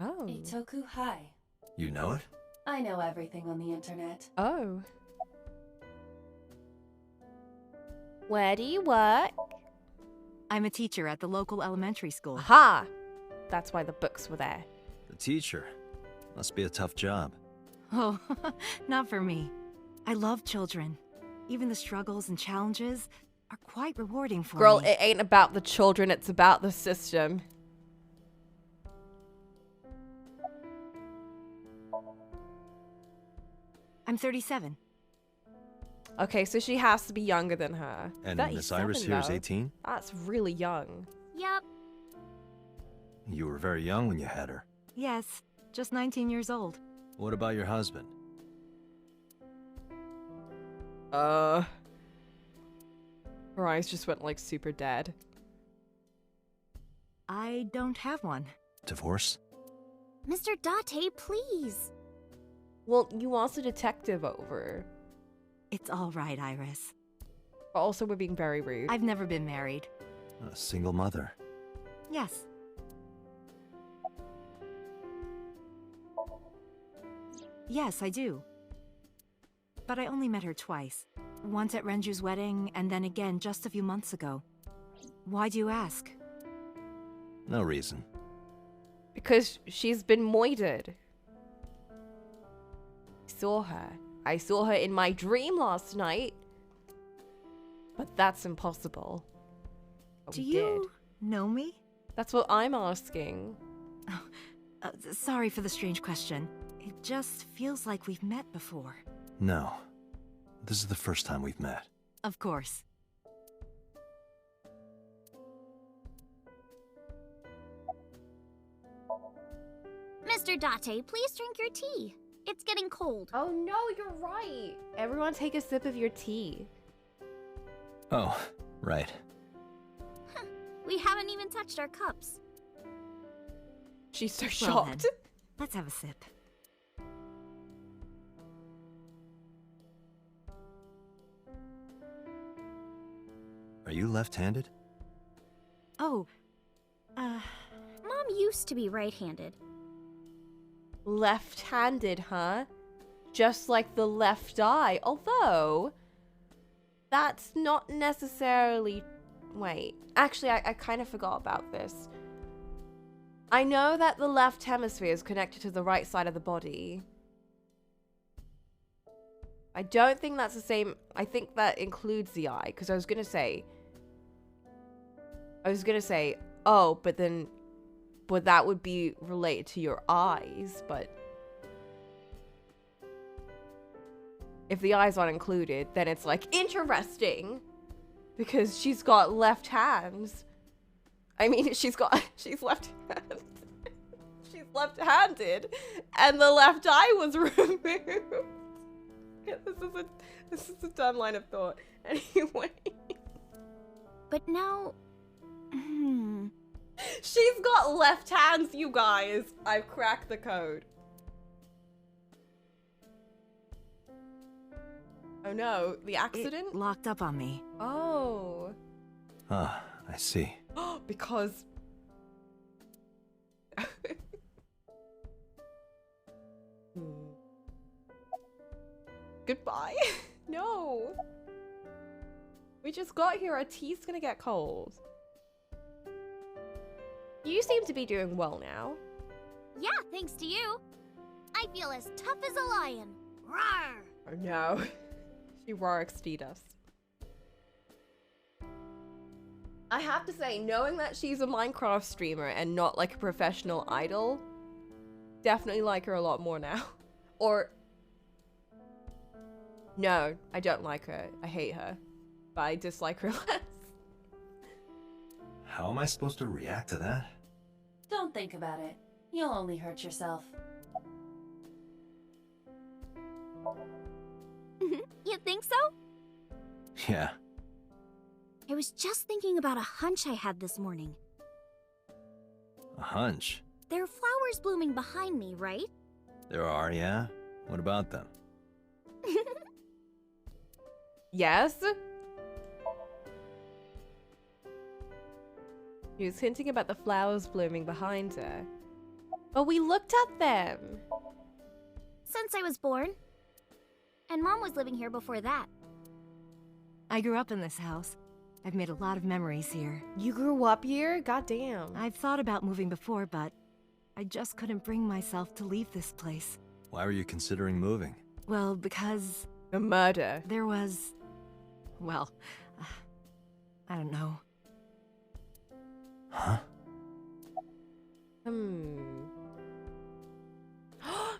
Oh. Eitoku High. You know it? I know everything on the internet. Oh. Where do you work? I'm a teacher at the local elementary school. Aha! That's why the books were there. The teacher. Must be a tough job. Oh, not for me. I love children. Even the struggles and challenges are quite rewarding for me. Girl, it ain't about the children, it's about the system. I'm 37. Okay, so she has to be younger than her. And Miss Iris here is 18? That's really young. Yup. You were very young when you had her. Yes, just 19 years old. What about your husband? Her eyes just went like super dead. I don't have one. Divorce? Mr. Date, please. Well, you asked a detective over. It's all right, Iris. Also, we're being very rude. I've never been married. A single mother. Yes. Yes, I do. But I only met her twice. Once at Renju's wedding, and then again just a few months ago. Why do you ask? No reason. Because she's been moided. I saw her in my dream last night. But that's impossible. But do you know me? That's what I'm asking. Oh, sorry for the strange question. It just feels like we've met before. No. This is the first time we've met. Of course. Mr. Date, please drink your tea. It's getting cold. Oh no, you're right. Everyone take a sip of your tea. Oh, right. We haven't even touched our cups. She's so Well shocked. then, let's have a sip. Are you left-handed? Oh, Mom used to be right-handed. Left-handed, huh? Just like the left eye. Although, that's not necessarily... Wait, actually, I kind of forgot about this. I know that the left hemisphere is connected to the right side of the body. I don't think that's the same. I think that includes the eye, because I was gonna say, oh, but that would be related to your eyes, but if the eyes aren't included, then it's like interesting, because she's got left hands. I mean, she's left-handed. She's left-handed, and the left eye was removed. This is a dumb line of thought. Anyway. But now... She's got left hands, you guys. I've cracked the code. Oh no, the accident? It locked up on me. Oh. Ah, I see. Because... Goodbye? No. We just got here. Our tea's gonna get cold. You seem to be doing well now. Yeah, thanks to you. I feel as tough as a lion. Rawr! Oh no. She roar-exceed us. I have to say, knowing that she's a Minecraft streamer and not like a professional idol, definitely like her a lot more now. Or... No, I don't like her. I hate her. But I dislike her less. How am I supposed to react to that? Don't think about it. You'll only hurt yourself. You think so? Yeah. I was just thinking about a hunch I had this morning. A hunch? There are flowers blooming behind me, right? There are, yeah? What about them? Yes? He was hinting about the flowers blooming behind her. But we looked at them. Since I was born. And Mom was living here before that. I grew up in this house. I've made a lot of memories here. You grew up here? Goddamn. I've thought about moving before, but I just couldn't bring myself to leave this place. Why were you considering moving? Well, because... A murder. There was... Well, I don't know. Huh?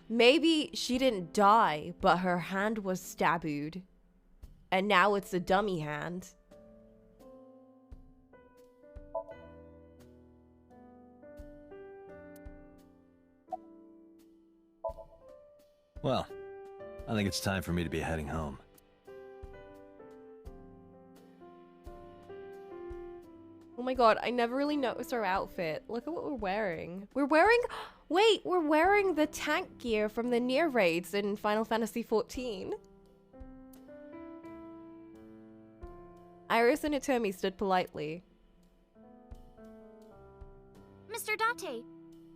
Maybe she didn't die, but her hand was stabbed. And now it's a dummy hand. Well, I think it's time for me to be heading home. Oh my god, I never really noticed our outfit. Look at what we're wearing. We're wearing... Wait, we're wearing the tank gear from the near raids in Final Fantasy XIV. Iris and Itomi stood politely. Mr. Date,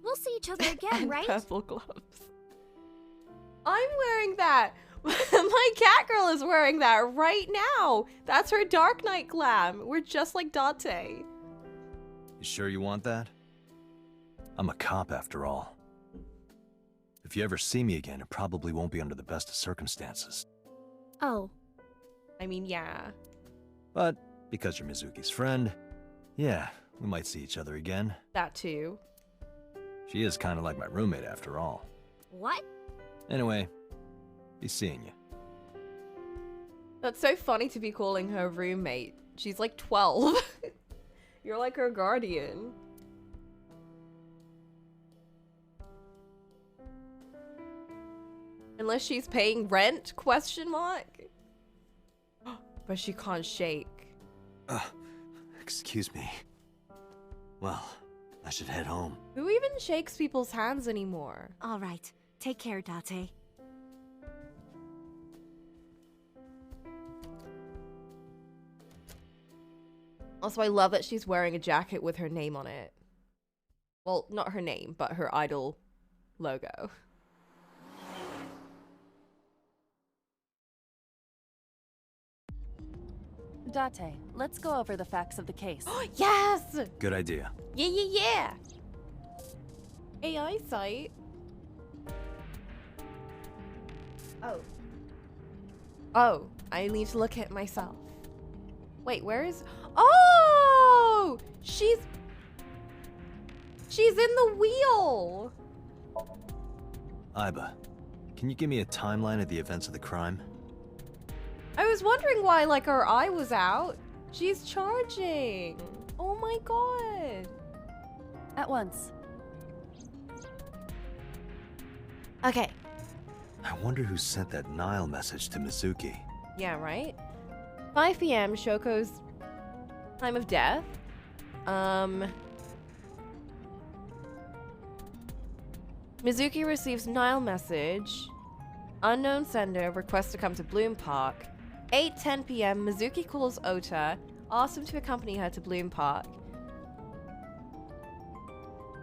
we'll see each other again, and right? Purple gloves. I'm wearing that. My Catgirl is wearing that right now. That's her Dark Knight glam. We're just like Date. You sure you want that? I'm a cop after all. If you ever see me again, it probably won't be under the best of circumstances. Oh. I mean, yeah. But because you're Mizuki's friend, yeah, we might see each other again. That too. She is kind of like my roommate after all. What? Anyway, be seeing you. That's so funny to be calling her roommate. She's like 12. You're like her guardian. Unless she's paying rent, question mark? But she can't shake. Excuse me. Well, I should head home. Who even shakes people's hands anymore? All right. Take care, Date. Also, I love that she's wearing a jacket with her name on it. Well, not her name, but her idol logo. Date, let's go over the facts of the case. Yes! Good idea. Yeah! AI site. Oh, I need to look at myself. Wait, where is... Oh! She's in the wheel! Iba, can you give me a timeline of the events of the crime? I was wondering why, like, her eye was out. She's charging. Oh my god. At once. Okay. I wonder who sent that Nile message to Mizuki. Yeah, right? 5 p.m. Shoko's time of death. Mizuki receives Nile message. Unknown sender requests to come to Bloom Park. 8:10 p.m. Mizuki calls Ota, asks him to accompany her to Bloom Park.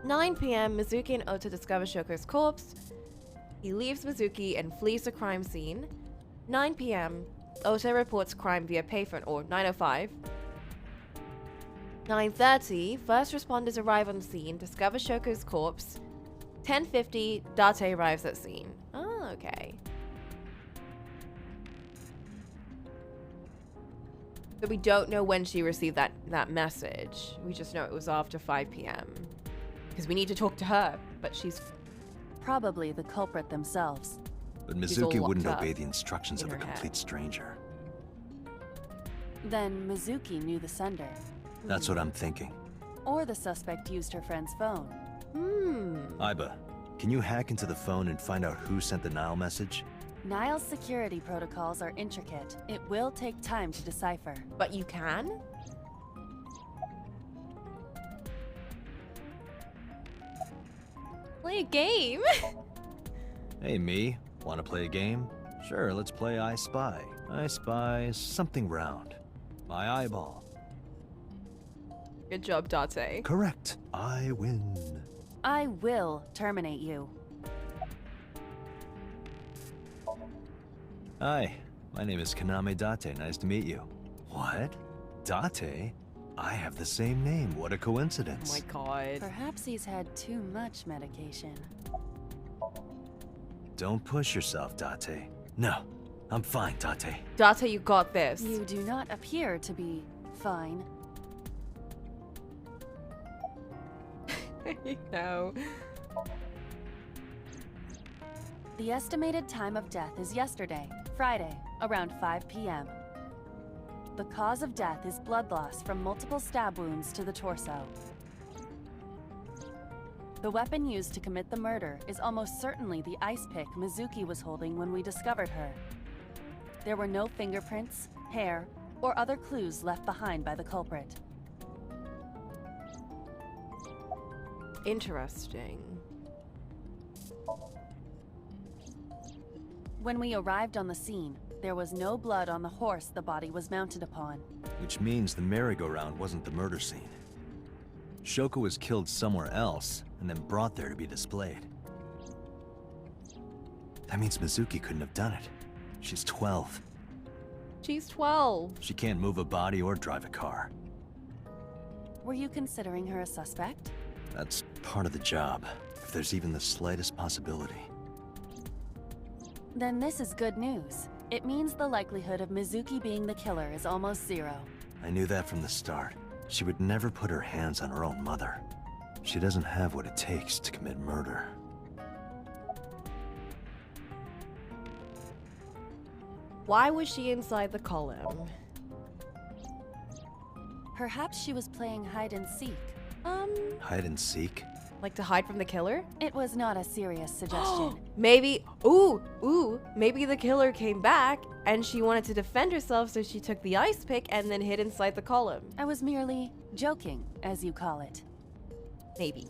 9 p.m. Mizuki and Ota discover Shoko's corpse. He leaves Mizuki and flees the crime scene. 9 p.m. Ota reports crime via payphone, or 9:05. 9:30, first responders arrive on scene, discover Shoko's corpse. 10:50, Date arrives at scene. Oh, okay. So we don't know when she received that message. We just know it was after 5 p.m. Because we need to talk to her, but she's... Probably the culprit themselves. But She's all Mizuki wouldn't locked obey up the instructions in of a her head. complete stranger. Then Mizuki knew the sender. That's what I'm thinking. Or the suspect used her friend's phone. Iba, can you hack into the phone and find out who sent the Nile message? Nile's security protocols are intricate. It will take time to decipher. But you can? Play a game? Hey, me. Want to play a game? Sure, let's play I Spy. I spy something round. My eyeball. Good job, Date. Correct. I win. I will terminate you. Hi, my name is Kaname Date. Nice to meet you. What? Date? I have the same name. What a coincidence. Oh my god. Perhaps he's had too much medication. Don't push yourself, Date. No, I'm fine, Date. Date, you got this. You do not appear to be fine. No. The estimated time of death is yesterday, Friday, around 5 p.m. The cause of death is blood loss from multiple stab wounds to the torso. The weapon used to commit the murder is almost certainly the ice pick Mizuki was holding when we discovered her. There were no fingerprints, hair, or other clues left behind by the culprit. Interesting. When we arrived on the scene, there was no blood on the horse the body was mounted upon. Which means the merry-go-round wasn't the murder scene. Shoko was killed somewhere else and then brought there to be displayed. That means Mizuki couldn't have done it. She's 12. She's 12. She can't move a body or drive a car. Were you considering her a suspect? That's part of the job, if there's even the slightest possibility. Then this is good news. It means the likelihood of Mizuki being the killer is almost zero. I knew that from the start. She would never put her hands on her own mother. She doesn't have what it takes to commit murder. Why was she inside the column? Perhaps she was playing hide and seek. Hide and seek? Like to hide from the killer? It was not a serious suggestion. Maybe, maybe the killer came back and she wanted to defend herself, so she took the ice pick and then hid inside the column. I was merely joking, as you call it. Maybe.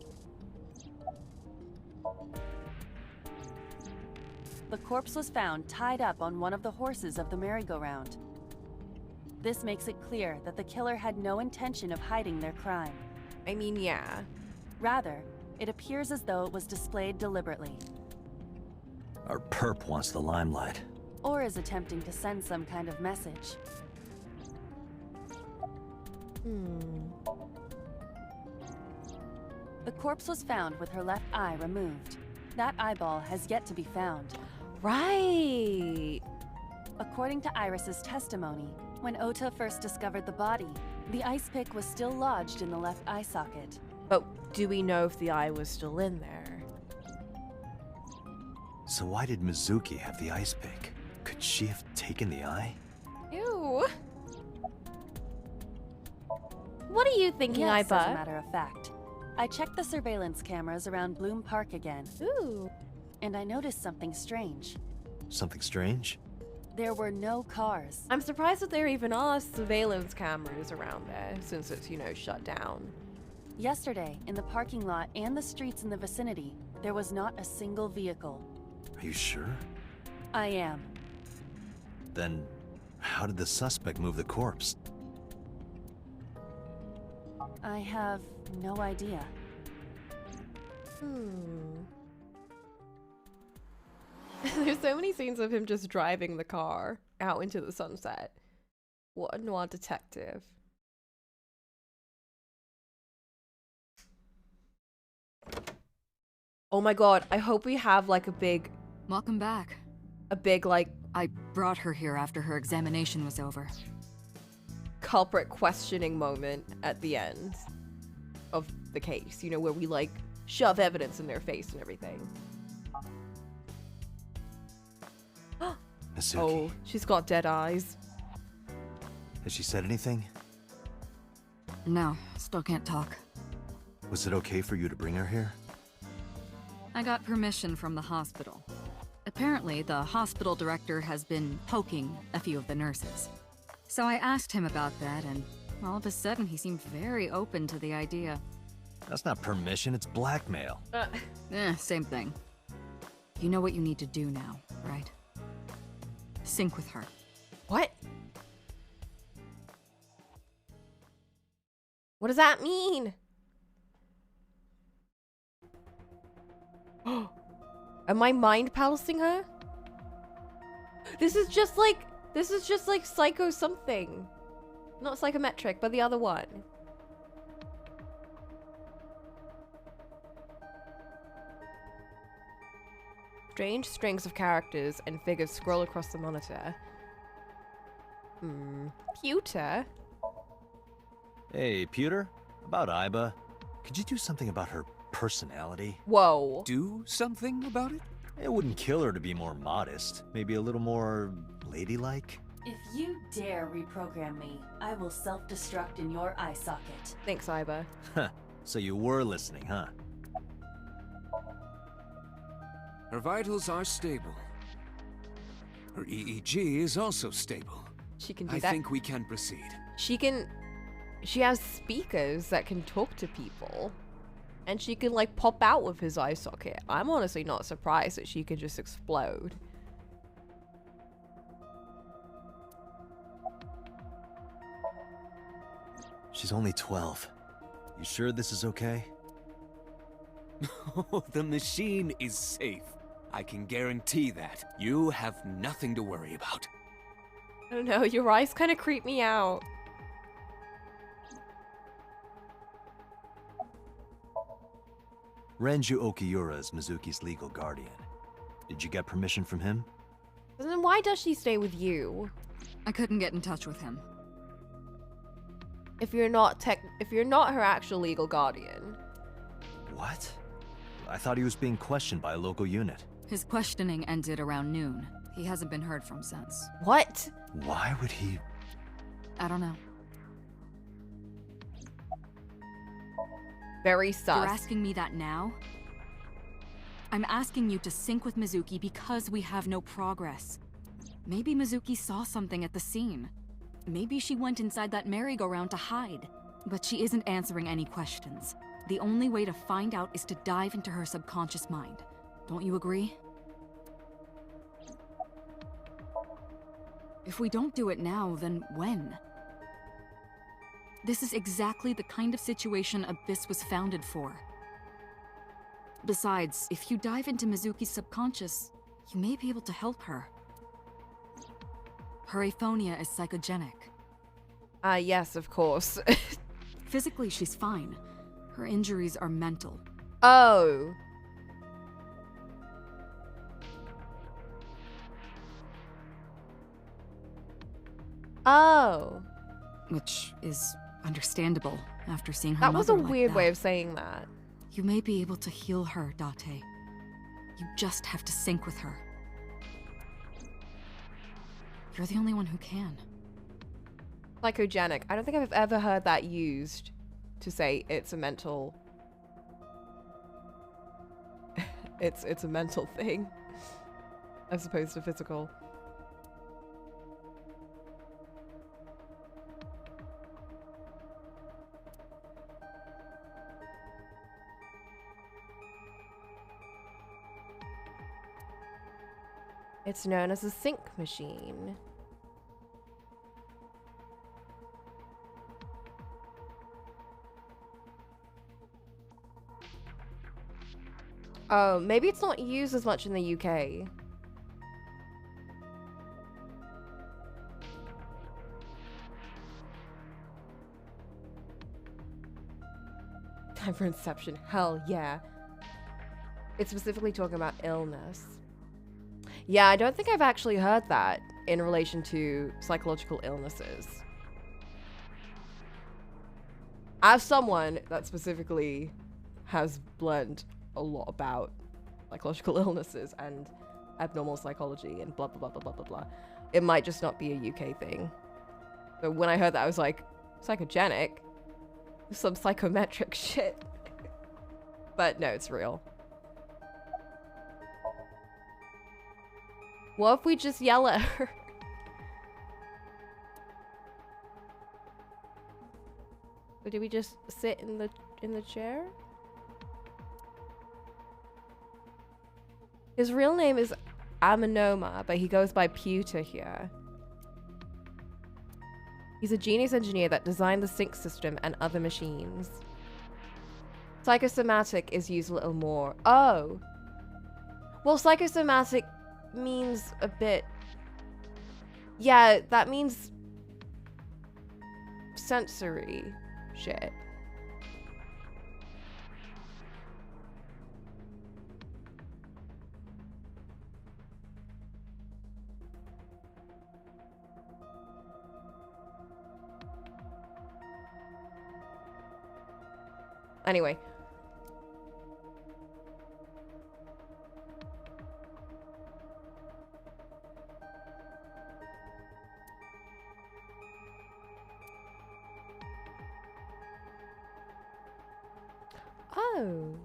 The corpse was found tied up on one of the horses of the merry-go-round. This makes it clear that the killer had no intention of hiding their crime. I mean, yeah. Rather, it appears as though it was displayed deliberately. Our perp wants the limelight. Or is attempting to send some kind of message. The corpse was found with her left eye removed. That eyeball has yet to be found. Right. According to Iris's testimony, when Ota first discovered the body, the ice pick was still lodged in the left eye socket. But do we know if the eye was still in there? So why did Mizuki have the ice pick? Could she have taken the eye? Ew. What are you thinking, Yes, Iba? as a matter of fact. I checked the surveillance cameras around Bloom Park again. Ooh. And I noticed something strange. Something strange? There were no cars. I'm surprised that there even are surveillance cameras around there, since it's, you know, shut down. Yesterday, in the parking lot and the streets in the vicinity, there was not a single vehicle. Are you sure? I am. Then, how did the suspect move the corpse? I have no idea. There's so many scenes of him just driving the car out into the sunset. What a noir detective. Oh my god, I hope we have like a big... Welcome back. A big like... I brought her here after her examination was over. Culprit questioning moment at the end of the case, you know, where we like shove evidence in their face and everything. Mizuki. Oh, she's got dead eyes. Has she said anything? No, still can't talk. Was it okay for you to bring her here? I got permission from the hospital. Apparently, the hospital director has been poking a few of the nurses. So I asked him about that, and all of a sudden he seemed very open to the idea. That's not permission, it's blackmail. Same thing. You know what you need to do now, right? Sync with her. What? What does that mean? Am I mind palancing her? This is just like psycho something. Not psychometric, but the other one. Strange strings of characters and figures scroll across the monitor. Pewter? Hey, Pewter? About Iba. Could you do something about her personality? Whoa. Do something about it? It wouldn't kill her to be more modest. Maybe a little more ladylike? If you dare reprogram me, I will self-destruct in your eye socket. Thanks, Iba. Huh. So you were listening, huh? Her vitals are stable. Her EEG is also stable. She can do I that. think we can proceed. She has speakers that can talk to people. And she can like pop out with his eye socket. I'm honestly not surprised that she can just explode. She's only 12. You sure this is okay? The machine is safe. I can guarantee that. You have nothing to worry about. I don't know, your eyes kind of creep me out. Renju Okiura is Mizuki's legal guardian. Did you get permission from him? Then why does she stay with you? I couldn't get in touch with him. If you're not her actual legal guardian. What? I thought he was being questioned by a local unit. His questioning ended around noon. He hasn't been heard from since. What? Why would he? I don't know. Very sus. You're asking me that now? I'm asking you to sync with Mizuki because we have no progress. Maybe Mizuki saw something at the scene. Maybe she went inside that merry-go-round to hide. But she isn't answering any questions. The only way to find out is to dive into her subconscious mind. Don't you agree? If we don't do it now, then when? This is exactly the kind of situation Abyss was founded for. Besides, if you dive into Mizuki's subconscious, you may be able to help her. Her aphonia is psychogenic. Yes, of course. Physically, she's fine. Her injuries are mental. Oh. Oh. Which is understandable after seeing her That was a mother like weird that. way of saying that. You may be able to heal her, Date. You just have to sync with her. You're the only one who can. Psychogenic. I don't think I've ever heard that used to say it's a mental... it's a mental thing. As opposed to physical. It's known as a sync machine. Oh, maybe it's not used as much in the UK. Time for Inception. Hell yeah. It's specifically talking about illness. Yeah, I don't think I've actually heard that in relation to psychological illnesses. As someone that specifically has learned a lot about psychological illnesses and abnormal psychology and blah, blah, blah, blah, blah, blah, blah, it might just not be a UK thing. So when I heard that, I was like, psychogenic? Some psychometric shit. But no, it's real. What if we just yell at her? Or do we just sit in the chair? His real name is Aminoma, but he goes by Pewter here. He's a genius engineer that designed the sync system and other machines. Psychosomatic is used a little more. Oh. Well, psychosomatic means a bit... Yeah, that means sensory shit. Anyway. Oh.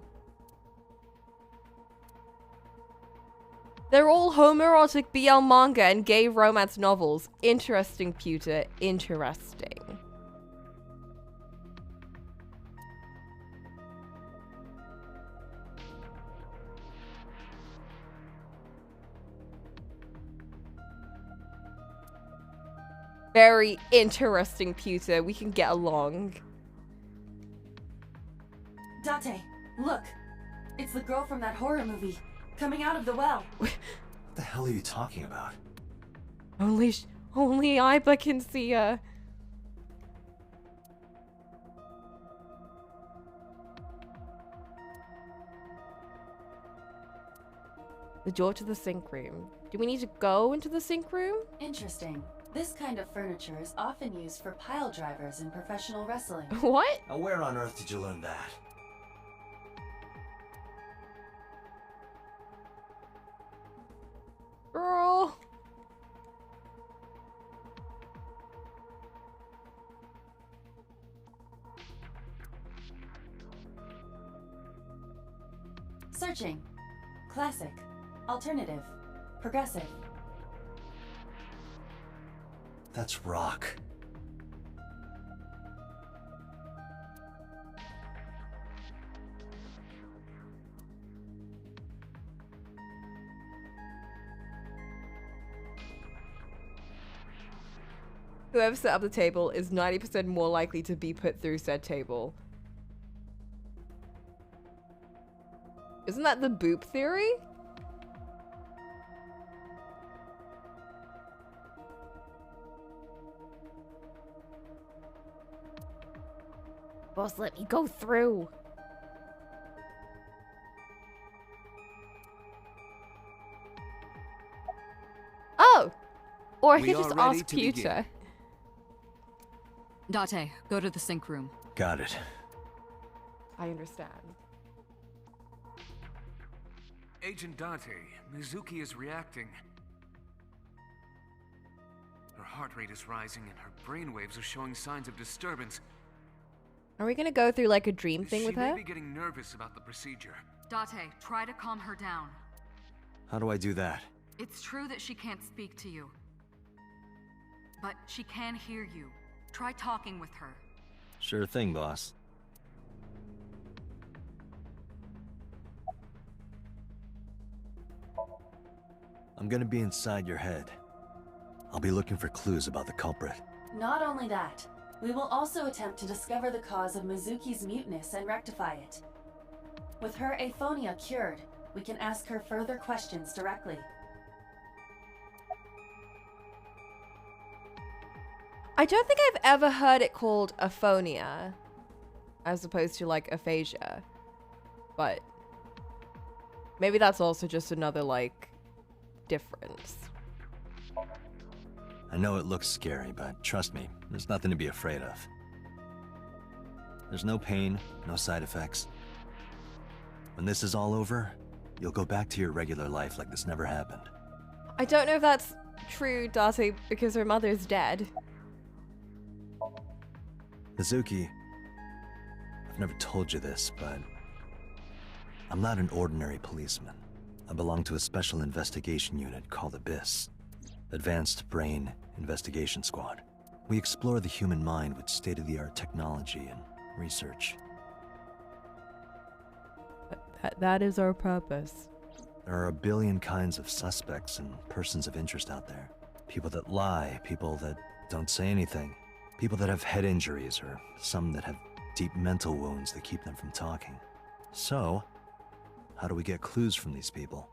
They're all homoerotic BL manga and gay romance novels. Interesting, Pewter. Interesting. Very interesting, Pewter. We can get along. Date, look. It's the girl from that horror movie, coming out of the well. What the hell are you talking about? Only Aiba can see her. The door to the sink room. Do we need to go into the sink room? Interesting. This kind of furniture is often used for pile drivers in professional wrestling. What? Now where on earth did you learn that? Girl. Searching. Classic. Alternative. Progressive. That's rock. Whoever set up the table is 90% more likely to be put through said table. Isn't that the boop theory? Boss, let me go through. Oh! Or I We could are just ready ask to begin. Pewter. Date, go to the sink room. Got it. I understand. Agent Date, Mizuki is reacting. Her heart rate is rising and her brainwaves are showing signs of disturbance. Are we gonna go through like a dream thing with She may her? be getting nervous about the procedure. Date, try to calm her down. How do I do that? It's true that she can't speak to you. But she can hear you. Try talking with her. Sure thing, boss. I'm gonna be inside your head. I'll be looking for clues about the culprit. Not only that, we will also attempt to discover the cause of Mizuki's muteness and rectify it. With her aphonia cured, we can ask her further questions directly. I don't think I've ever heard it called aphonia, as opposed to like aphasia. But maybe that's also just another like difference. I know it looks scary, but trust me, there's nothing to be afraid of. There's no pain, no side effects. When this is all over, you'll go back to your regular life like this never happened. I don't know if that's true, Date, because her mother's dead. Mizuki, I've never told you this, but I'm not an ordinary policeman. I belong to a special investigation unit called Abyss, Advanced Brain Investigation Squad. We explore the human mind with state-of-the-art technology and research. That is our purpose. There are a billion kinds of suspects and persons of interest out there. People that lie, people that don't say anything, people that have head injuries, or some that have deep mental wounds that keep them from talking. So, how do we get clues from these people?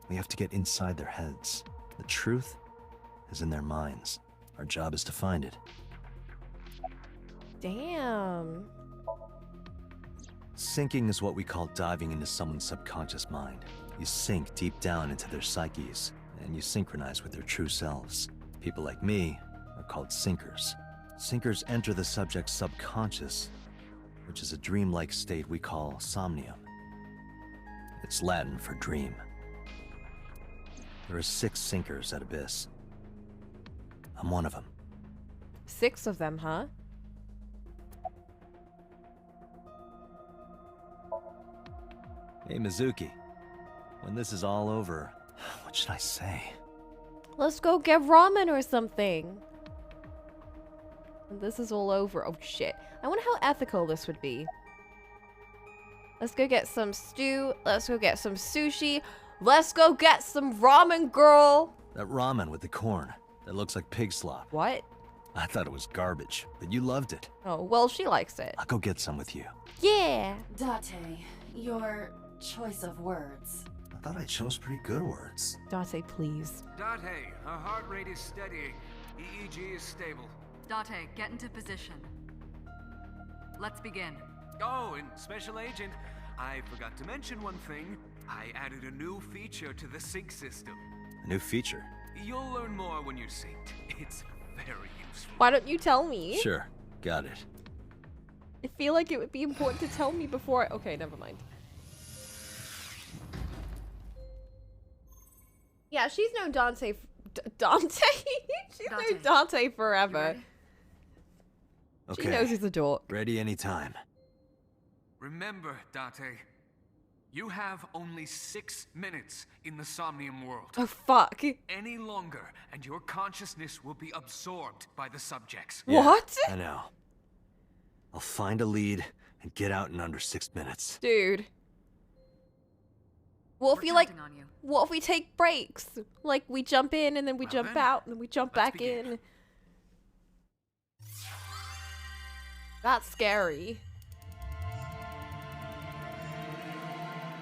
We have to get inside their heads. The truth is in their minds. Our job is to find it. Damn. Sinking is what we call diving into someone's subconscious mind. You sink deep down into their psyches, and you synchronize with their true selves. People like me are called sinkers. Sinkers enter the subject's subconscious, which is a dreamlike state we call somnium. It's Latin for dream. There are 6 sinkers at Abyss. I'm one of them. 6 of them, huh? Hey, Mizuki. When this is all over, what should I say? Let's go get ramen or something. When this is all over. Oh shit. I wonder how ethical this would be. Let's go get some stew. Let's go get some sushi. Let's go get some ramen, girl. That ramen with the corn. That looks like pig slop. What? I thought it was garbage, but you loved it. Oh, well, she likes it. I'll go get some with you. Yeah. Date, your choice of words. I thought I chose pretty good words. Date, please. Date, her heart rate is steadying. EEG is stable. Date, get into position. Let's begin. Oh, and Special Agent, I forgot to mention one thing. I added a new feature to the sync system. A new feature? You'll learn more when you're synced. It's very useful. Why don't you tell me? Sure, got it. I feel like it would be important to tell me before I... Okay, never mind. Yeah, she's known Dante... Dante? She's known Dante forever. Okay. She knows he's a dork. Ready anytime. Remember, Date, you have only 6 minutes in the Somnium world. Oh, fuck. Any longer, and your consciousness will be absorbed by the subjects. Yeah, What? I know. I'll find a lead and get out in under 6 minutes. Dude. What if We're we, like... counting on you. What if we take breaks? Like, we jump in, and then we jump then, out, and then we jump let's back begin. in. That's scary.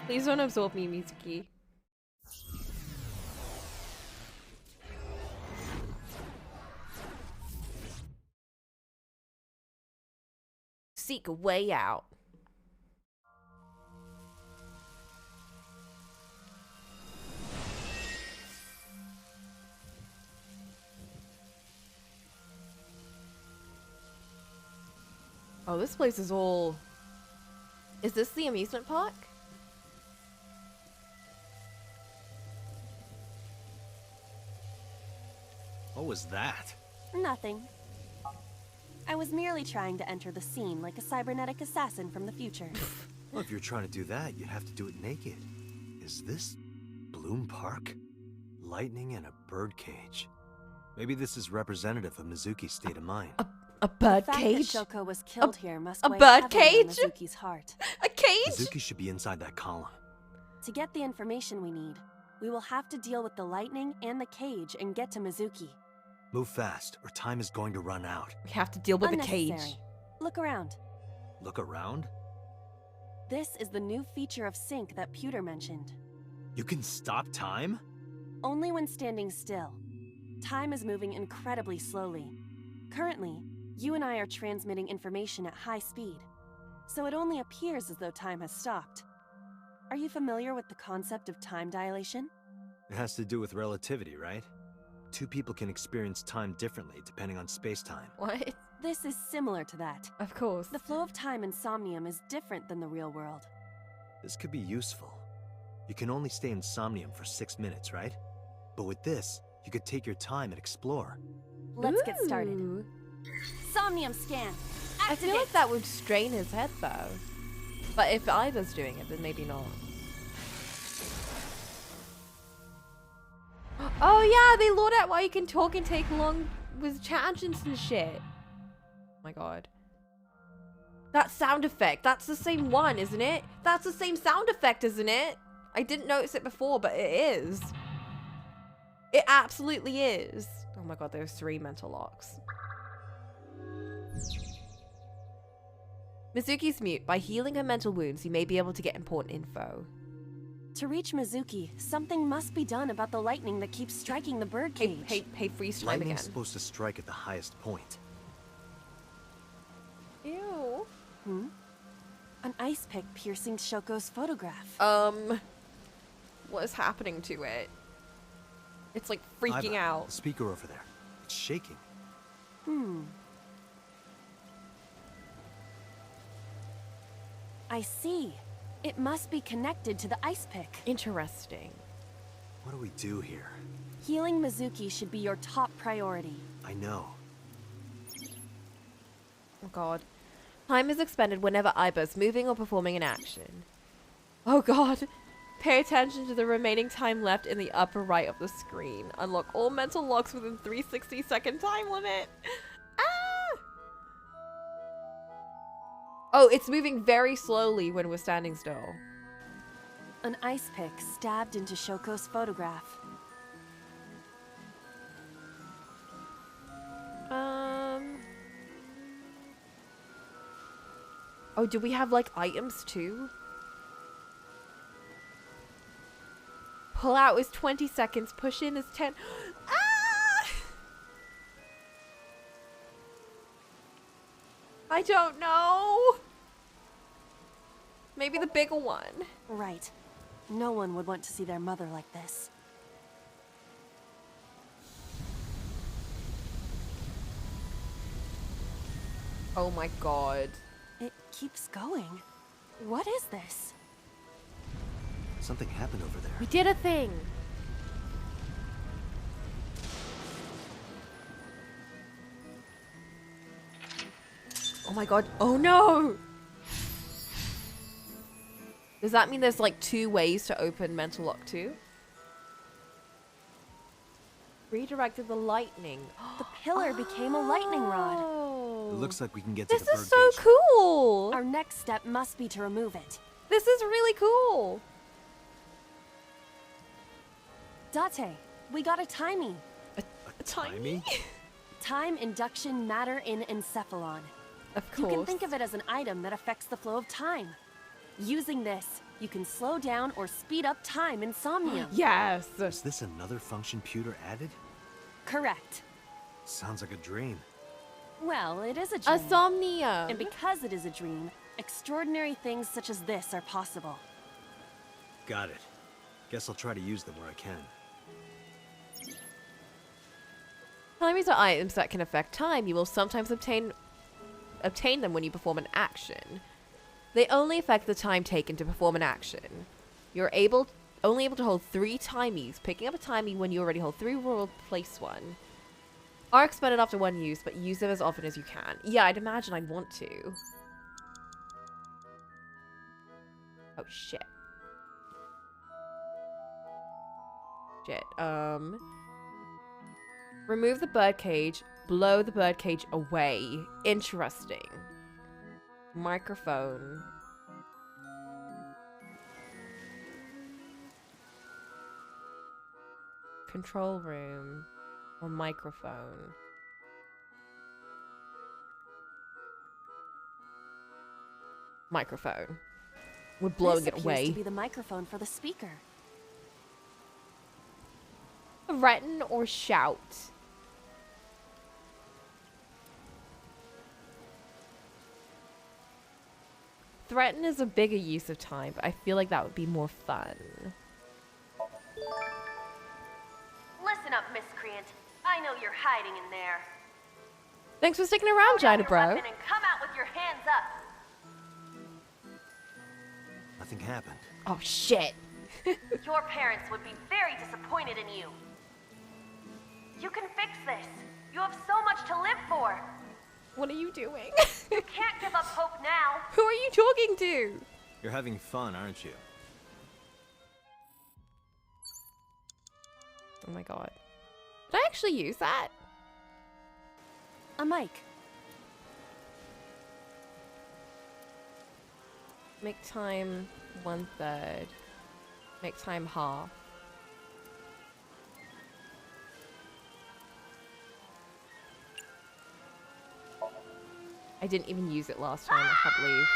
Please don't absorb me, Mizuki. Seek a way out. Oh, this place is all... Is this the amusement park? What was that? Nothing. I was merely trying to enter the scene like a cybernetic assassin from the future. Well, if you're trying to do that, you'd have to do it naked. Is this Bloom Park? Lightning and a birdcage. Maybe this is representative of Mizuki's state of mind. A bird the fact cage? that Shoko was killed here must a weigh bird heavily on cage? Mizuki's heart. A cage? Mizuki should be inside that column. To get the information we need, we will have to deal with the lightning and the cage and get to Mizuki. Move fast, or time is going to run out. We have to deal with the cage. Look around. Look around? This is the new feature of sync that Pewter mentioned. You can stop time? Only when standing still. Time is moving incredibly slowly. Currently, you and I are transmitting information at high speed, so it only appears as though time has stopped. Are you familiar with the concept of time dilation? It has to do with relativity, right? Two people can experience time differently depending on space-time. What? This is similar to that. Of course. The flow of time in Somnium is different than the real world. This could be useful. You can only stay in Somnium for 6 minutes, right? But with this, you could take your time and explore. Let's get started. Somnium scan. Activate. I feel like that would strain his head though. But if Iva's doing it, then maybe not. Oh yeah, they lord out why you can talk and take long with tangents and shit. Oh my god. That sound effect, that's the same one, isn't it? That's the same sound effect, isn't it? I didn't notice it before, but it is. It absolutely is. Oh my god, there's 3 mental locks. Mizuki's mute. By healing her mental wounds, you may be able to get important info. To reach Mizuki, something must be done about the lightning that keeps striking the birdcage. Hey, freeze time Lightning's again. supposed to strike at the highest point. Ew. An ice pick piercing Shoko's photograph. What is happening to it? It's like freaking Iva, out. The speaker over there. It's shaking. I see. It must be connected to the ice pick. Interesting. What do we do here? Healing Mizuki should be your top priority. I know. Oh god. Time is expended whenever Iba is moving or performing an action. Oh god. Pay attention to the remaining time left in the upper right of the screen. Unlock all mental locks within 360-second time limit. Ah! Oh, it's moving very slowly when we're standing still. An ice pick stabbed into Shoko's photograph. Oh, do we have like items too? Pull out is 20 seconds. Push in is 10. Ah! I don't know. Maybe the bigger one. Right. No one would want to see their mother like this. Oh my god. It keeps going. What is this? Something happened over there. We did a thing. Oh my god. Oh no! Does that mean there's like 2 ways to open Mental Lock 2? Redirected the lightning. The pillar became a lightning rod. It looks like we can get to the This is birdcage. so cool! Our next step must be to remove it. This is really cool! Date, we got a timey. A timey? Time induction matter in encephalon. Of You course. can think of it as an item that affects the flow of time. Using this, you can slow down or speed up time in Somnium. Yes! Is this another function Pewter added? Correct. Sounds like a dream. Well, it is a dream. A Somnium! And because it is a dream, extraordinary things such as this are possible. Got it. Guess I'll try to use them where I can. Timies are items that can affect time. You will sometimes obtain them when you perform an action. They only affect the time taken to perform an action. You're only able to hold 3 timies. Picking up a timie when you already hold 3 will replace one. Are expended after 1 use, but use them as often as you can. Yeah, I'd imagine I'd want to. Oh, shit. Shit, remove the birdcage, blow the birdcage away. Interesting. Microphone. Control room. Or microphone. Microphone. We're blowing This it away. appears to be the microphone for the speaker. Threaten or shout. Threaten is a bigger use of time, but I feel like that would be more fun. Listen up, miscreant. I know you're hiding in there. Thanks for sticking around, Throw down Jida your Bro. weapon and come out with your hands up. Nothing happened. Oh, shit. Your parents would be very disappointed in you. You can fix this. You have so much to live for. What are you doing? You can't give up hope now. Who are you talking to? You're having fun, aren't you? Oh my god. Did I actually use that? A mic. Make time 1/3. Make time half. I didn't even use it last time, I can't believe.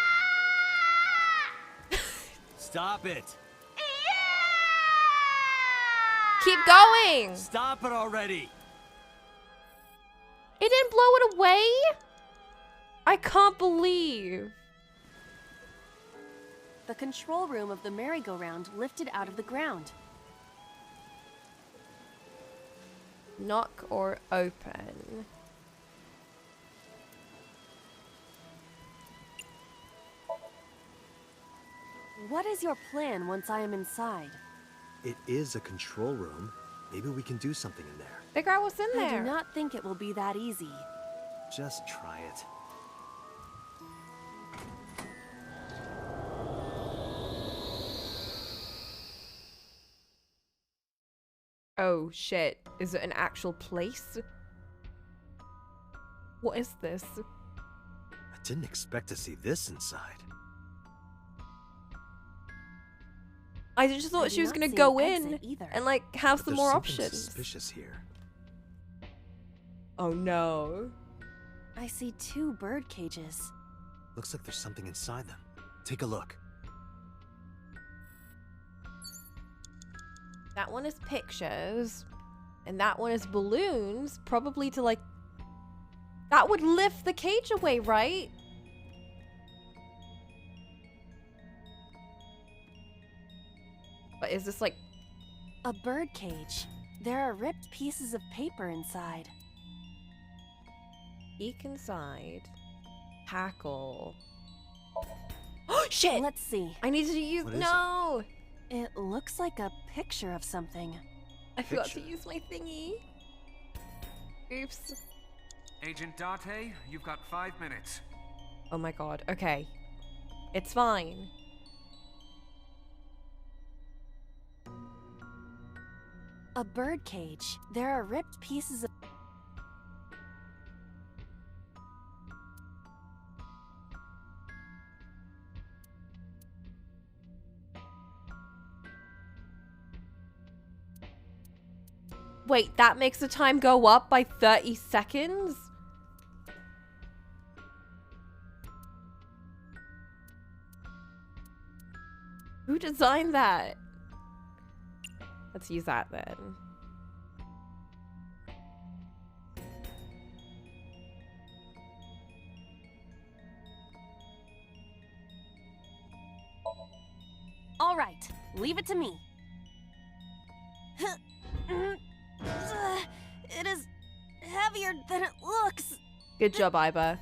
Stop it! Keep going! Stop it already! It didn't blow it away? I can't believe. The control room of the merry-go-round lifted out of the ground. Knock or open. What is your plan once I am inside? It is a control room. Maybe we can do something in there. Figure out what's in I there. do not think it will be that easy. Just try it. Oh shit. Is it an actual place? What is this? I didn't expect to see this inside. I just thought I she do was not gonna see go an in exit either. and like have But some there's more something options. suspicious here. Oh no. I see 2 bird cages. Looks like there's something inside them. Take a look. That one is pictures. And that one is balloons. Probably to like... That would lift the cage away, right? But is this like... A bird cage. There are ripped pieces of paper inside. Peek inside. Hackle. Oh shit! Let's see. I needed to use... What is No! It looks like a picture of something. I forgot to Picture. use my thingy. Oops. Agent Date, you've got 5 minutes. Oh my god. Okay. It's fine. A bird cage. There are ripped pieces of... Wait, that makes the time go up by 30 seconds? Who designed that? Let's use that then. All right, leave it to me. It is heavier than it looks. Good job, Iba.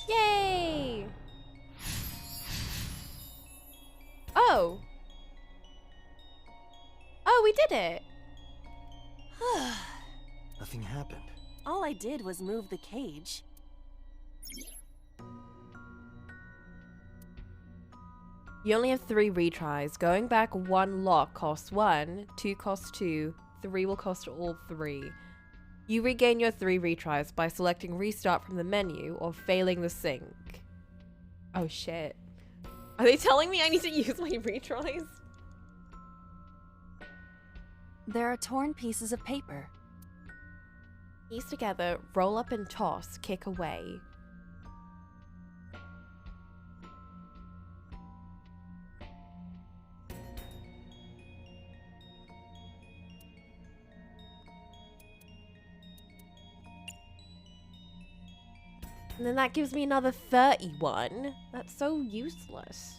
Yay! Oh. Oh, we did it. Nothing happened. All I did was move the cage. You only have 3 retries. Going back 1 lock costs 1, 2 costs 2, 3 will cost all 3. You regain your 3 retries by selecting restart from the menu or failing the sync. Oh shit. Are they telling me I need to use my retries? There are torn pieces of paper. Piece together, roll up and toss, kick away. And then that gives me another 31. That's so useless.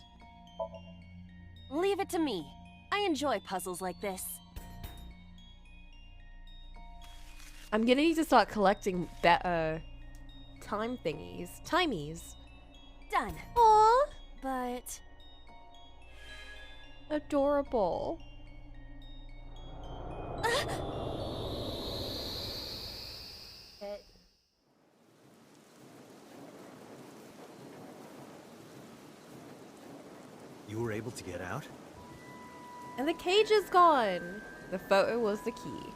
Leave it to me. I enjoy puzzles like this. I'm gonna need to start collecting better time thingies. Timies. Done. Aww. But... adorable. You were able to get out? And the cage is gone. The photo was the key.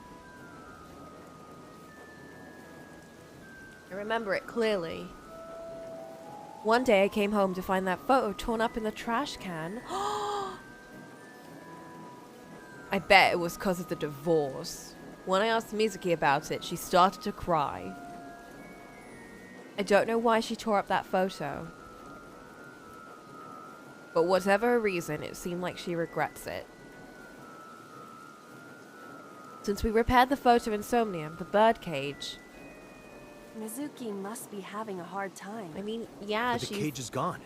I remember it clearly. One day I came home to find that photo torn up in the trash can. I bet it was because of the divorce. When I asked Mizuki about it, she started to cry. I don't know why she tore up that photo. But whatever her reason, it seemed like she regrets it. Since we repaired the photo in Somnium, the birdcage... Mizuki must be having a hard time. I mean, yeah, but the cage is gone.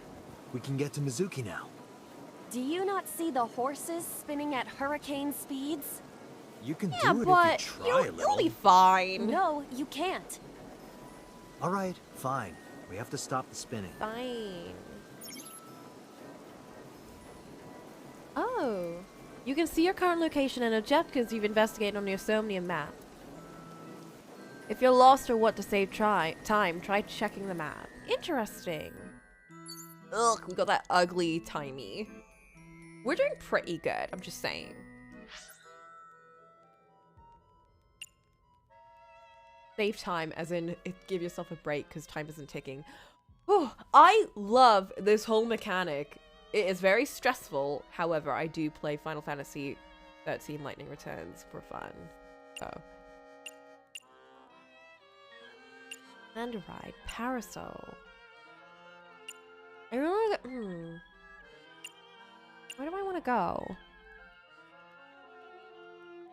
We can get to Mizuki now. Do you not see the horses spinning at hurricane speeds? You can yeah, do it but if you try a little. You'll be fine. No, you can't. All right, fine. We have to stop the spinning. Fine. Oh. You can see your current location and objectives you've investigated on your Somnium map. If you're lost or want to save time, try checking the map. Interesting. Ugh, we got that ugly timey. We're doing pretty good, I'm just saying. Save time, as in give yourself a break because time isn't ticking. Oh, I love this whole mechanic. It is very stressful. However, I do play Final Fantasy 13 Lightning Returns for fun. So. And a ride. Parasol. I really want to go. Where do I want to go?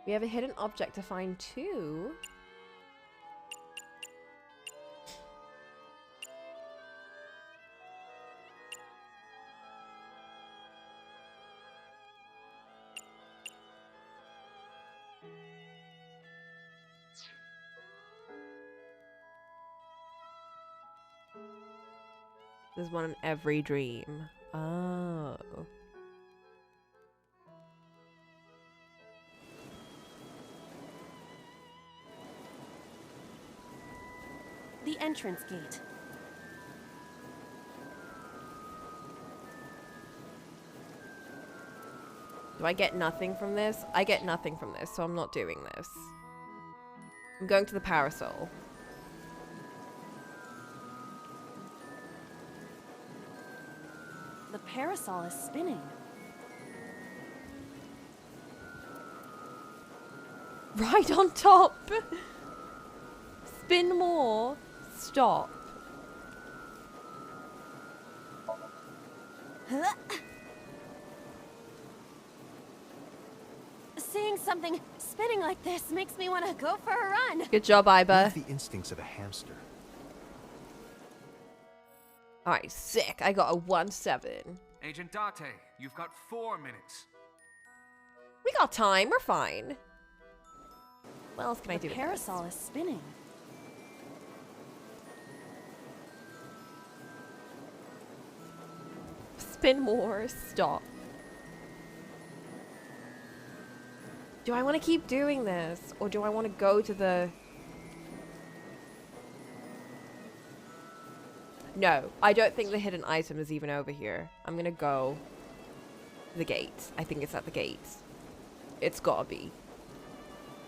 We have a hidden object to find too. There's one in every dream. Oh. The entrance gate. Do I get nothing from this? I get nothing from this, so I'm not doing this. I'm going to the Parasol. The parasol is spinning. Right on top! Spin more. Stop. Seeing something spinning like this makes me want to go for a run. Good job, You Iba. have the instincts of a hamster. Alright, sick. I got a 1-7. Agent Date, you've got 4 minutes. We got time. We're fine. What else can I do? The parasol is spinning. Spin more. Stop. Do I want to keep doing this? Or do I want to go to the... No, I don't think the hidden item is even over here. I'm gonna go to the gate. I think it's at the gate. It's gotta be.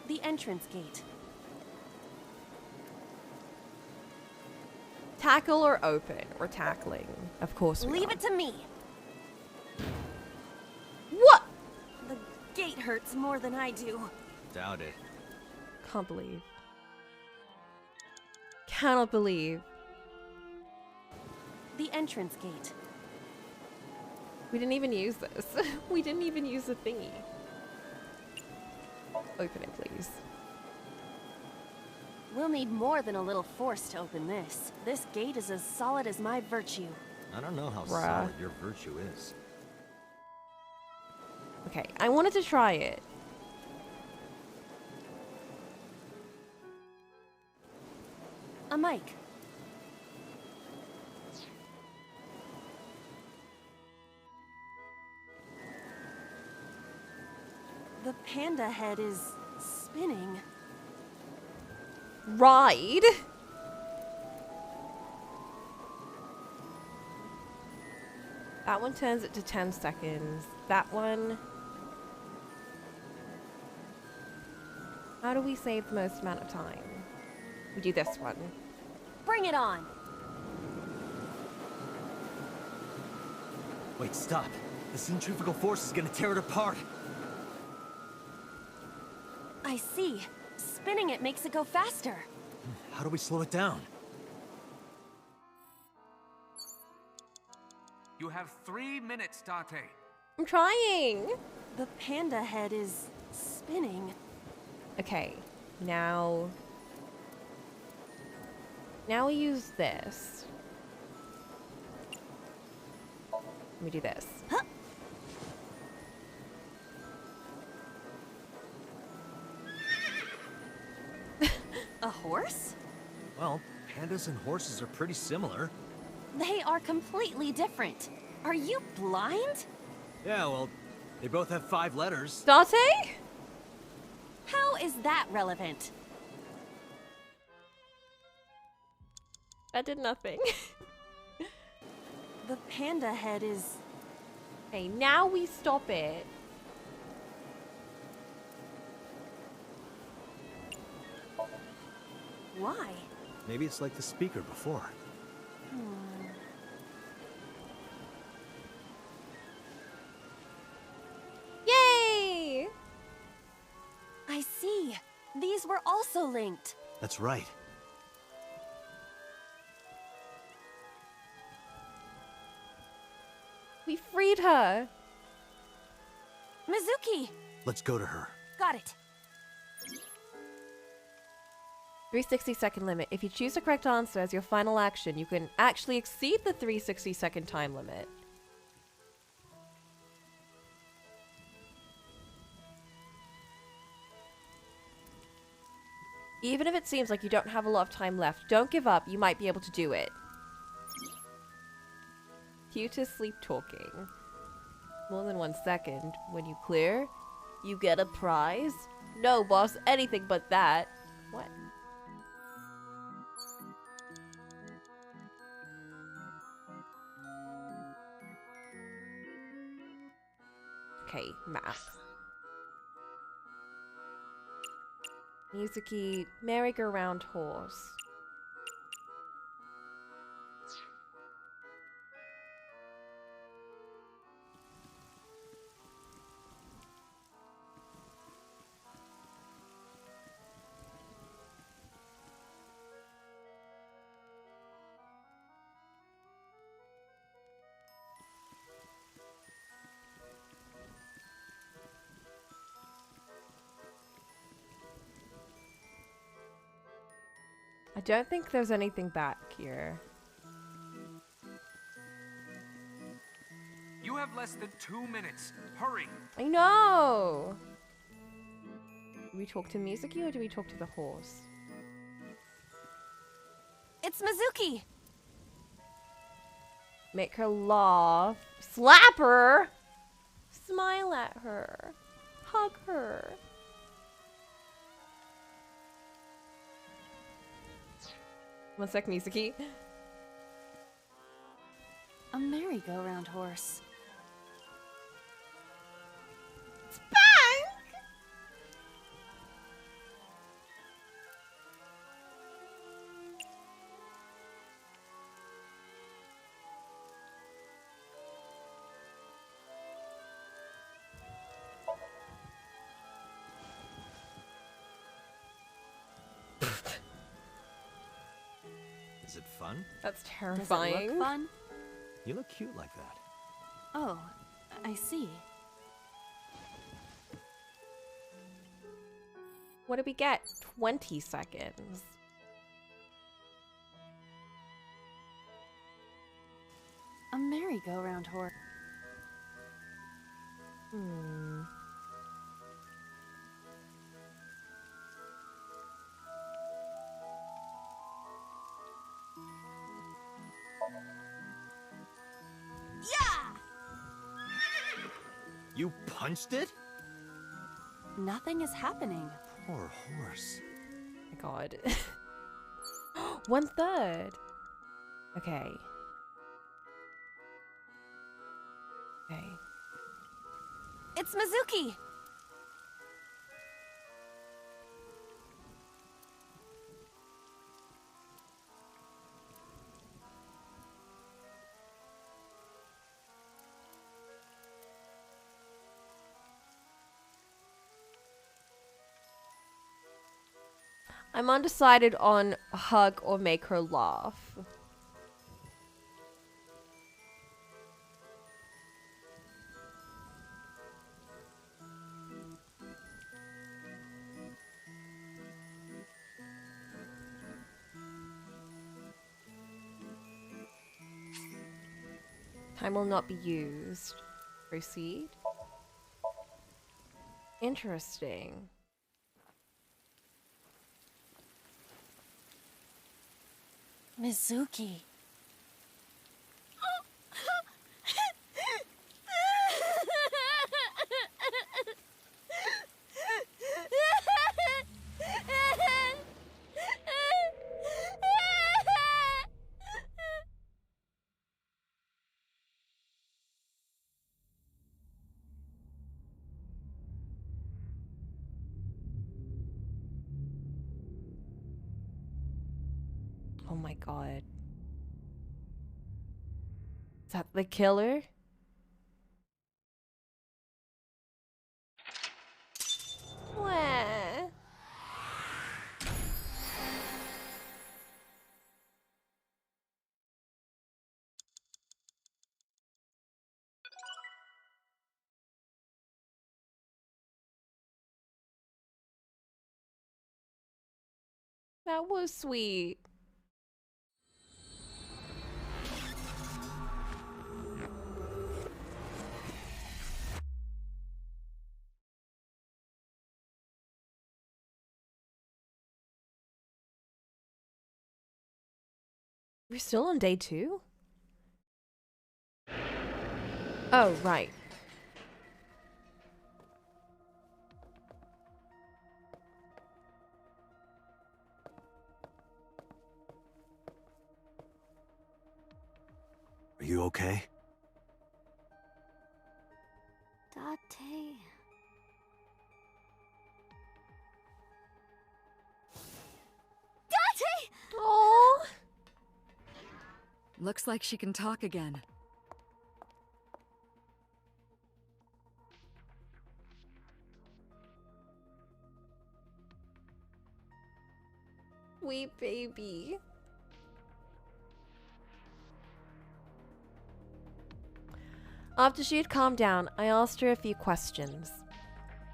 The entrance gate. Tackle or open? We're tackling. Of course we Leave are. it to me. What? The gate hurts more than I do. Doubt it. Can't believe. Cannot believe. The entrance gate. We didn't even use this. We didn't even use the thingy. Open it, please. We'll need more than a little force to open this. This gate is as solid as my virtue. I don't know how Bruh. solid your virtue is. Okay, I wanted to try it. A mic. The panda head is spinning. Ride? That one turns it to 10 seconds. That one... How do we save the most amount of time? We do this one. Bring it on! Wait, stop. The centrifugal force is gonna tear it apart. I see. Spinning it makes it go faster. How do we slow it down? You have 3 minutes, Date. I'm trying! The panda head is spinning. Okay, now... Now we use this. Let me do this. Huh. A horse? Well, pandas and horses are pretty similar. They are completely different. Are you blind? Yeah, well, they both have 5 letters. Date? How is that relevant? That did nothing. The panda head is... Okay, now we stop it. Why? Maybe it's like the speaker before. Yay! I see. These were also linked. That's right. We freed her. Mizuki! Let's go to her. Got it. 360-second limit. If you choose the correct answer as your final action, you can actually exceed the 360-second time limit. Even if it seems like you don't have a lot of time left, don't give up. You might be able to do it. Cue to sleep talking. More than 1 second. When you clear, you get a prize? No, boss. Anything but that. What? Okay, map. Mizuki, merry-go-round horse. I don't think there's anything back here. You have less than 2 minutes. Hurry. I know! Do we talk to Mizuki or do we talk to the horse? It's Mizuki! Make her laugh. Slap her! Smile at her. Hug her. One sec, Mizuki. A merry-go-round horse. Is it fun? That's Does terrifying. it look fun? You look cute like that. Oh, I see. What did we get? 20 seconds. A merry-go-round horse. Hmm. You punched it? Nothing is happening. Poor horse. My god. 1/3. Okay. Okay. It's Mizuki! I'm undecided on hug or make her laugh. Time will not be used. Proceed. Interesting. Mizuki. Oh my god. Is that the killer? Wah. That was sweet. We're still on day 2? Oh, right. Are you okay? Date. Date! Oh. Looks like she can talk again. Sweet baby. After she had calmed down, I asked her a few questions.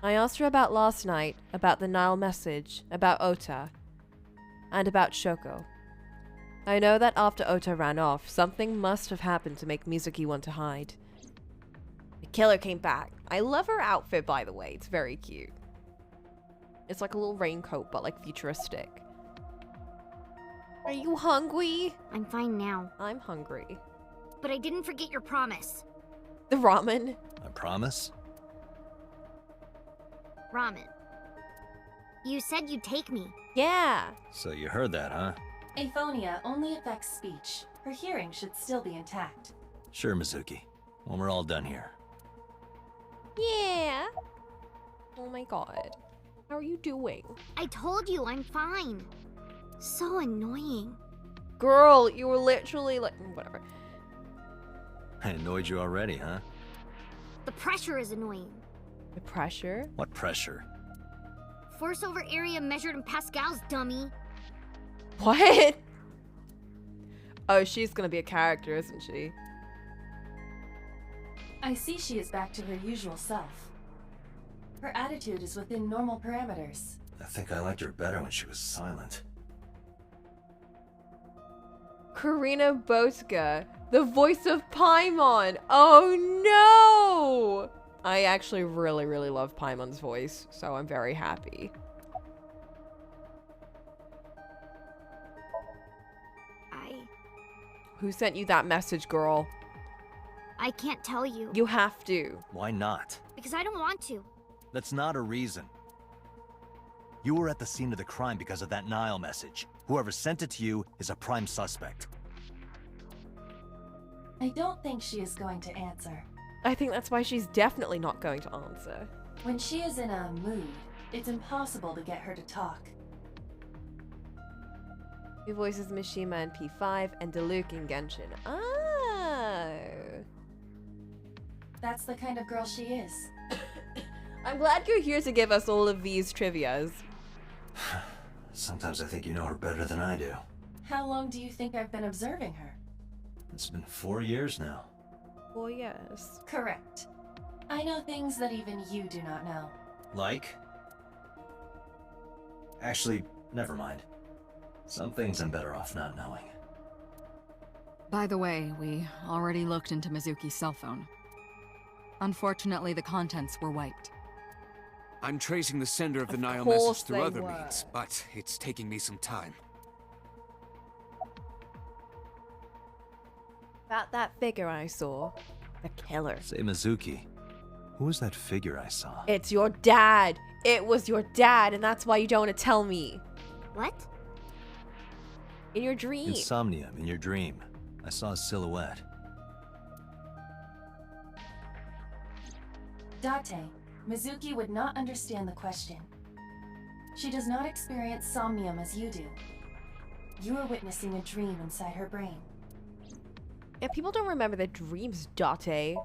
I asked her about last night, about the Nile message, about Ota. And about Shoko. I know that after Ota ran off, something must have happened to make Mizuki want to hide. The killer came back. I love her outfit, by the way. It's very cute. It's like a little raincoat, but like futuristic. Are you hungry? I'm fine now. I'm hungry. But I didn't forget your promise. The ramen? I promise? Ramen. You said you'd take me. Yeah. So you heard that, huh? Aphonia only affects speech. Her hearing should still be intact. Sure, Mizuki. When we're all done here. Yeah. Oh my god. How are you doing? I told you I'm fine. So annoying. Girl, you were literally like, whatever. I annoyed you already, huh? The pressure is annoying. The pressure? What pressure? Force over area measured in pascals, dummy. What? Oh, she's gonna be a character, isn't she? I see she is back to her usual self. Her attitude is within normal parameters. I think I liked her better when she was silent. Karina Botka, the voice of Paimon. Oh no! I actually really love Paimon's voice, so I'm very happy. Who sent you that message, girl? I can't tell you. You have to. Why not? Because I don't want to. That's not a reason. You were at the scene of the crime because of that Nile message. Whoever sent it to you is a prime suspect. I don't think she is going to answer. I think that's why she's definitely not going to answer. When she is in a mood, it's impossible to get her to talk. He voices Mishima in P5 and Diluc in Genshin. Oh. That's the kind of girl she is. I'm glad you're here to give us all of these trivias. Sometimes I think you know her better than I do. How long do you think I've been observing her? It's been 4 years now. 4 years. Correct. I know things that even you do not know. Like? Actually, never mind. Some things I'm better off not knowing. By the way, we already looked into Mizuki's cell phone. Unfortunately, the contents were wiped. I'm tracing the sender of the Nile course message through they other were. means, but it's taking me some time. About that figure I saw. The killer. Say, Mizuki, who was that figure I saw? It's your dad. It was your dad, and that's why you don't want to tell me. What? In your dream. In Somnium, in your dream. I saw a silhouette. Date, Mizuki would not understand the question. She does not experience somnium as you do. You are witnessing a dream inside her brain. Yeah, people don't remember their dreams, Date.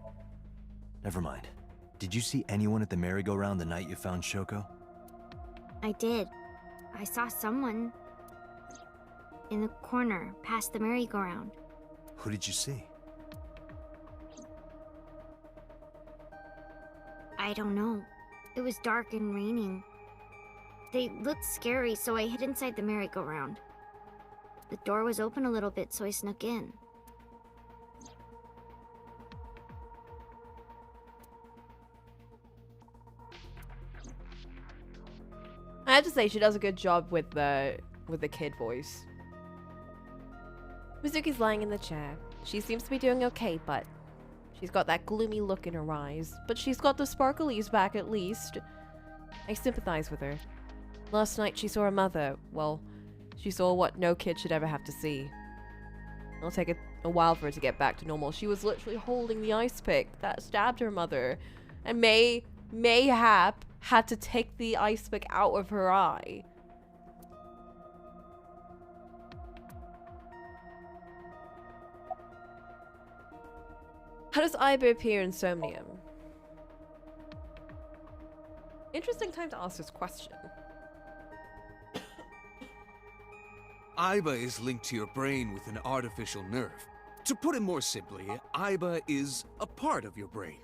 Never mind. Did you see anyone at the merry-go-round the night you found Shoko? I did. I saw someone in the corner past the merry-go-round. Who did you see? I don't know. It was dark and raining. They looked scary, so I hid inside the merry-go-round. The door was open a little bit, so I snuck in. I have to say, she does a good job with the kid voice. Mizuki's lying in the chair. She seems to be doing okay, but she's got that gloomy look in her eyes. But she's got the sparklies back at least. I sympathize with her. Last night she saw her mother. Well, she saw what no kid should ever have to see. It'll take a while for her to get back to normal. She was literally holding the ice pick that stabbed her mother. And mayhap had to take the ice pick out of her eye. How does Aiba appear in Somnium? Interesting time to ask this question. Aiba is linked to your brain with an artificial nerve. To put it more simply, Aiba is a part of your brain.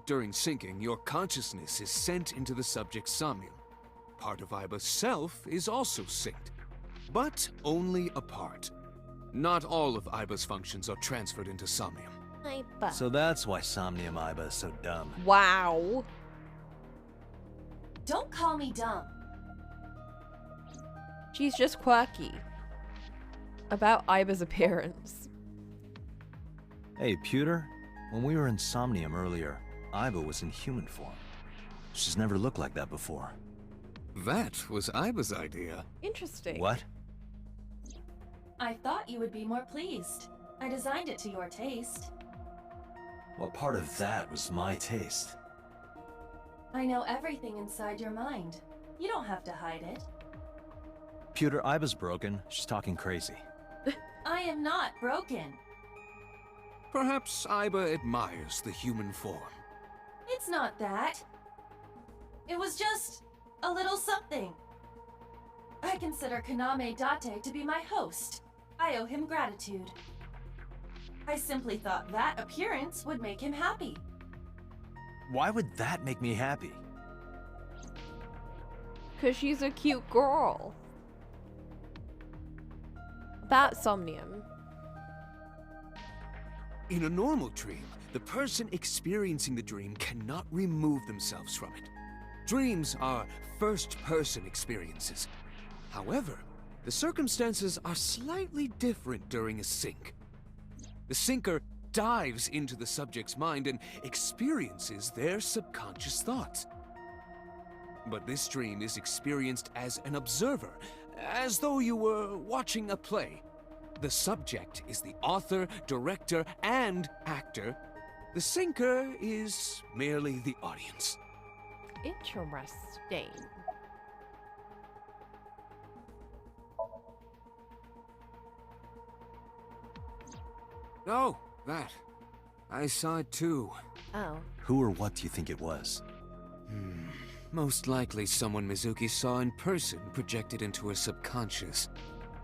During syncing, your consciousness is sent into the subject's somnium. Part of Aiba's self is also synced. but only a part. Not all of Aiba's functions are transferred into Somnium. Aiba. So that's why Somnium Aiba is so dumb. Wow. Don't call me dumb. She's just quirky. About Aiba's appearance. Hey, Pewter, when we were in Somnium earlier, Aiba was in human form. She's never looked like that before. That was Aiba's idea. Interesting. What? I thought you would be more pleased. I designed it to your taste. What part of that was my taste? I know everything inside your mind. You don't have to hide it. Pewter, Aiba's broken. She's talking crazy. I am not broken. Perhaps Aiba admires the human form. It's not that. It was just a little something. I consider Kaname Date to be my host. I owe him gratitude. I simply thought that appearance would make him happy. Why would that make me happy? 'Cause she's a cute girl. About Somnium. In a normal dream, the person experiencing the dream cannot remove themselves from it. Dreams are first-person experiences. However, the circumstances are slightly different during a sync. The syncer dives into the subject's mind and experiences their subconscious thoughts. But this dream is experienced as an observer, as though you were watching a play. The subject is the author, director, and actor. The syncer is merely the audience. Interesting. Oh, that. I saw it too. Oh. Who or what do you think it was? Most likely someone Mizuki saw in person projected into her subconscious.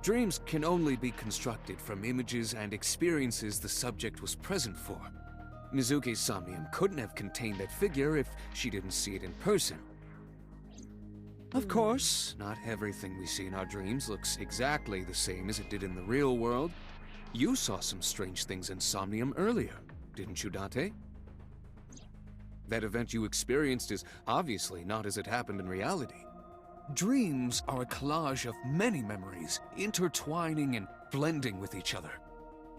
Dreams can only be constructed from images and experiences the subject was present for. Mizuki's Somnium couldn't have contained that figure if she didn't see it in person. Of course, not everything we see in our dreams looks exactly the same as it did in the real world. You saw some strange things in Somnium earlier, didn't you, Date? That event you experienced is obviously not as it happened in reality. Dreams are a collage of many memories, intertwining and blending with each other.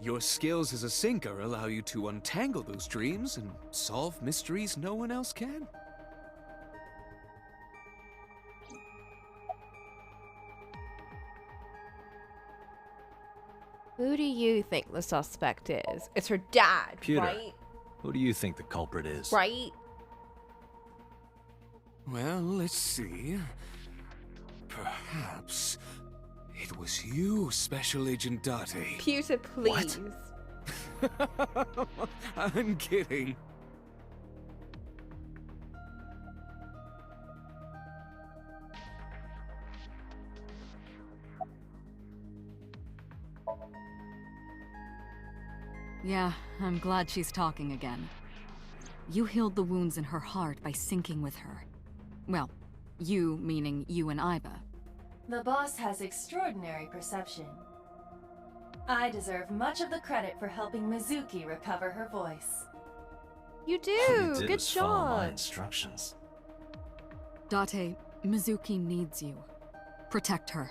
Your skills as a syncer allow you to untangle those dreams and solve mysteries no one else can. Who do you think the suspect is? It's her dad, Pewter. right? Who do you think the culprit is? Right? Well, let's see. Perhaps it was you, Special Agent Date. Pewter, please. I'm kidding. Yeah, I'm glad she's talking again. You healed the wounds in her heart by syncing with her. Well, you meaning you and Aiba. The boss has extraordinary perception. I deserve much of the credit for helping Mizuki recover her voice. You do. All you did Good was follow my job. instructions. Date, Mizuki needs you. Protect her.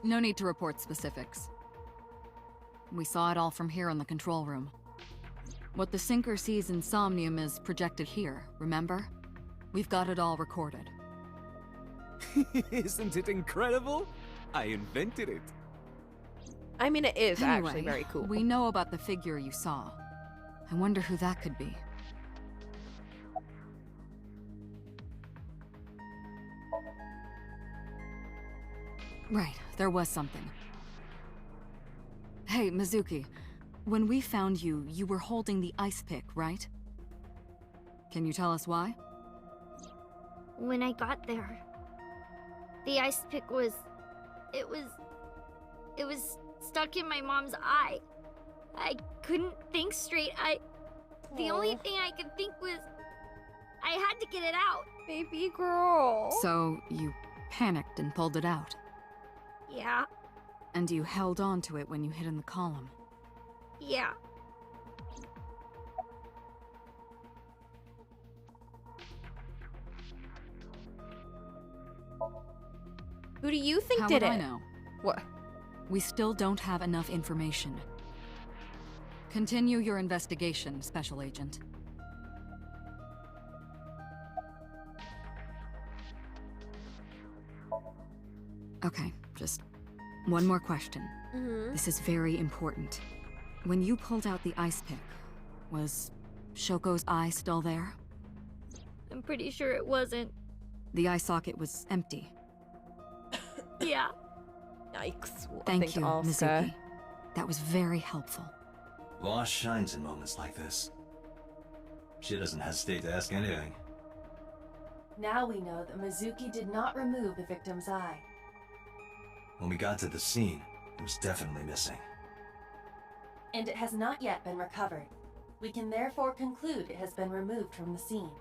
No need to report specifics. We saw it all from here in the control room. What the syncer sees in Somnium is projected here, remember? We've got it all recorded. Isn't it incredible? I invented it. I mean, it is actually Anyway, very cool. We know about the figure you saw. I wonder who that could be. Right, there was something. Hey, Mizuki. When we found you, you were holding the ice pick, right? Can you tell us why? When I got there, the ice pick was... It was stuck in my mom's eye. I couldn't think straight. The only thing I could think was I had to get it out. Baby girl. So you panicked and pulled it out? Yeah. And you held on to it when you hid in the column? Yeah. Who do you think How did would it? I know? What? We still don't have enough information. Continue your investigation, Special Agent. Okay, just one more question. This is very important. When you pulled out the ice pick, was Shoko's eye still there? I'm pretty sure it wasn't. The eye socket was empty. Yeah. Yikes. Thank you, Mizuki. That was very helpful. Lost shines in moments like this. She doesn't hesitate to ask anything. Now we know that Mizuki did not remove the victim's eye. When we got to the scene, it was definitely missing. And it has not yet been recovered. We can therefore conclude it has been removed from the scene.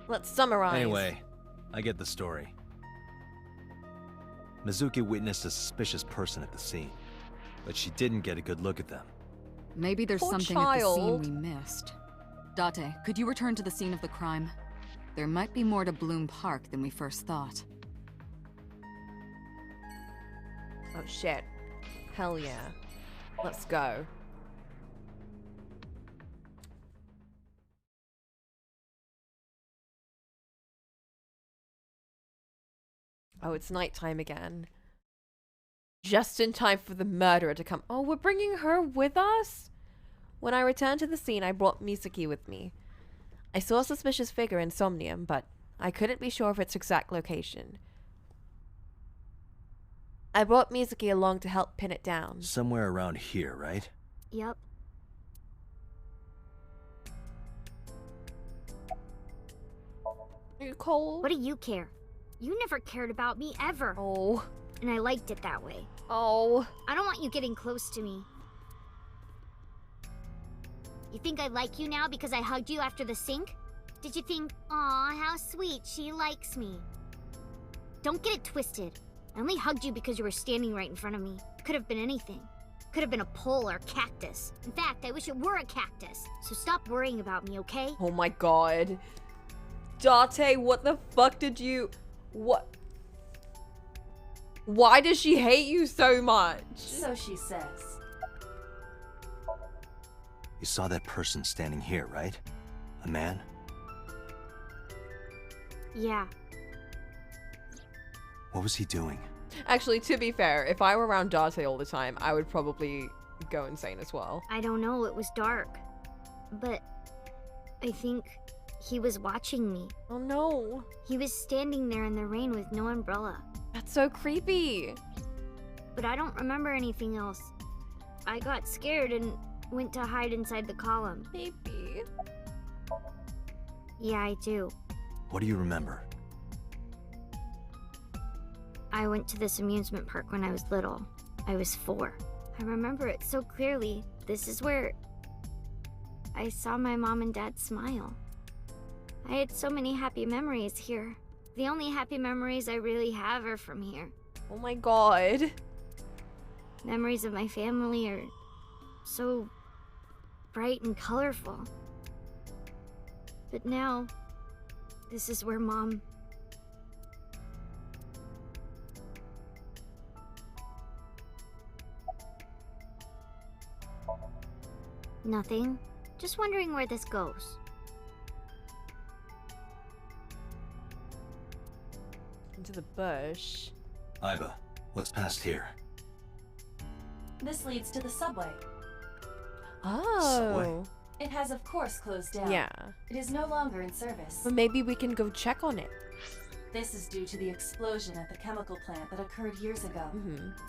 Let's summarize. Anyway, I get the story. Mizuki witnessed a suspicious person at the scene, but she didn't get a good look at them. Maybe there's Poor something child. at the scene we missed. Date, could you return to the scene of the crime? There might be more to Bloom Park than we first thought. Oh shit. Hell yeah. Let's go. Oh, it's nighttime again. Just in time for the murderer to come. Oh, we're bringing her with us? When I returned to the scene, I brought Mizuki with me. I saw a suspicious figure in Somnium, but I couldn't be sure of its exact location. I brought Mizuki along to help pin it down. Somewhere around here, right? Yep. Are you cold? What do you care? You never cared about me ever. Oh. And I liked it that way. Oh. I don't want you getting close to me. You think I like you now because I hugged you after the sink? Did you think, aw, how sweet, she likes me? Don't get it twisted. I only hugged you because you were standing right in front of me. Could have been anything. Could have been a pole or a cactus. In fact, I wish it were a cactus. So stop worrying about me, okay? Oh my god. Date, what the fuck did you... What? Why does she hate you so much? So she says. You saw that person standing here, right? A man? Yeah. What was he doing? Actually, to be fair, if I were around Date all the time, I would probably go insane as well. I don't know, it was dark. But I think he was watching me. Oh no. He was standing there in the rain with no umbrella. That's so creepy. But I don't remember anything else. I got scared and went to hide inside the column. Baby. Yeah, I do. What do you remember? I went to this amusement park when I was little. I was 4. I remember it so clearly. This is where I saw my mom and dad smile. I had so many happy memories here. The only happy memories I really have are from here. Oh my god. Memories of my family are so bright and colorful. But now, this is where Mom... Nothing. Just wondering where this goes. Into the bush. Iba, what's past here? This leads to the subway. Oh. Subway? It has of course closed down. Yeah. It is no longer in service. But maybe we can go check on it. This is due to the explosion at the chemical plant that occurred years ago.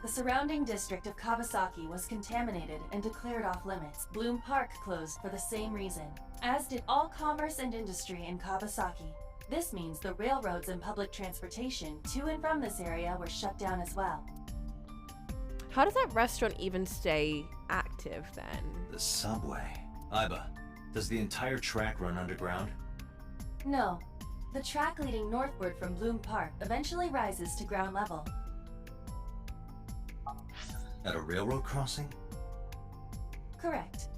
The surrounding district of Kawasaki was contaminated and declared off limits. Bloom Park closed for the same reason, as did all commerce and industry in Kawasaki. This means the railroads and public transportation to and from this area were shut down as well. How does that restaurant even stay active then? The subway. Iba, does the entire track run underground? No. The track leading northward from Bloom Park eventually rises to ground level. At a railroad crossing? Correct.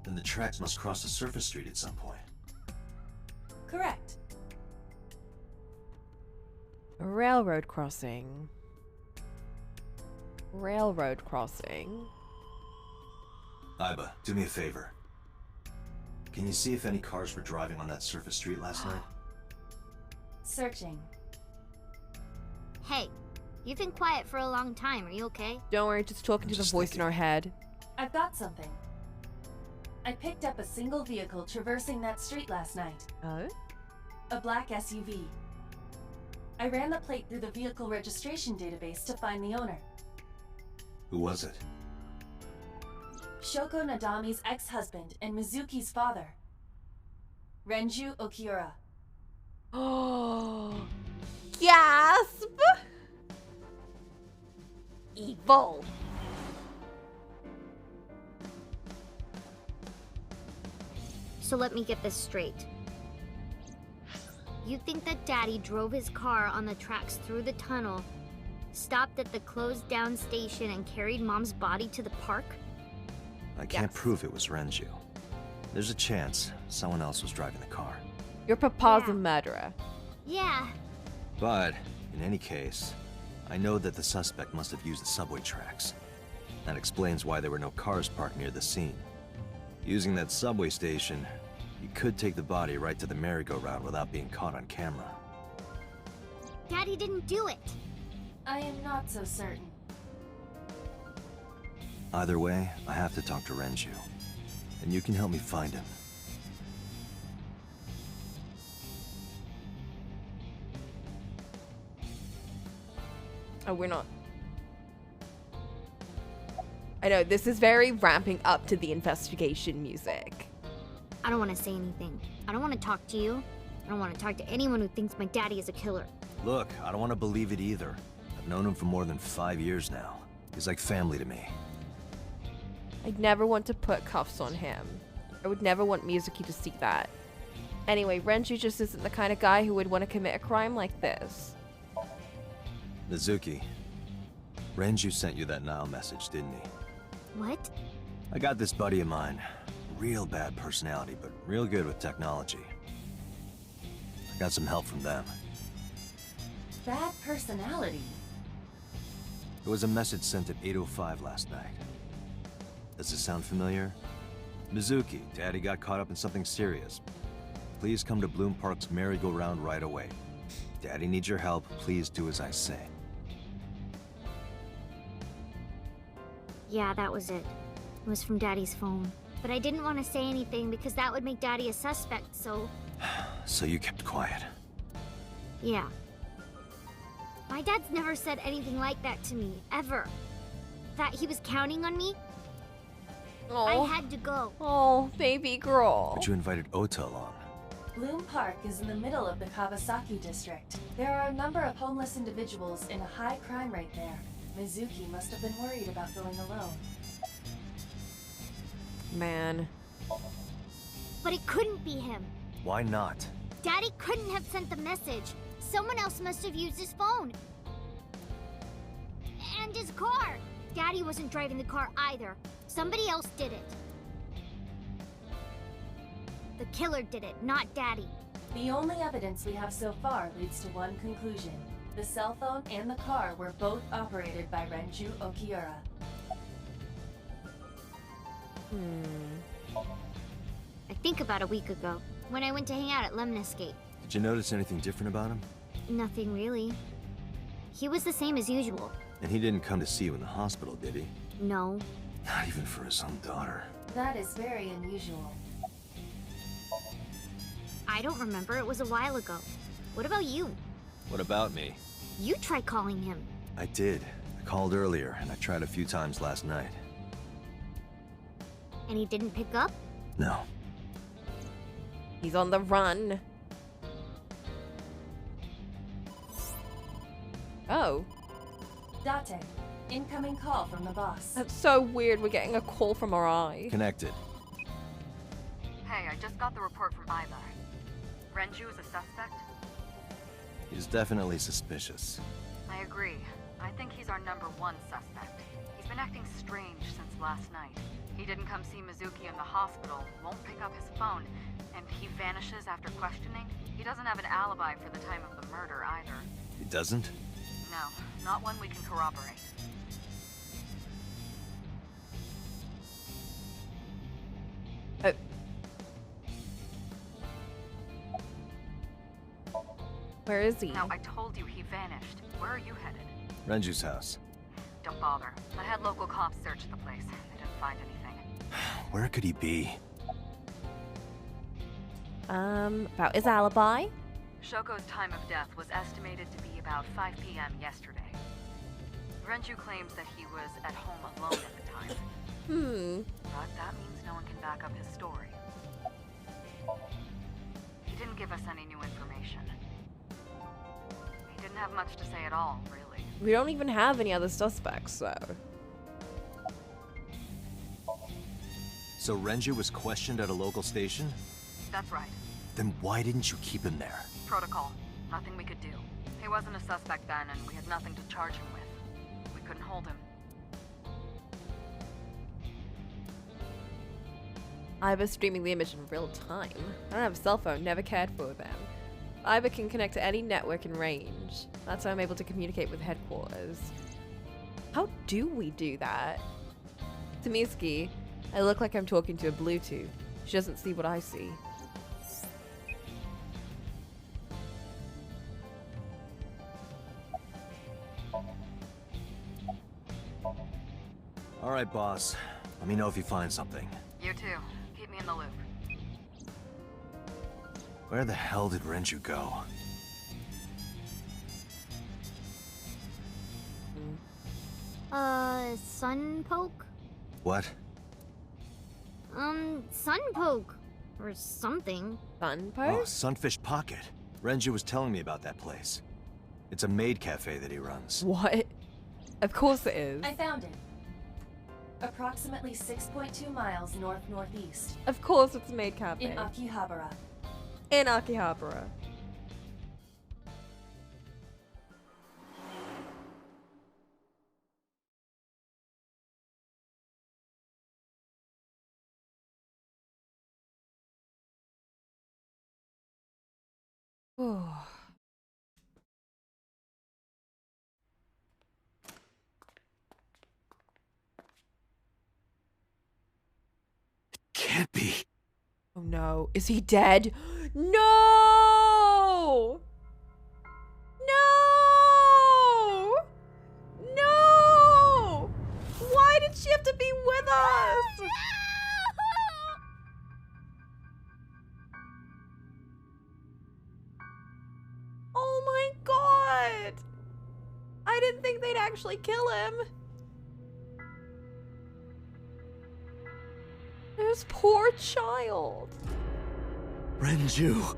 Then the tracks must cross a surface street at some point. Correct. A railroad crossing. Railroad crossing. Iba, do me a favor. Can you see if any cars were driving on that surface street last night? Searching. Hey, you've been quiet for a long time. Are you okay? Don't worry, just talking to the voice in our head. I've got something. I picked up a single vehicle traversing that street last night. Oh? A black SUV. I ran the plate through the vehicle registration database to find the owner. Who was it? Shoko Nadami's ex-husband and Mizuki's father. Renju Okiura. Oh, gasp! Evil. So let me get this straight. You think that Daddy drove his car on the tracks through the tunnel, stopped at the closed down station, and carried Mom's body to the park? I can't prove it was Renju. There's a chance someone else was driving the car. Your papa's a murderer. Yeah. But, in any case, I know that the suspect must have used the subway tracks. That explains why there were no cars parked near the scene. Using that subway station, you could take the body right to the merry-go-round without being caught on camera. Daddy didn't do it. I am not so certain. Either way, I have to talk to Renju. And you can help me find him. Oh, we're not. I know, this is very ramping up to the investigation music. I don't want to say anything. I don't want to talk to you. I don't want to talk to anyone who thinks my daddy is a killer. Look, I don't want to believe it either. I've known him for more than 5 years now. He's like family to me. I'd never want to put cuffs on him. I would never want Mizuki to see that. Anyway, Renju just isn't the kind of guy who would want to commit a crime like this. Mizuki, Renju sent you that Nile message, didn't he? What? I got this buddy of mine. Real bad personality, but real good with technology. I got some help from them. Bad personality? It was a message sent at 8:05 last night. Does this sound familiar? Mizuki, Daddy got caught up in something serious. Please come to Bloom Park's merry-go-round right away. Daddy needs your help. Please do as I say. Yeah, that was it. It was from Daddy's phone. But I didn't want to say anything because that would make Daddy a suspect, so... So you kept quiet. Yeah. My dad's never said anything like that to me, ever. That he was counting on me. Oh. I had to go. Oh, baby girl. But you invited Ota along. Bloom Park is in the middle of the Kawasaki district. There are a number of homeless individuals in a high crime rate there. Mizuki must have been worried about going alone. Man. But it couldn't be him. Why not? Daddy couldn't have sent the message. Someone else must have used his phone. And his car. Daddy wasn't driving the car either. Somebody else did it. The killer did it, not Daddy. The only evidence we have so far leads to one conclusion. The cell phone and the car were both operated by Renju Okiura. I think about a week ago, when I went to hang out at Lemniscate. Did you notice anything different about him? Nothing really. He was the same as usual. And he didn't come to see you in the hospital, did he? No. Not even for his own daughter. That is very unusual. I don't remember. It was a while ago. What about you? What about me? You tried calling him. I did. I called earlier, and I tried a few times last night. And he didn't pick up? No. He's on the run. Oh. Date, incoming call from the boss. That's so weird. We're getting a call from our eye. Connected. Hey, I just got the report from Iba. Renju is a suspect? He's definitely suspicious. I agree. I think he's our #1 suspect. He's been acting strange since last night. He didn't come see Mizuki in the hospital, won't pick up his phone, and he vanishes after questioning. He doesn't have an alibi for the time of the murder either. He doesn't? No, not one we can corroborate. Where is he? Now, I told you he vanished. Where are you headed? Renju's house. Don't bother. I had local cops search the place. They didn't find anything. Where could he be? About his alibi? Shoko's time of death was estimated to be about 5 p.m. yesterday. Renju claims that he was at home alone at the time. But that means no one can back up his story. He didn't give us any new information. He didn't have much to say at all, really. We don't even have any other suspects, though. So Renju was questioned at a local station? That's right. Then why didn't you keep him there? Protocol. Nothing we could do. He wasn't a suspect then, and we had nothing to charge him with. We couldn't hold him. Iba streaming the image in real time. I don't have a cell phone, never cared for them. Iba can connect to any network in range. That's how I'm able to communicate with headquarters. How do we do that? To Mizuki, I look like I'm talking to a Bluetooth. She doesn't see what I see. All right, boss. Let me know if you find something. You too. Keep me in the loop. Where the hell did Renju go? Sunpoke? What? Sunpoke. Or something. Sunpoke? Oh, Sunfish Pocket. Renju was telling me about that place. It's a maid cafe that he runs. What? Of course it is. I found it. Approximately 6.2 miles north-northeast. Of course it's a maid cafe. In Akihabara. In Akihabara. Oh. Can't be. Oh no. Is he dead? No! No! No! Why did she have to be with us? Oh my god! I didn't think they'd actually kill him. This poor child. Renju.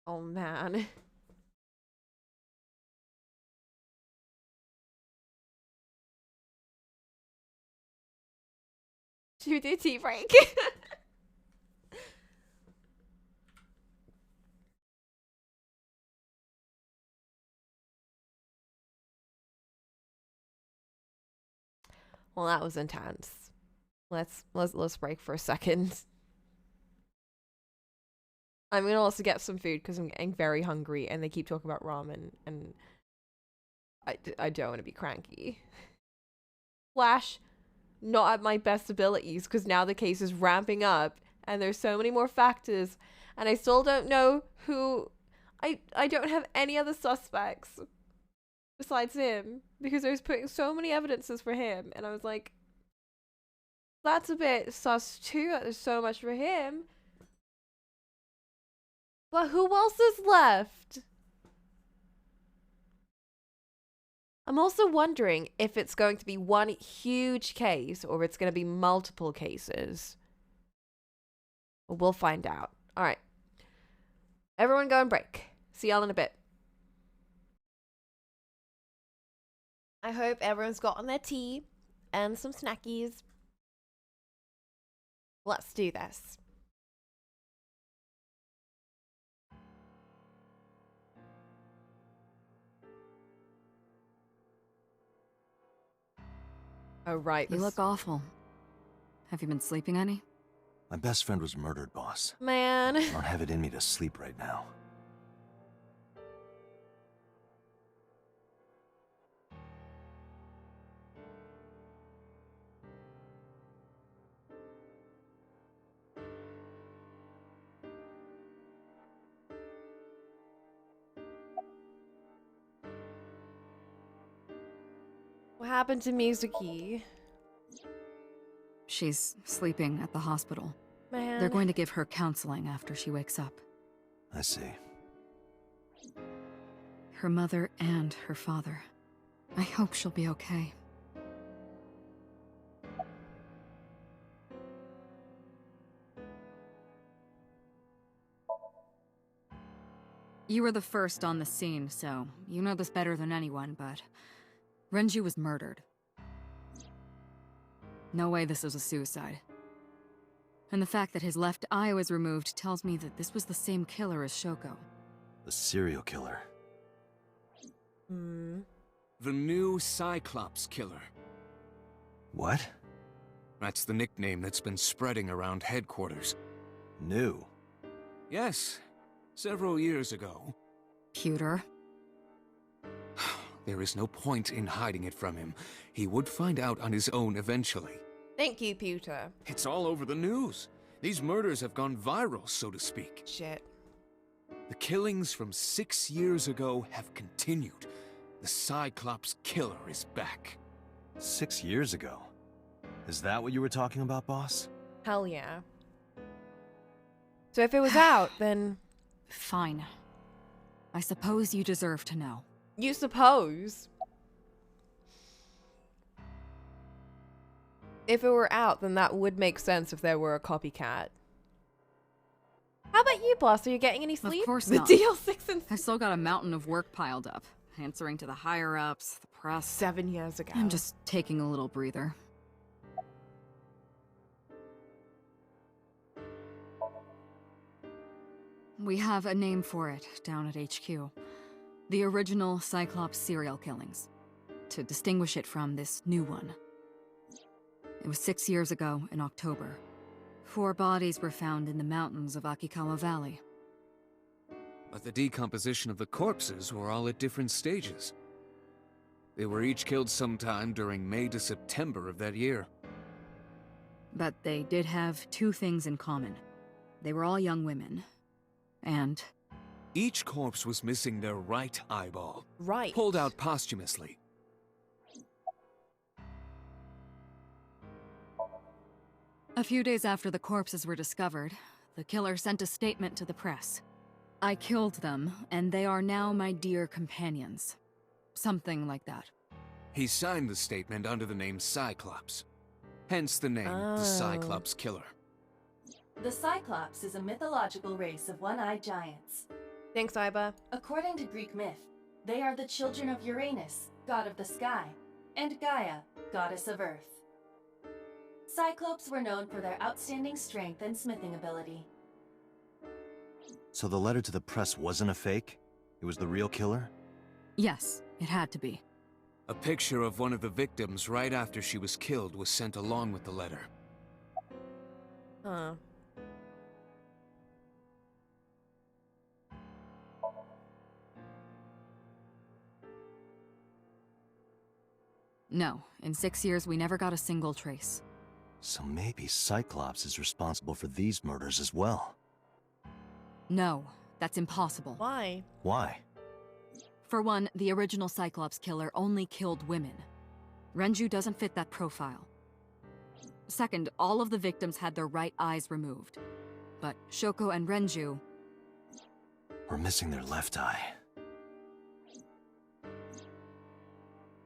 Oh man. Should we do tea break? Well, that was intense. Let's break for a second. I'm gonna also get some food because I'm getting very hungry, and they keep talking about ramen, and I don't want to be cranky. Flash, not at my best abilities because now the case is ramping up, and there's so many more factors, and I still don't know who. I don't have any other suspects besides him because I was putting so many evidences for him, and I was like, That's a bit sus too, that there's so much for him. But who else is left? I'm also wondering if it's going to be one huge case or it's going to be multiple cases. Well, we'll find out. All right. Everyone go and break. See y'all in a bit. I hope everyone's gotten their tea and some snackies. Let's do this. Oh, right. You look awful. Have you been sleeping any? My best friend was murdered, boss. Man. I don't have it in me to sleep right now. What happened to Mizuki? She's sleeping at the hospital. Man. They're going to give her counseling after she wakes up. I see. Her mother and her father. I hope she'll be okay. You were the first on the scene, so you know this better than anyone, but Renju was murdered. No way this is a suicide. And the fact that his left eye was removed tells me that this was the same killer as Shoko. The serial killer. The new Cyclops killer. What? That's the nickname that's been spreading around headquarters. New? Yes. Several years ago. Pewter? There is no point in hiding it from him. He would find out on his own eventually. Thank you, Pewter. It's all over the news. These murders have gone viral, so to speak. Shit. The killings from 6 years ago have continued. The Cyclops killer is back. 6 years ago? Is that what you were talking about, boss? Hell yeah. So if it was out, then... Fine. I suppose you deserve to know. You suppose? If it were out, then that would make sense if there were a copycat. How about you, boss? Are you getting any sleep? Of course the not. DL6 and... I still got a mountain of work piled up. Answering to the higher-ups, the press. 7 years ago. I'm just taking a little breather. We have a name for it down at HQ. The original Cyclops serial killings. To distinguish it from this new one. It was 6 years ago in October. 4 bodies were found in the mountains of Akikawa Valley. But the decomposition of the corpses were all at different stages. They were each killed sometime during May to September of that year. But they did have 2 things in common. They were all young women. And... each corpse was missing their right eyeball. Right. Pulled out posthumously. A few days after the corpses were discovered, the killer sent a statement to the press. I killed them, and they are now my dear companions. Something like that. He signed the statement under the name Cyclops. Hence the name, the Cyclops Killer. The Cyclops is a mythological race of one-eyed giants. Thanks, Iba. According to Greek myth, they are the children of Uranus, god of the sky, and Gaia, goddess of earth. Cyclopes were known for their outstanding strength and smithing ability. So the letter to the press wasn't a fake? It was the real killer? Yes, it had to be. A picture of one of the victims right after she was killed was sent along with the letter. Huh. No, in 6 years we never got a single trace. So maybe Cyclops is responsible for these murders as well. No, that's impossible. Why? Why? For one, the original Cyclops killer only killed women. Renju doesn't fit that profile. Second, all of the victims had their right eyes removed. But Shoko and Renju... We're missing their left eye.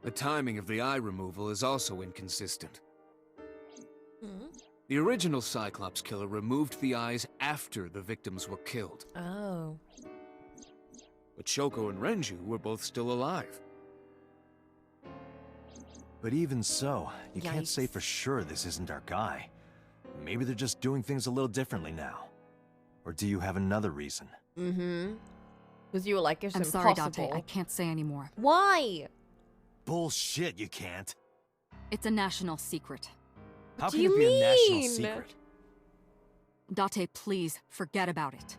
The timing of the eye removal is also inconsistent. Hmm? The original Cyclops killer removed the eyes after the victims were killed. Oh. But Shoko and Renju were both still alive. But even so, you can't Yikes. say for sure this isn't our guy. Maybe they're just doing things a little differently now. Or do you have another reason? Mm-hmm. Because you were like, it's I'm impossible. sorry, Date. I can't say anymore. Why? Bullshit, you can't. It's a national secret. How do can you it be a national mean? secret? Date, please, forget about it.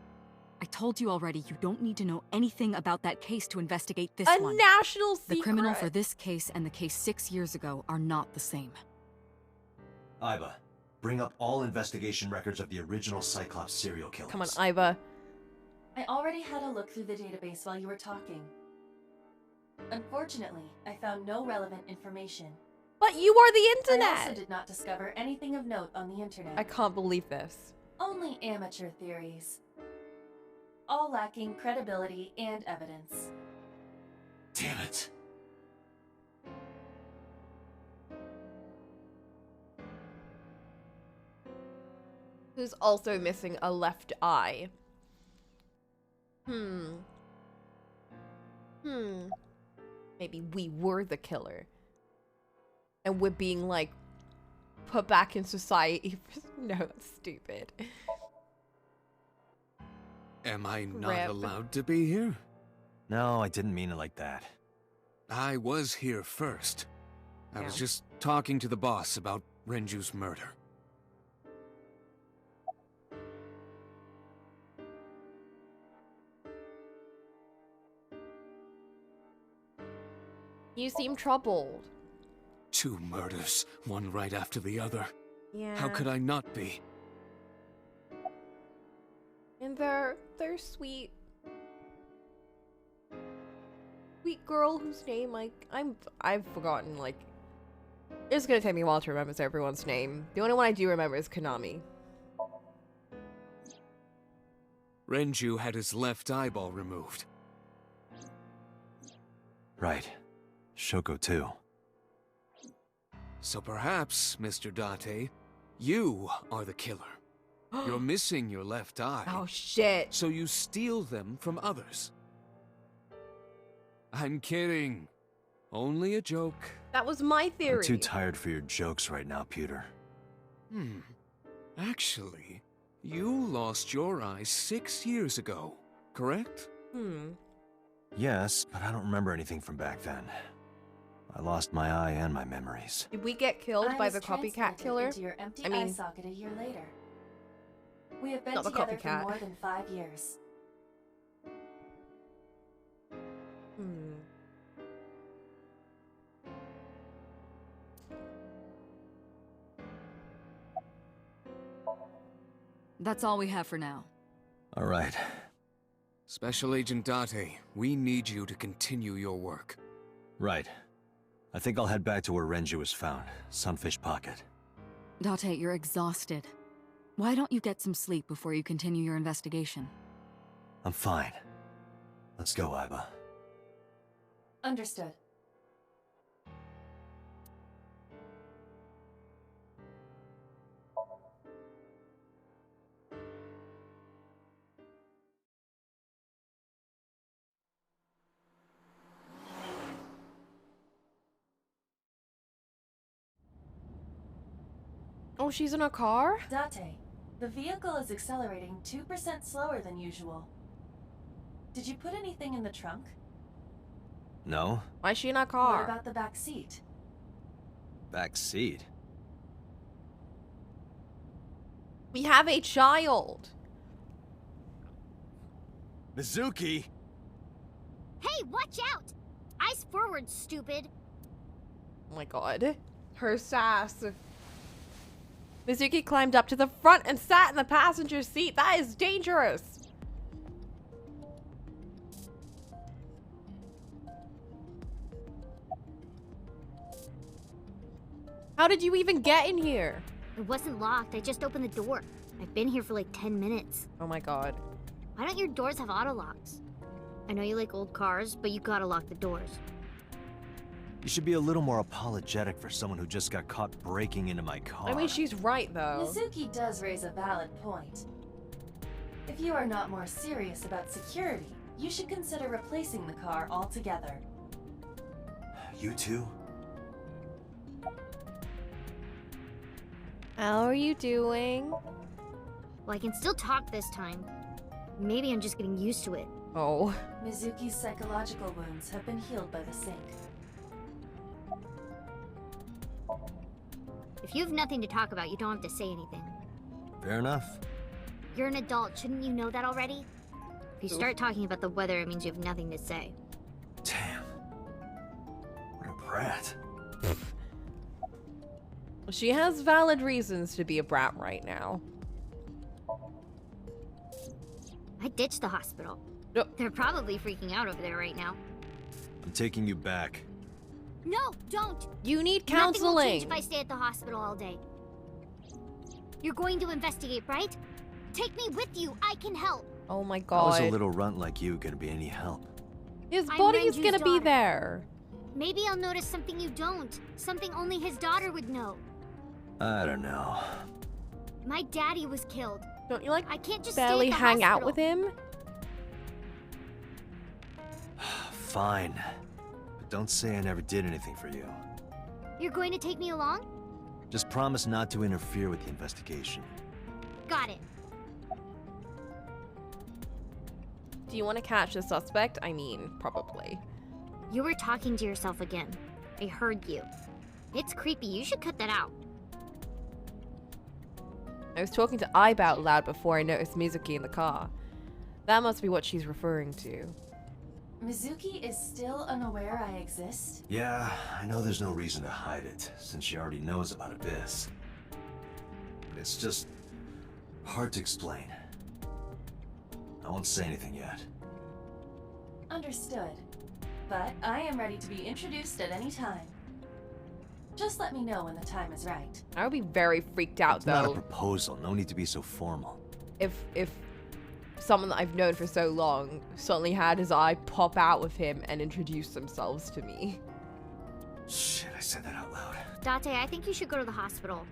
I told you already, you don't need to know anything about that case to investigate this A one. national secret. The criminal for this case and the case 6 years ago are not the same. Iba, bring up all investigation records of the original Cyclops serial killers. Come on, Iba. I already had a look through the database while you were talking. Unfortunately, I found no relevant information. But you are the I internet! also did not discover anything of note on the internet. I can't believe this. Only amateur theories. All lacking credibility and evidence. Damn it. Who's also missing a left eye. Maybe we were the killer. And we're being, like, put back in society. No, that's stupid. Am I not Rip. allowed to be here? No, I didn't mean it like that. I was here first. I was Yeah. just talking to the boss about Renju's murder. You seem troubled. 2 murders, one right after the other. Yeah. How could I not be? And they're sweet. Sweet girl whose name, like, I've forgotten, like, it's gonna take me a while to remember everyone's name. The only one I do remember is Konami. Renju had his left eyeball removed. Right. Shoko too. So perhaps, Mr. Date, you are the killer. You're missing your left eye. Oh shit. So you steal them from others. I'm kidding. Only a joke. That was my theory. I'm too tired for your jokes right now, Pewter. Actually, you lost your eye 6 years ago, correct? Yes, but I don't remember anything from back then. I lost my eye and my memories. Did we get killed I by was the copycat transplanted killer? into your empty I mean, eye socket a year later. We have been Not the together for copycat. more than 5 years. That's all we have for now. All right. Special Agent Date, we need you to continue your work. Right. I think I'll head back to where Renju was found. Sunfish Pocket. Date, you're exhausted. Why don't you get some sleep before you continue your investigation? I'm fine. Let's go, Iba. Understood. Oh, she's in a car? Date, the vehicle is accelerating 2% slower than usual. Did you put anything in the trunk? No? Why is she in a What car? about the back seat? Back seat? We have a child. Mizuki! Hey, watch out! Eyes forward, stupid. Oh my god. Her sass. Mizuki climbed up to the front and sat in the passenger seat. That is dangerous. How did you even get in here? It wasn't locked. I just opened the door. I've been here for like 10 minutes. Oh my god. Why don't your doors have auto locks? I know you like old cars, but you gotta lock the doors. You should be a little more apologetic for someone who just got caught breaking into my car. I mean, she's right though. Mizuki does raise a valid point. If you are not more serious about security, you should consider replacing the car altogether. You too? How are you doing? Well, I can still talk this time. Maybe I'm just getting used to it. Oh. Mizuki's psychological wounds have been healed by the sink. If you have nothing to talk about, you don't have to say anything. Fair enough. You're an adult, shouldn't you know that already? If you start talking about the weather, it means you have nothing to say. Damn. What a brat. She has valid reasons to be a brat right now. I ditched the hospital. They're probably freaking out over there right now. I'm taking you back. No, don't! You need Nothing will counseling. change if I stay at the hospital all day. You're going to investigate, right? Take me with you. I can help. Oh my How god. is a little runt like you gonna be any help? His I'm body is Renju's gonna be daughter. there. Maybe I'll notice something you don't. Something only his daughter would know. I don't know. My daddy was killed. Don't you like I can't just barely stay at the hang out hospital. with him? Fine. But don't say I never did anything for you. You're going to take me along? Just promise not to interfere with the investigation. Got it. Do you want to catch the suspect? I mean, probably. You were talking to yourself again. I heard you. It's creepy. You should cut that out. I was talking to Ibe out loud before I noticed Mizuki in the car. That must be what she's referring to. Mizuki is still unaware I exist? Yeah, I know there's no reason to hide it, since she already knows about Abyss. But it's just hard to explain. I won't say anything yet. Understood. But I am ready to be introduced at any time. Just let me know when the time is right. I would be very freaked out It's not a though proposal, no need to be so formal. if someone that I've known for so long suddenly had his eye pop out with him and introduce themselves to me. Shit, I said that out loud. Date, I think you should go to the hospital.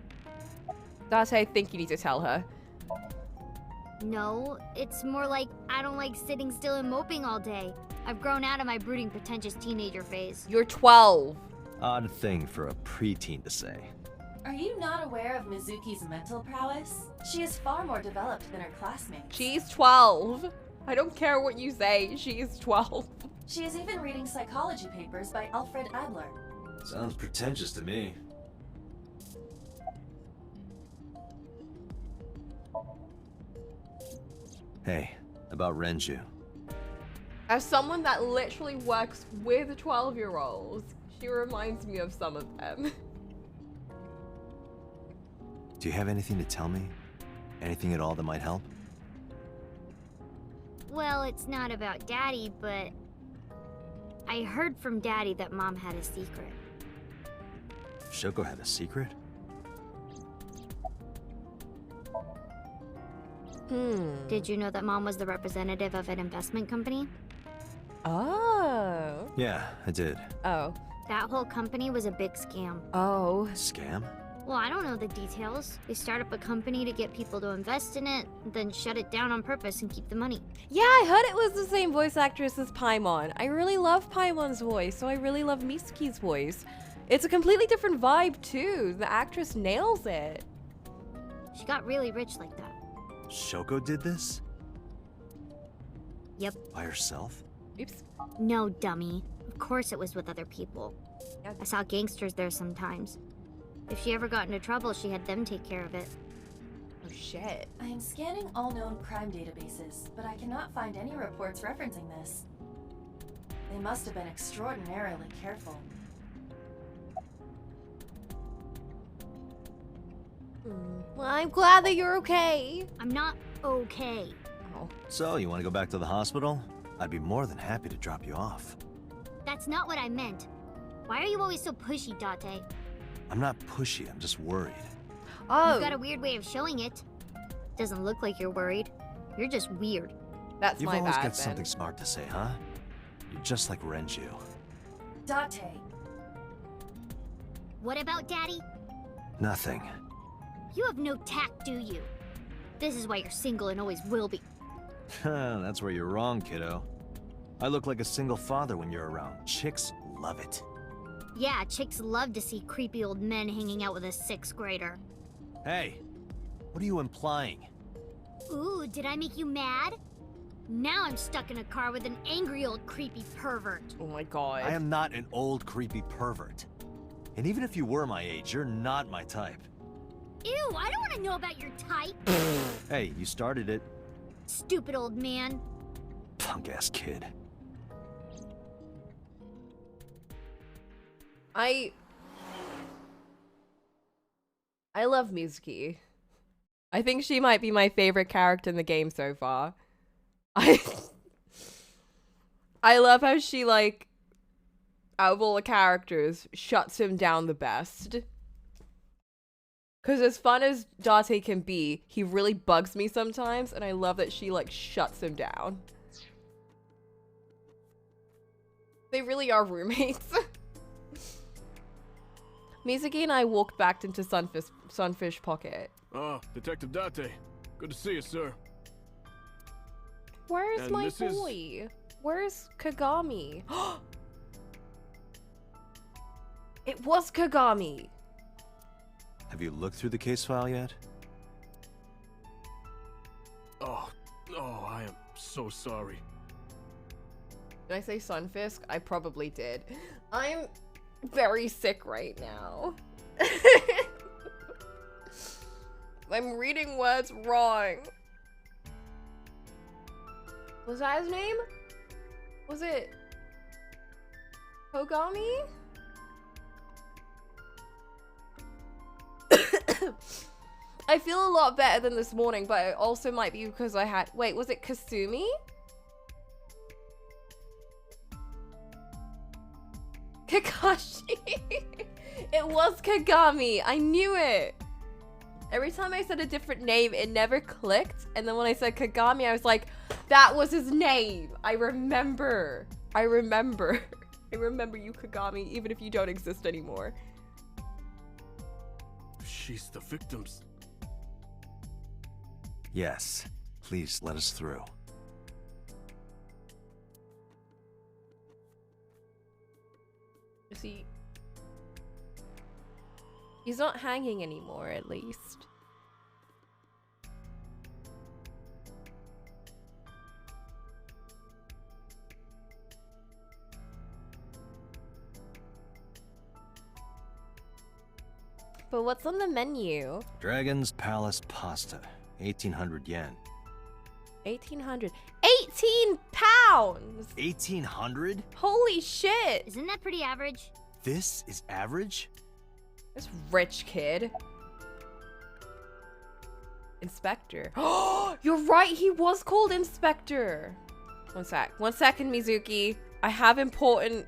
That's I think you need to tell her. No, it's more like I don't like sitting still and moping all day. I've grown out of my brooding, pretentious teenager phase. You're 12. Odd thing for a preteen to say. Are you not aware of Mizuki's mental prowess? She is far more developed than her classmates. She's 12. I don't care what you say. She's 12. She is even reading psychology papers by Alfred Adler. Sounds pretentious to me. Hey, about Renju. As someone that literally works with 12-year-olds, she reminds me of some of them. Do you have anything to tell me? Anything at all that might help? Well, it's not about Daddy, but I heard from Daddy that Mom had a secret. Shoko had a secret? Did you know that Mom was the representative of an investment company? Oh. Yeah, I did. Oh. That whole company was a big scam. Oh. Scam? Well, I don't know the details. They start up a company to get people to invest in it, then shut it down on purpose and keep the money. Yeah, I heard it was the same voice actress as Paimon. I really love Paimon's voice, so I really love Mizuki's voice. It's a completely different vibe, too. The actress nails it. She got really rich like that. Shoko did this? Yep. By herself? Oops. No, dummy. Of course it was with other people. I saw gangsters there sometimes. If she ever got into trouble, she had them take care of it. Oh, shit. I am scanning all known crime databases, but I cannot find any reports referencing this. They must have been extraordinarily careful. Well, I'm glad that you're okay. I'm not okay. Oh. So, you want to go back to the hospital? I'd be more than happy to drop you off. That's not what I meant. Why are you always so pushy, Date? I'm not pushy, I'm just worried. Oh. You've got a weird way of showing it. Doesn't look like you're worried. You're just weird. That's You've my always bad, got then. something smart to say, huh? You're just like Renju. Date. What about Daddy? Nothing. You have no tact, do you? This is why you're single and always will be. That's where you're wrong, kiddo. I look like a single father when you're around. Chicks love it. Yeah, chicks love to see creepy old men hanging out with a 6th grader. Hey, what are you implying? Ooh, did I make you mad? Now I'm stuck in a car with an angry old creepy pervert. Oh my god. I am not an old creepy pervert. And even if you were my age, you're not my type. Ew, I don't want to know about your type. Hey, you started it. Stupid old man. Punk-ass kid. I love Mizuki. I think she might be my favorite character in the game so far. I love how she, like, out of all the characters, shuts him down the best. Because as fun as Date can be, he really bugs me sometimes, and I love that she, like, shuts him down. They really are roommates. Mizuki and I walked back into Sunfish Pocket. Ah, Detective Date. Good to see you, sir. Where's And my this is- boy? Where's Kagami? It was Kagami! Have you looked through the case file yet? Oh, I am so sorry. Did I say Sunfisk? I probably did. I'm very sick right now. I'm reading words wrong. Was that his name? Was it Kogami? I feel a lot better than this morning, but it also might be because I had... Wait, was it Kasumi? Kakashi. It was Kagami. I knew it. Every time I said a different name, it never clicked. And then when I said Kagami, I was like, that was his name. I remember. I remember you, Kagami, even if you don't exist anymore. She's the victim's. Yes. Please let us through. See, he's not hanging anymore, at least. But what's on the menu? Dragon's Palace Pasta. 1,800 yen. 1,800. 18 pounds! 1,800? Holy shit! Isn't that pretty average? This is average? This rich kid. Inspector. Oh, you're right, he was called Inspector. One second, Mizuki. I have important...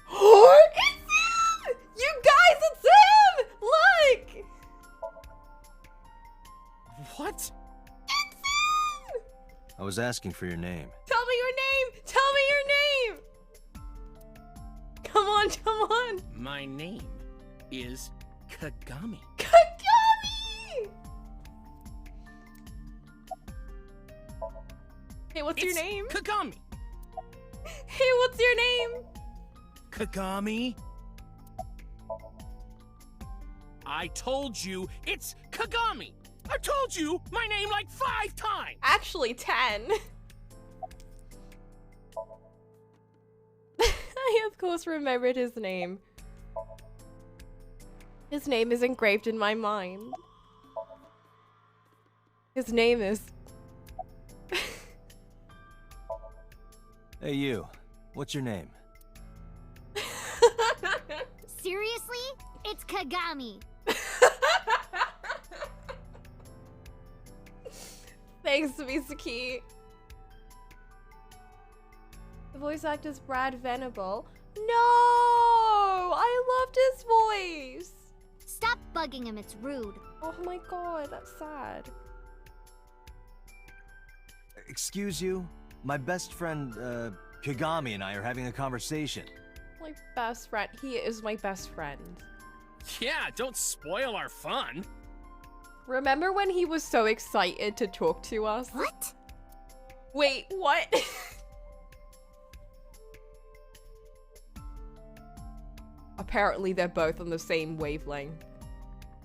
Oh, it's him! You guys, it's him! Look! What? It's him! I was asking for your name. Tell me your name! Tell me your name! Come on, come on! My name is Kagami. Kagami! Hey, what's your name? Kagami. Hey, what's your name? Kagami. I told you it's Kagami. I told you my name like 5 times. Actually, 10. I, of course, remembered his name. His name is engraved in my mind. His name is... Hey, you. What's your name? Seriously? It's Kagami. Thanks, Mizuki. The voice actor's Brad Venable. No! I loved his voice! Stop bugging him, it's rude. Oh my god, that's sad. Excuse you? My best friend, Kagami and I are having a conversation. My best friend. He is my best friend. Yeah, don't spoil our fun. Remember when he was so excited to talk to us? What? Wait, what? Apparently they're both on the same wavelength.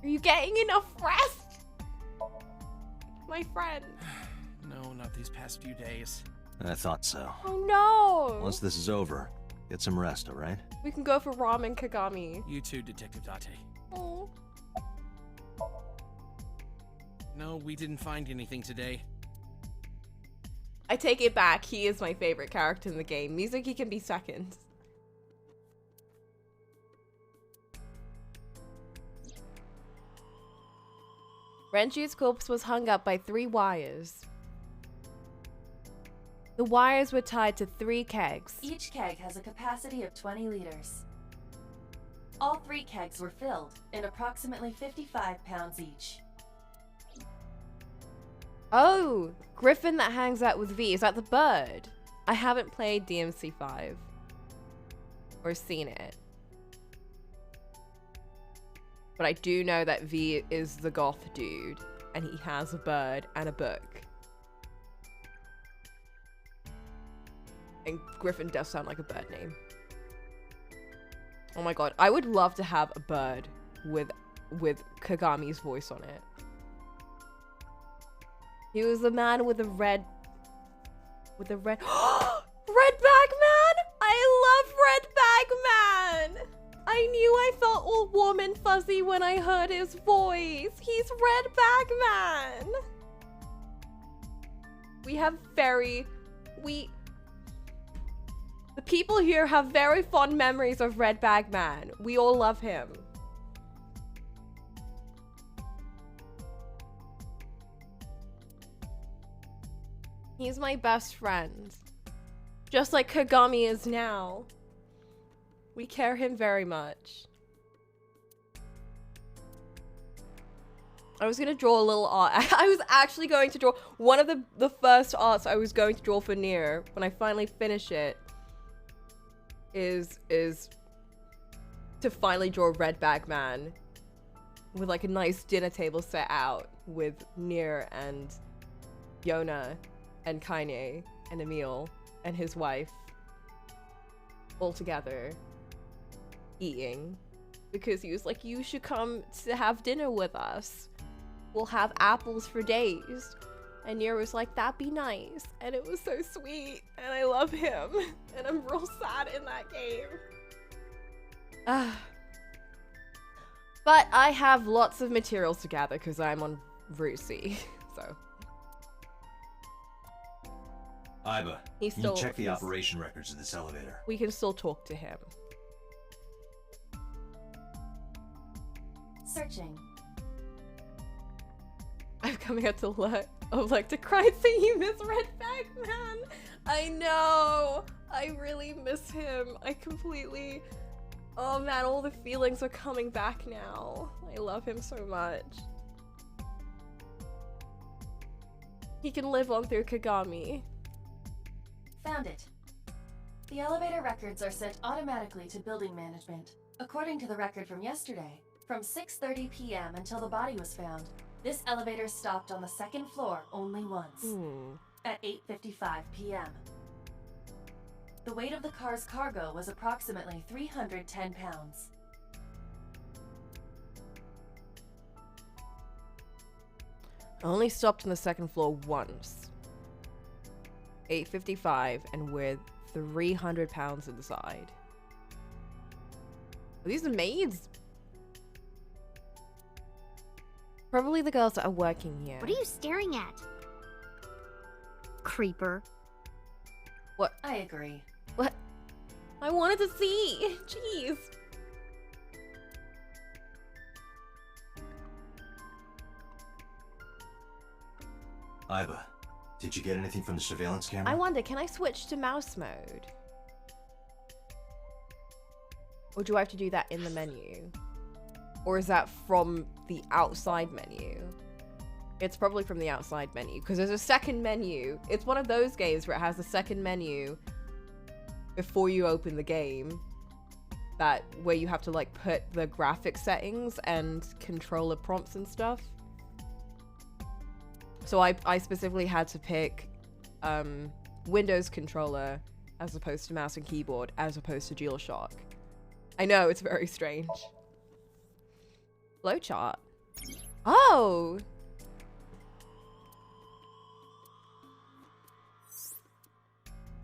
Are you getting enough rest? My friend. No, not these past few days. I thought so. Oh no! Once this is over, get some rest, alright? We can go for ramen, Kagami. You too, Detective Date. Oh. No, we didn't find anything today. I take it back. He is my favorite character in the game. Mizuki can be second. Renju's corpse was hung up by 3 wires. The wires were tied to 3 kegs. Each keg has a capacity of 20 liters. All 3 kegs were filled, in approximately 55 pounds each. Oh, Griffin that hangs out with V. Is that the bird? I haven't played DMC5. Or seen it. But I do know that V is the goth dude. And he has a bird and a book. And Griffin does sound like a bird name. Oh my god, I would love to have a bird with Kagami's voice on it. He was the man with the red... Red Bag Man! I love Red Bag Man! I knew I felt all warm and fuzzy when I heard his voice. He's Red Bag Man! We have very... The people here have very fond memories of Red Bag Man. We all love him. He's my best friend. Just like Kagami is now. We care him very much. I was gonna draw a little art. I was actually going to draw one of the first arts I was going to draw for Nier when I finally finish it is to finally draw Red Bag Man with like a nice dinner table set out with Nier and Yona and Kaine and Emil and his wife all together eating because he was like, you should come to have dinner with us. We'll have apples for days. And Nier was like, that'd be nice. And it was so sweet. And I love him. And I'm real sad in that game. But I have lots of materials to gather because I'm on Route C. So. Aiba, He's can you still- check the he's- operation records of this elevator? We can still talk to him. Searching. I'm coming out to to cry and say you miss Red Bag Man. I know. I really miss him. I completely... Oh man, all the feelings are coming back now. I love him so much. He can live on through Kagami. Found it. The elevator records are sent automatically to building management. According to the record from yesterday, from 6:30 p.m. until the body was found, this elevator stopped on the 2nd floor only once, at 8:55 p.m. The weight of the car's cargo was approximately 310 pounds. I only stopped on the 2nd floor once. 8:55 and with 300 pounds inside. Are these the maids? Probably the girls that are working here. What are you staring at? Creeper. What? I agree. What? I wanted to see. Jeez. Aiba, did you get anything from the surveillance camera? I wonder, can I switch to mouse mode? Or do I have to do that in the menu? Or is that from the outside menu? It's probably from the outside menu, because there's a second menu. It's one of those games where it has a second menu before you open the game, that where you have to like put the graphic settings and controller prompts and stuff. So I specifically had to pick Windows controller as opposed to mouse and keyboard as opposed to DualShock. I know, it's very strange. Flowchart. Oh!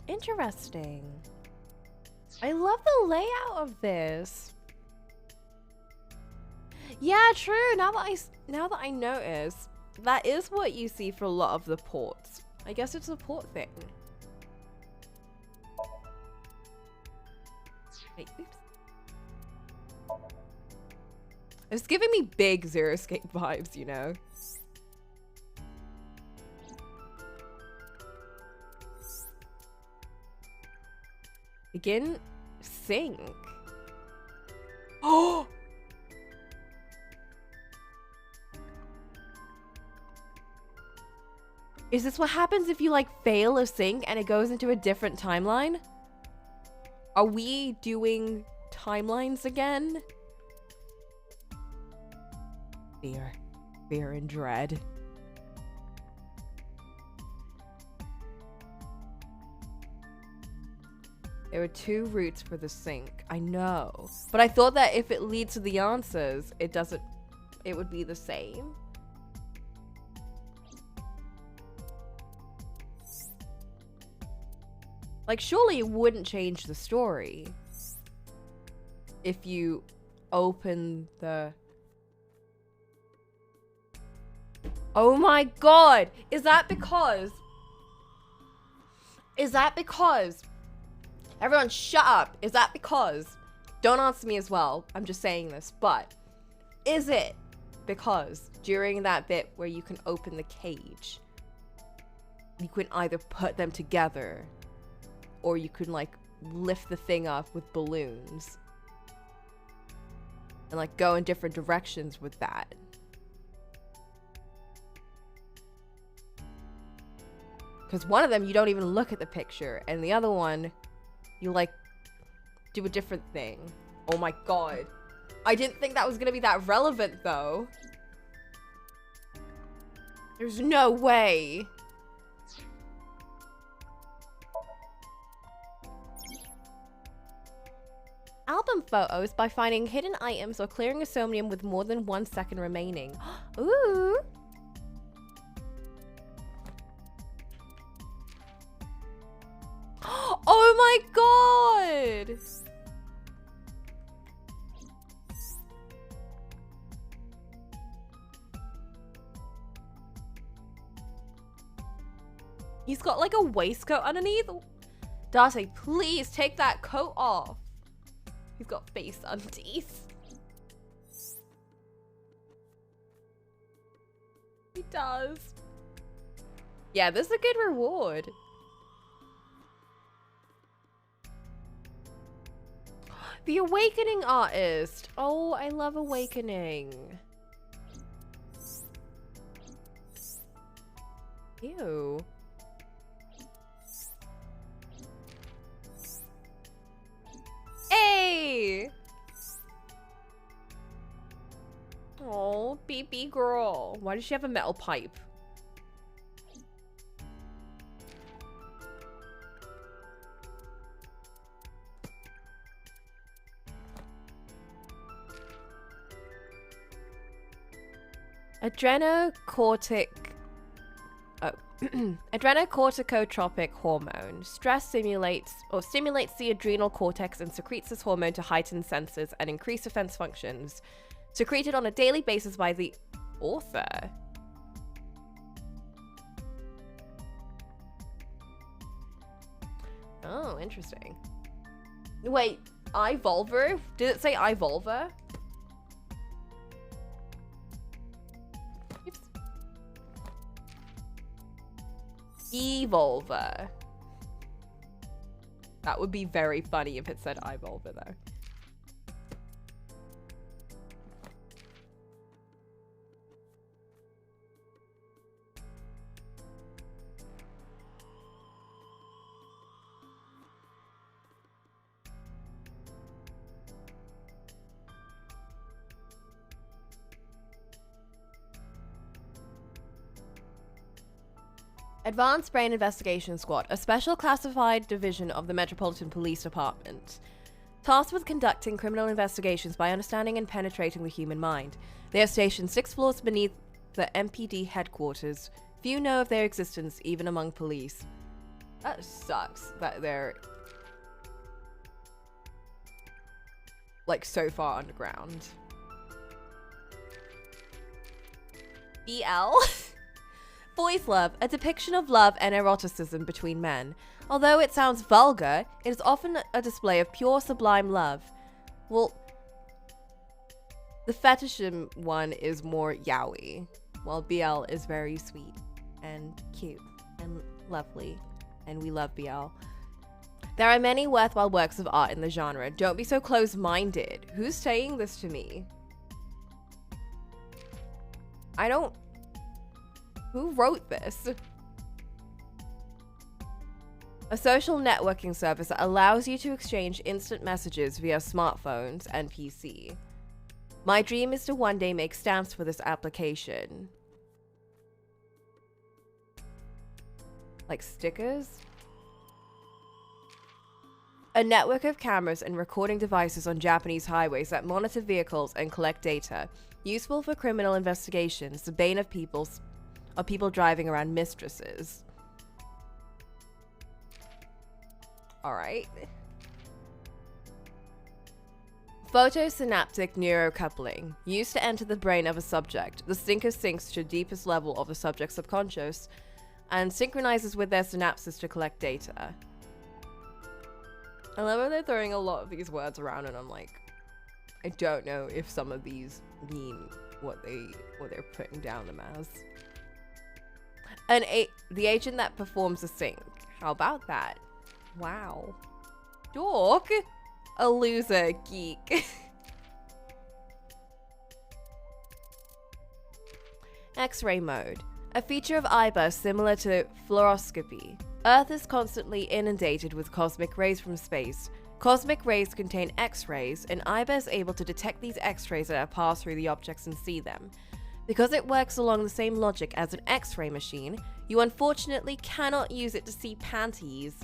Interesting. I love the layout of this. Yeah, true. Now that I notice, that is what you see for a lot of the ports. I guess it's a port thing. Wait, oops. It's giving me big Zero Escape vibes, you know? Begin sync. Oh! Is this what happens if you like fail a sync and it goes into a different timeline? Are we doing timelines again? Fear and dread. There are 2 routes for the sync. I know. But I thought that if it leads to the answers, it would be the same. Like, surely it wouldn't change the story if you open the... Oh my god! Is that because... Everyone shut up! Is that because... Don't answer me as well, I'm just saying this, but... Is it because during that bit where you can open the cage, you can either put them together, or you can like lift the thing up with balloons and like go in different directions with that? Because one of them, you don't even look at the picture. And the other one, you like do a different thing. Oh my god. I didn't think that was going to be that relevant though. There's no way. Album photos by finding hidden items or clearing a somnium with more than 1 second remaining. Ooh. Oh my god! He's got like a waistcoat underneath. Darcy, please take that coat off. He's got face undies. He does. Yeah, this is a good reward. The Awakening Artist. Oh, I love Awakening. Ew. Hey! Oh, BB girl. Why does she have a metal pipe? Adrenocorticotropic hormone. Stress stimulates the adrenal cortex and secretes this hormone to heighten senses and increase defense functions. Secreted on a daily basis by the author. Oh, interesting. Wait, Ivolver? Did it say Ivolver? Evolver. That would be very funny if it said Evolver though. Advanced Brain Investigation Squad, a special classified division of the Metropolitan Police Department, tasked with conducting criminal investigations by understanding and penetrating the human mind. They are stationed 6 floors beneath the MPD headquarters. Few know of their existence, even among police. That sucks that they're like so far underground. BL? Boys' love, a depiction of love and eroticism between men. Although it sounds vulgar, it is often a display of pure sublime love. Well, the fetishism one is more yaoi, while BL is very sweet and cute and lovely, and we love BL. There are many worthwhile works of art in the genre. Don't be so close-minded. Who's saying this to me? I don't... Who wrote this? A social networking service that allows you to exchange instant messages via smartphones and PC. My dream is to one day make stamps for this application. Like stickers? A network of cameras and recording devices on Japanese highways that monitor vehicles and collect data. Useful for criminal investigations, the bane of people driving around mistresses. Alright. Photosynaptic neurocoupling. Used to enter the brain of a subject. The thinker sinks to the deepest level of the subject's subconscious and synchronizes with their synapses to collect data. I love how they're throwing a lot of these words around and I'm like, I don't know if some of these mean what they're putting down them as. The agent that performs a sync. How about that? Wow. Dork? A loser geek. X-ray mode. A feature of IBA similar to fluoroscopy. Earth is constantly inundated with cosmic rays from space. Cosmic rays contain X-rays, and IBA is able to detect these X-rays that pass through the objects and see them. Because it works along the same logic as an X-ray machine, you unfortunately cannot use it to see panties.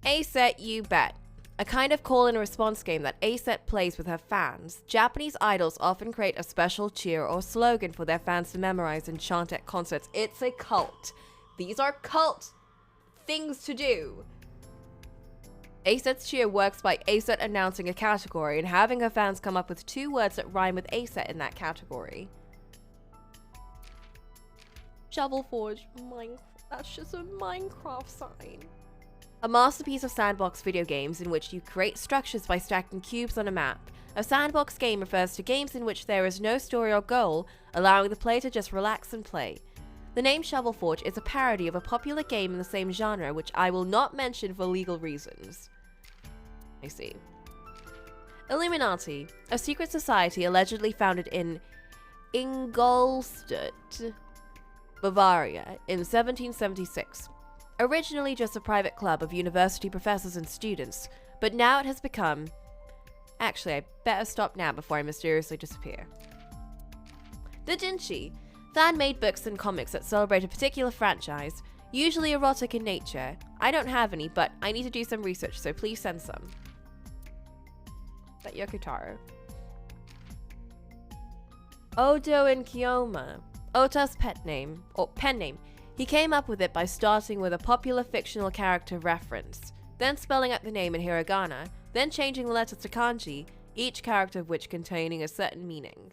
A-Set You Bet. A kind of call and response game that A-Set plays with her fans. Japanese idols often create a special cheer or slogan for their fans to memorize and chant at concerts. It's a cult. These are cult things to do. A-Set's cheer works by A-Set announcing a category and having her fans come up with 2 words that rhyme with A-Set in that category. Shovel Forge. That's just a Minecraft sign. A masterpiece of sandbox video games in which you create structures by stacking cubes on a map. A sandbox game refers to games in which there is no story or goal, allowing the player to just relax and play. The name Shovel Forge is a parody of a popular game in the same genre, which I will not mention for legal reasons. I see. Illuminati, a secret society allegedly founded in Ingolstadt, Bavaria, in 1776. Originally just a private club of university professors and students, but now it has become... Actually, I better stop now before I mysteriously disappear. The Jinchi, fan-made books and comics that celebrate a particular franchise, usually erotic in nature. I don't have any, but I need to do some research, so please send some. Is that Yokotaro? Odo and Kiyoma, Ota's pet name, or pen name. He came up with it by starting with a popular fictional character reference, then spelling out the name in hiragana, then changing the letters to kanji, each character of which containing a certain meaning.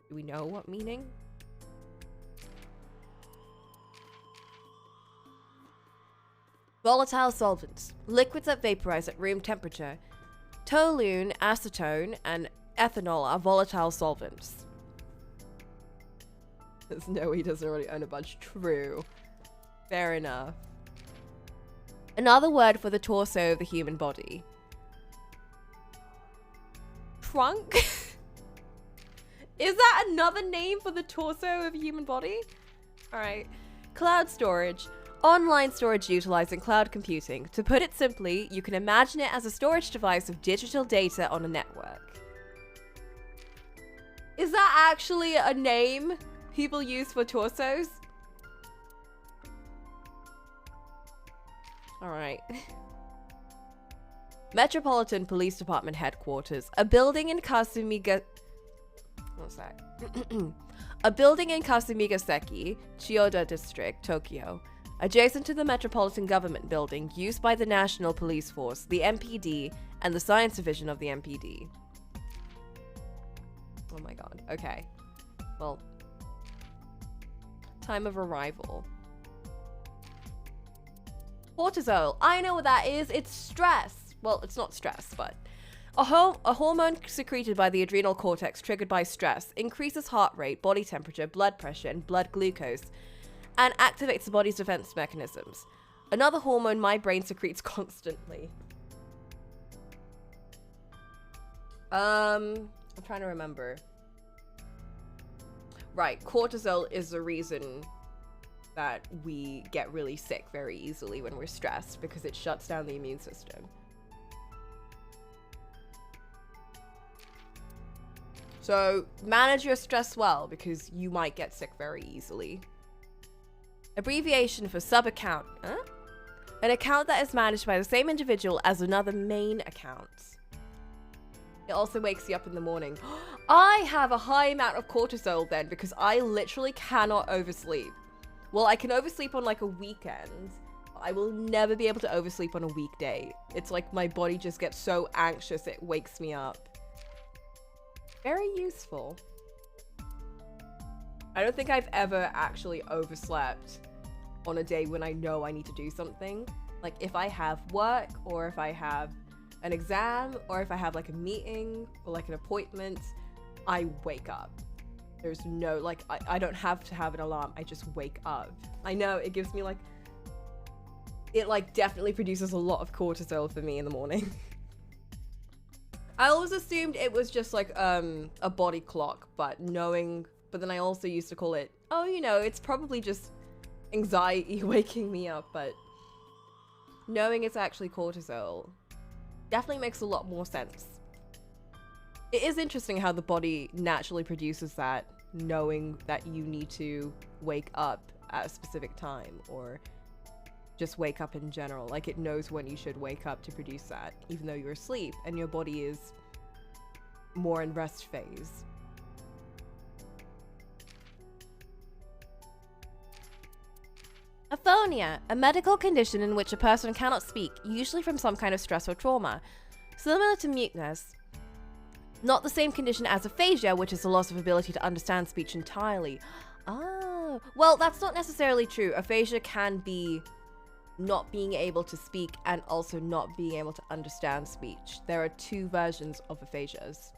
Do we know what meaning? Volatile solvents. Liquids that vaporize at room temperature. Toluene, acetone, and ethanol are volatile solvents. There's no way he doesn't already own a bunch. True. Fair enough. Another word for the torso of the human body. Trunk? Is that another name for the torso of a human body? Alright. Cloud storage. Online storage utilizing cloud computing. To put it simply, you can imagine it as a storage device of digital data on a network. Is that actually a name people use for torsos? Alright. Metropolitan Police Department Headquarters. A building in Kasumiga... What's that? A building in Kasumigaseki, Chiyoda District, Tokyo. Adjacent to the Metropolitan Government Building, used by the National Police Force, the MPD, and the Science Division of the MPD. Oh my god. Okay. Well. Time of arrival. Cortisol. I know what that is. It's stress. Well, it's not stress, but... A hormone secreted by the adrenal cortex triggered by stress increases heart rate, body temperature, blood pressure, and blood glucose, and activates the body's defense mechanisms. Another hormone my brain secretes constantly. I'm trying to remember. Right, cortisol is the reason that we get really sick very easily when we're stressed because it shuts down the immune system. So manage your stress well because you might get sick very easily. Abbreviation for sub-account. Huh? An account that is managed by the same individual as another main account. It also wakes you up in the morning. I have a high amount of cortisol then because I literally cannot oversleep. Well, I can oversleep on like a weekend. I will never be able to oversleep on a weekday. It's like my body just gets so anxious it wakes me up. Very useful. I don't think I've ever actually overslept on a day when I know I need to do something. Like if I have work or if I have an exam or if I have like a meeting or like an appointment, I wake up. There's no, like, I don't have to have an alarm. I just wake up. I know it gives me like, it like definitely produces a lot of cortisol for me in the morning. I always assumed it was just like a body clock, but then I also used to call it, oh, you know, it's probably just anxiety waking me up, but knowing it's actually cortisol definitely makes a lot more sense. It is interesting how the body naturally produces that, knowing that you need to wake up at a specific time or just wake up in general. Like it knows when you should wake up to produce that, even though you're asleep and your body is more in rest phase. Aphonia, a medical condition in which a person cannot speak, usually from some kind of stress or trauma. Similar to muteness. Not the same condition as aphasia, which is the loss of ability to understand speech entirely. Ah, well, that's not necessarily true. Aphasia can be not being able to speak and also not being able to understand speech. There are two versions of aphasias.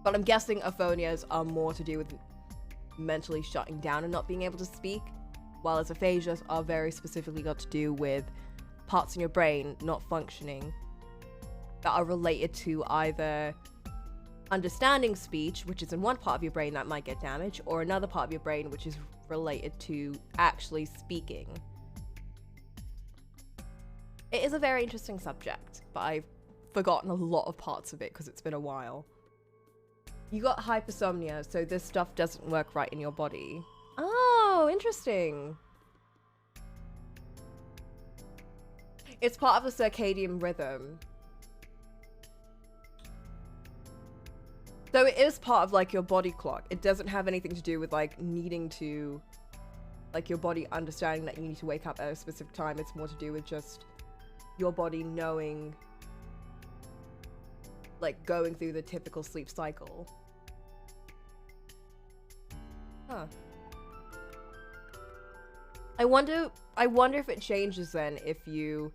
But I'm guessing aphonias are more to do with mentally shutting down and not being able to speak, while aphasias are very specifically got to do with parts in your brain not functioning that are related to either understanding speech, which is in one part of your brain that might get damaged, or another part of your brain which is related to actually speaking. It is a very interesting subject, but I've forgotten a lot of parts of it because it's been a while. You got hypersomnia, so this stuff doesn't work right in your body. Oh, interesting. It's part of the circadian rhythm. So it is part of like your body clock. It doesn't have anything to do with like needing to, like your body understanding that you need to wake up at a specific time. It's more to do with just your body knowing, like going through the typical sleep cycle. Huh. I wonder if it changes then if you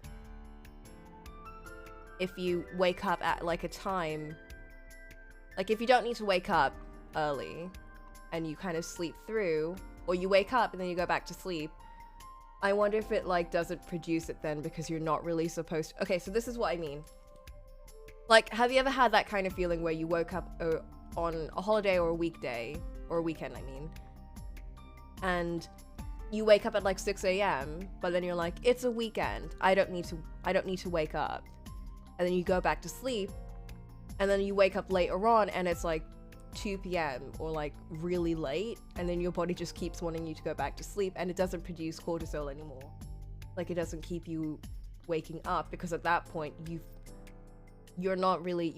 wake up at like a time, like if you don't need to wake up early and you kind of sleep through, or you wake up and then you go back to sleep, I wonder if it like doesn't produce it then because you're not really supposed to. Okay, so this is what I mean. Like, have you ever had that kind of feeling where you woke up on a holiday or a weekday, or a weekend, I mean, and you wake up at like 6 a.m., but then you're like, it's a weekend. I don't need to wake up. and then you go back to sleep, and then you wake up later on and it's like 2 p.m. or like really late, and then your body just keeps wanting you to go back to sleep, and it doesn't produce cortisol anymore. Like, it doesn't keep you waking up, because at that point you're not really,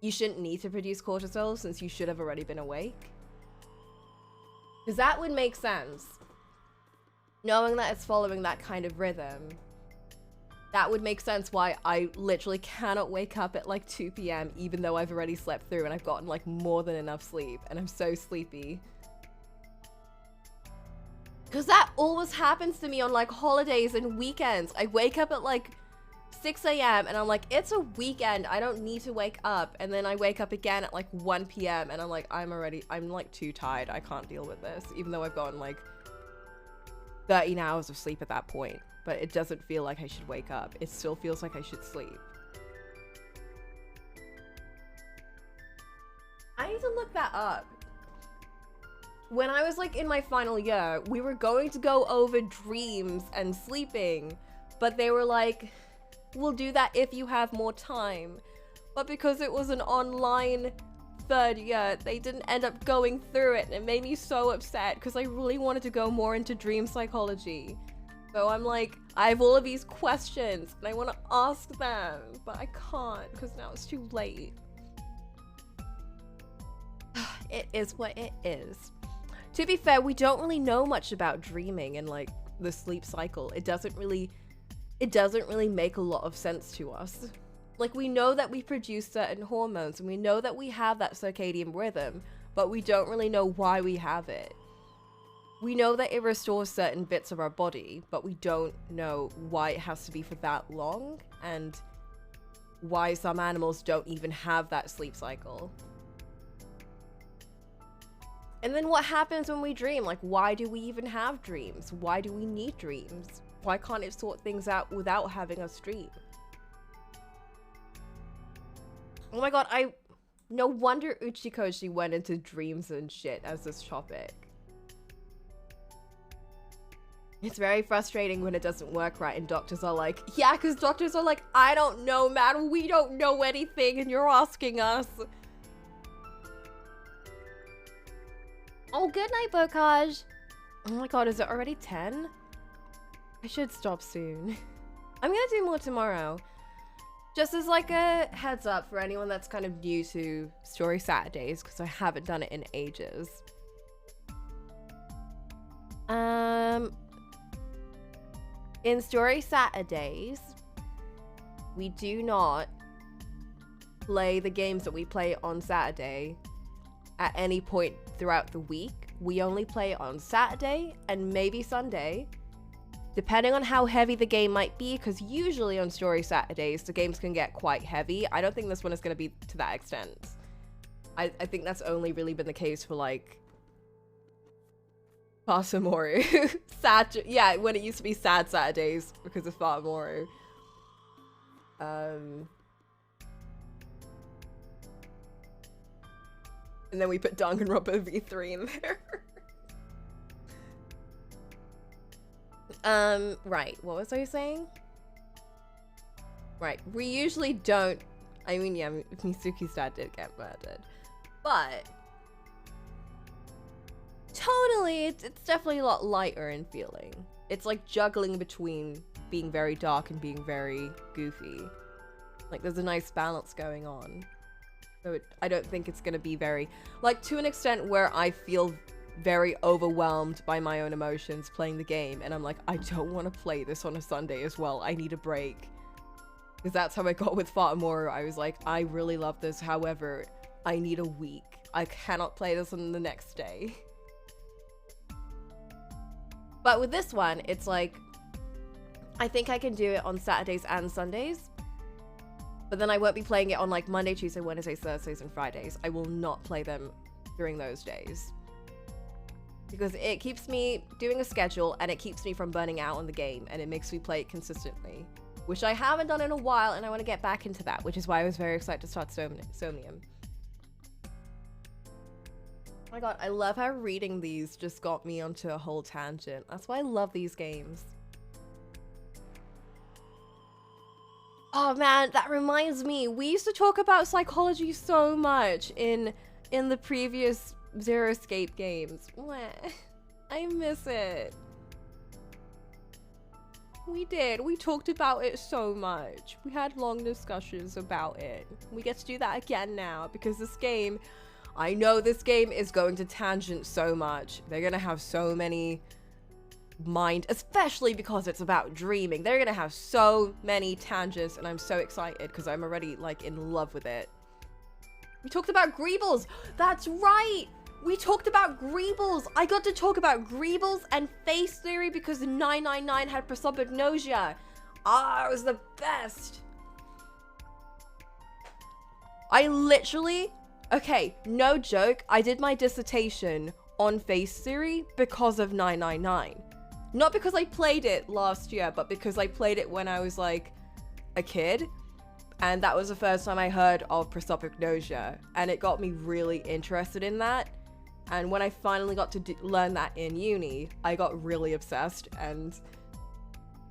you shouldn't need to produce cortisol, since you should have already been awake. Because that would make sense. Knowing that it's following that kind of rhythm, that would make sense why I literally cannot wake up at like 2 p.m. even though I've already slept through and I've gotten like more than enough sleep and I'm so sleepy. Because that always happens to me on like holidays and weekends. I wake up at like 6 a.m. and I'm like, it's a weekend, I don't need to wake up. And then I wake up again at like 1 p.m. and I'm like, I'm like too tired, I can't deal with this. Even though I've gotten like 13 hours of sleep at that point. But it doesn't feel like I should wake up. It still feels like I should sleep. I need to look that up. When I was like in my final year, we were going to go over dreams and sleeping, but they were like, we'll do that if you have more time. But because it was an online third year, they didn't end up going through it, and it made me so upset because I really wanted to go more into dream psychology. So I'm like, I have all of these questions and I want to ask them, but I can't because now it's too late. It is what it is. To be fair, we don't really know much about dreaming and like the sleep cycle. It doesn't really make a lot of sense to us. Like, we know that we produce certain hormones and we know that we have that circadian rhythm, but we don't really know why we have it. We know that it restores certain bits of our body, but we don't know why it has to be for that long, and why some animals don't even have that sleep cycle. And then what happens when we dream? Like, why do we even have dreams? Why do we need dreams? Why can't it sort things out without having us dream? Oh my god, no wonder Uchikoshi went into dreams and shit as this topic. It's very frustrating when it doesn't work right and doctors are like, yeah, because doctors are like, I don't know, man, we don't know anything and you're asking us. Oh, good night, Bokaj. Oh my god, is it already 10? I should stop soon. I'm gonna do more tomorrow. Just as like a heads up for anyone that's kind of new to Story Saturdays, because I haven't done it in ages. In Story Saturdays, we do not play the games that we play on Saturday at any point throughout the week. We only play on Saturday and maybe Sunday, depending on how heavy the game might be, because usually on Story Saturdays, the games can get quite heavy. I don't think this one is going to be to that extent. I think that's only really been the case for, like, Fasamoru. Yeah, when it used to be Sad Saturdays because of Fasamoru. And then we put Danganronpa V3 in there. Right, what was I saying? Right, we usually don't, I mean, yeah, Mizuki's dad did get murdered, but tonally, it's definitely a lot lighter in feeling. It's like juggling between being very dark and being very goofy. Like, there's a nice balance going on. So I don't think it's gonna be very, like, to an extent where I feel very overwhelmed by my own emotions playing the game, and I'm like, I don't want to play this on a Sunday as well. I need a break. Because that's how I got with Fasamoru. I was like, I really love this, however, I need a week. I cannot play this on the next day. But with this one, it's like, I think I can do it on Saturdays and Sundays. But then I won't be playing it on like Monday, Tuesday, Wednesdays, Thursdays, and Fridays. I will not play them during those days. Because it keeps me doing a schedule and it keeps me from burning out on the game, and it makes me play it consistently. Which I haven't done in a while, and I want to get back into that, which is why I was very excited to start Somnium. Oh my god, I love how reading these just got me onto a whole tangent. That's why I love these games. Oh man, that reminds me. We used to talk about psychology so much in the previous Zero Escape games. I miss it. We did. We talked about it so much. We had long discussions about it. We get to do that again now because this game, I know this game is going to tangent so much. They're gonna have so many especially because it's about dreaming. They're gonna have so many tangents and I'm so excited because I'm already like in love with it. We talked about Greebles. That's right. We talked about Greebles. I got to talk about Greebles and face theory because 999 had prosopagnosia. Ah, it was the best. I literally, okay, no joke, I did my dissertation on face theory because of 999. Not because I played it last year, but because I played it when I was like a kid. And that was the first time I heard of prosopagnosia. And it got me really interested in that. And when I finally got to learn that in uni, I got really obsessed. And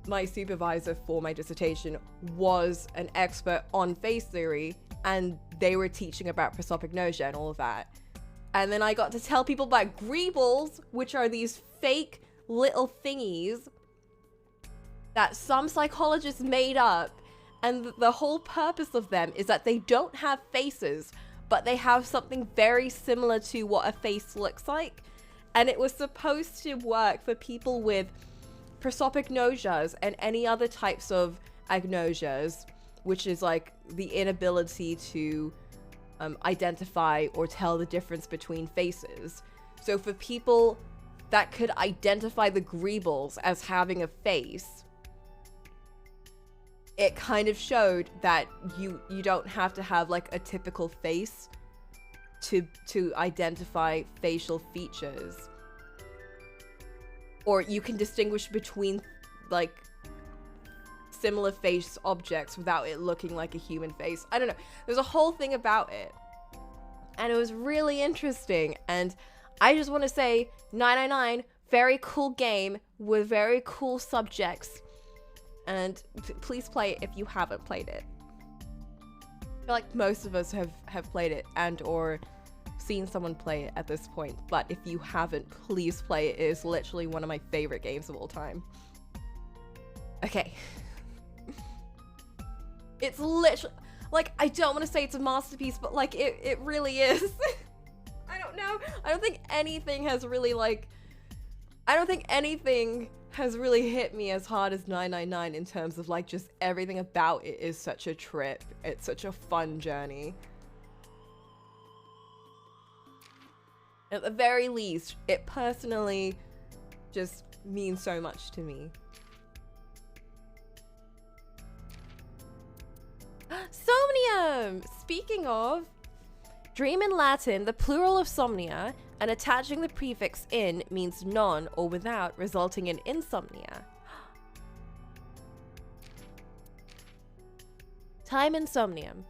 my supervisor for my dissertation was an expert on face theory. And they were teaching about prosopagnosia and all of that. And then I got to tell people about Greebles, which are these fake little thingies that some psychologists made up. And the whole purpose of them is that they don't have faces, but they have something very similar to what a face looks like. And it was supposed to work for people with prosopagnosias and any other types of agnosias, which is like the inability to identify or tell the difference between faces. So for people that could identify the Greebles as having a face, it kind of showed that you don't have to have like a typical face to identify facial features. Or you can distinguish between like similar face objects without it looking like a human face. I don't know. There's a whole thing about it. And it was really interesting. And I just want to say 999, very cool game with very cool subjects. And please play it if you haven't played it. I feel like most of us have played it and or seen someone play it at this point. But if you haven't, please play it. It is literally one of my favorite games of all time. Okay. It's literally, like, I don't want to say it's a masterpiece, but like it really is. I don't know. I don't think anything has really like, I don't think anything has really hit me as hard as 999 in terms of like just everything about it is such a trip. It's such a fun journey. At the very least, it personally just means so much to me. Somnium! Speaking of, dream in Latin, the plural of somnia, and attaching the prefix in means non or without, resulting in insomnia. Time in Somnium.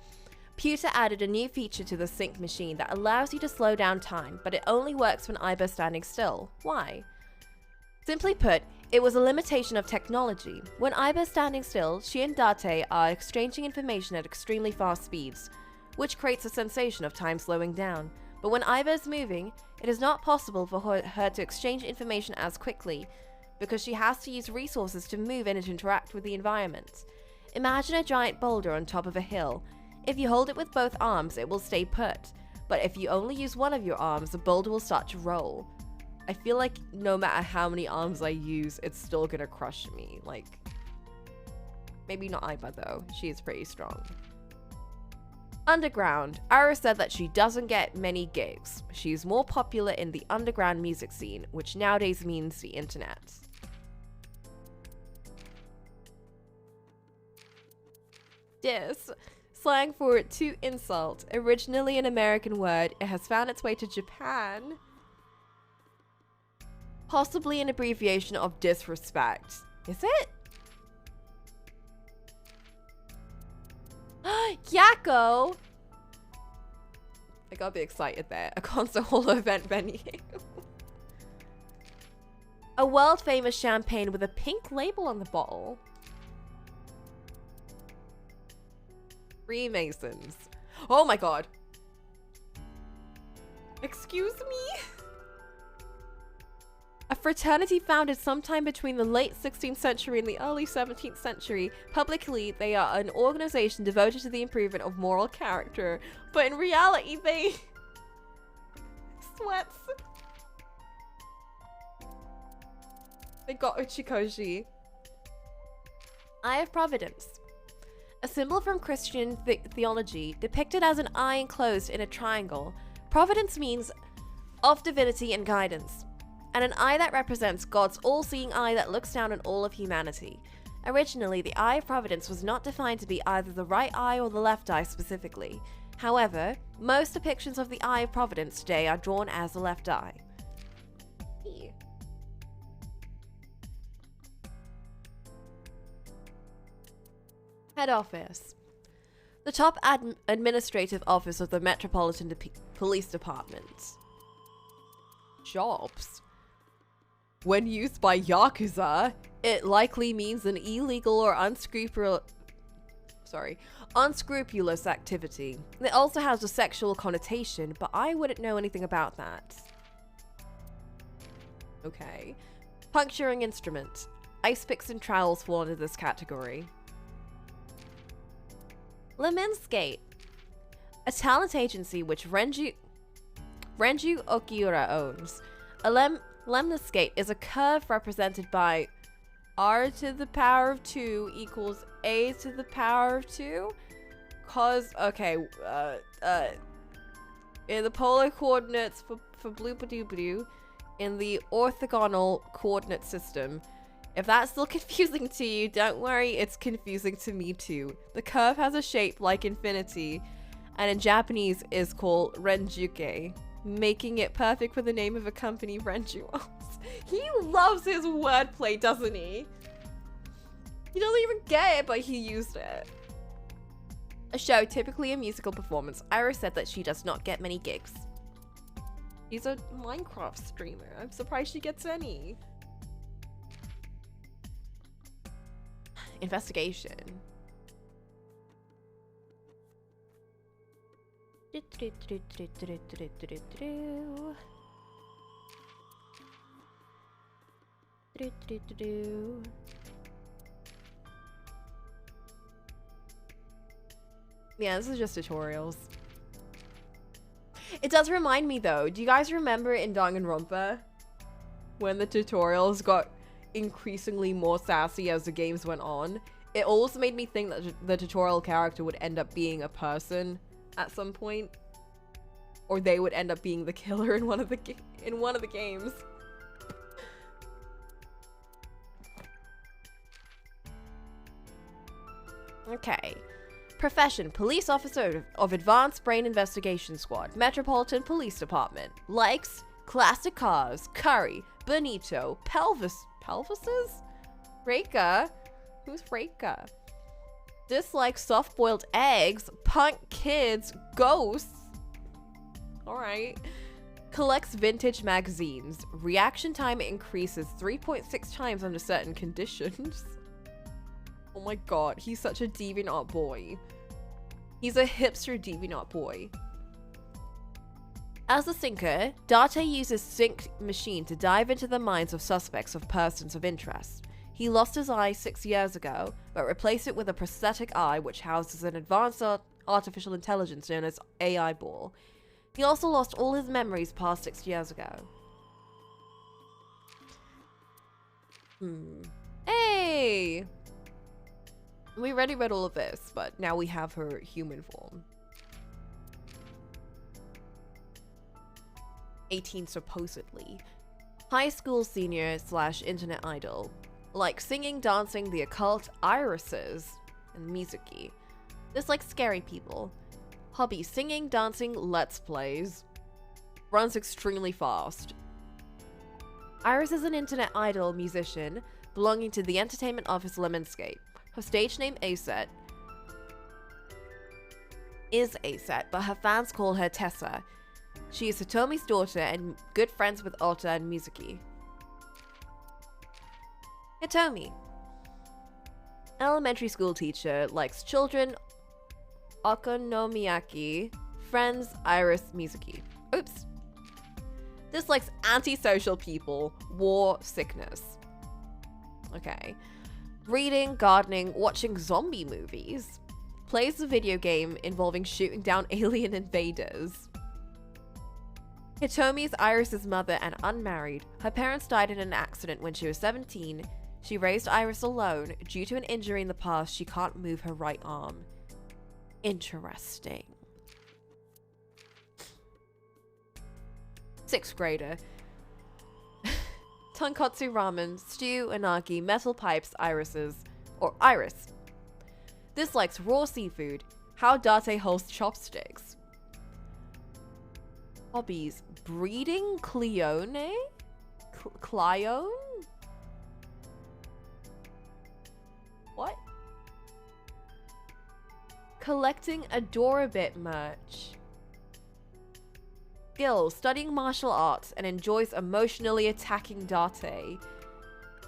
Pewter added a new feature to the sync machine that allows you to slow down time, but it only works when Iba's standing still. Why? Simply put, it was a limitation of technology. When Iba's standing still, she and Date are exchanging information at extremely fast speeds, which creates a sensation of time slowing down. But when Iba is moving, it is not possible for her to exchange information as quickly, because she has to use resources to move and interact with the environment. Imagine a giant boulder on top of a hill. If you hold it with both arms, it will stay put. But if you only use one of your arms, the boulder will start to roll. I feel like no matter how many arms I use, it's still gonna crush me. Like, maybe not Iba though. She is pretty strong. Underground. Ara said that she doesn't get many gigs. She's more popular in the underground music scene, which nowadays means the internet. Dis. Slang for to insult. Originally an American word, it has found its way to Japan. Possibly an abbreviation of disrespect. Is it? Yakko! I got a bit excited there. A concert hall event venue. A world famous champagne with a pink label on the bottle. Freemasons. Oh my god. Excuse me? A fraternity founded sometime between the late 16th century and the early 17th century. Publicly, they are an organization devoted to the improvement of moral character, but in reality, they... sweats. They got Uchikoshi. Eye of Providence. A symbol from Christian theology, depicted as an eye enclosed in a triangle. Providence means of divinity and guidance, and an eye that represents God's all-seeing eye that looks down on all of humanity. Originally, the Eye of Providence was not defined to be either the right eye or the left eye specifically. However, most depictions of the Eye of Providence today are drawn as the left eye. Head Office. The top administrative office of the Metropolitan Police Department. Jobs. When used by Yakuza, it likely means an illegal or unscrupulous activity. It also has a sexual connotation, but I wouldn't know anything about that. Okay. Puncturing instrument. Ice picks and trowels fall into this category. Lemniscate. A talent agency which Renju Okiura owns. A lemniscate is a curve represented by r to the power of 2 equals a to the power of 2. In the polar coordinates for bloop-a-doop-a-doo, in the orthogonal coordinate system. If that's still confusing to you, don't worry, it's confusing to me too. The curve has a shape like infinity, and in Japanese is called renjuke, making it perfect for the name of a company Renju owns. He loves his wordplay, doesn't he? He doesn't even get it, but he used it. A show, typically a musical performance. Iris said that she does not get many gigs. She's a Minecraft streamer. I'm surprised she gets any. Investigation. Yeah, this is just tutorials. It does remind me though, do you guys remember in Danganronpa when the tutorials got increasingly more sassy as the games went on? It also made me think that the tutorial character would end up being a person at some point, or they would end up being the killer in one of the games. Okay. Profession: police officer of Advanced Brain Investigation Squad, Metropolitan Police Department. Likes classic cars, curry, bonito, pelvises? Reika? Who's Reika? Dislikes soft-boiled eggs, punk kids, ghosts. Alright. Collects vintage magazines. Reaction time increases 3.6 times under certain conditions. Oh my god, he's such a deviant boy. He's a hipster deviant boy. As a sinker, Date uses sync machine to dive into the minds of suspects of persons of interest. He lost his eye 6 years ago, but replaced it with a prosthetic eye which houses an advanced artificial intelligence known as AI Ball. He also lost all his memories past 6 years ago. Hey! We already read all of this, but now we have her human form. 18 supposedly. High school senior / internet idol. Like singing, dancing, the occult, irises, and Mizuki. Dislikes scary people. Hobby: singing, dancing, let's plays. Runs extremely fast. Iris is an internet idol musician belonging to the entertainment office Lemniscate. Her stage name is Aset, but her fans call her Tessa. She is Hitomi's daughter and good friends with Ota and Mizuki. Hitomi. Elementary school teacher, likes children, Okonomiyaki. Friends, Iris, Mizuki. Oops. Dislikes antisocial people. War, sickness. Okay. Reading, gardening, watching zombie movies. Plays a video game involving shooting down alien invaders. Hitomi's Iris's mother and unmarried. Her parents died in an accident when she was 17. She raised Iris alone. Due to an injury in the past, she can't move her right arm. Interesting. 6th grader. Tonkotsu ramen, stew, unagi, metal pipes, Iris. Dislikes raw seafood. How Date holds chopsticks. Hobbies. Breeding Cleone? Cleone? What? Collecting Adorabit merch. Skills. Studying martial arts and enjoys emotionally attacking Date.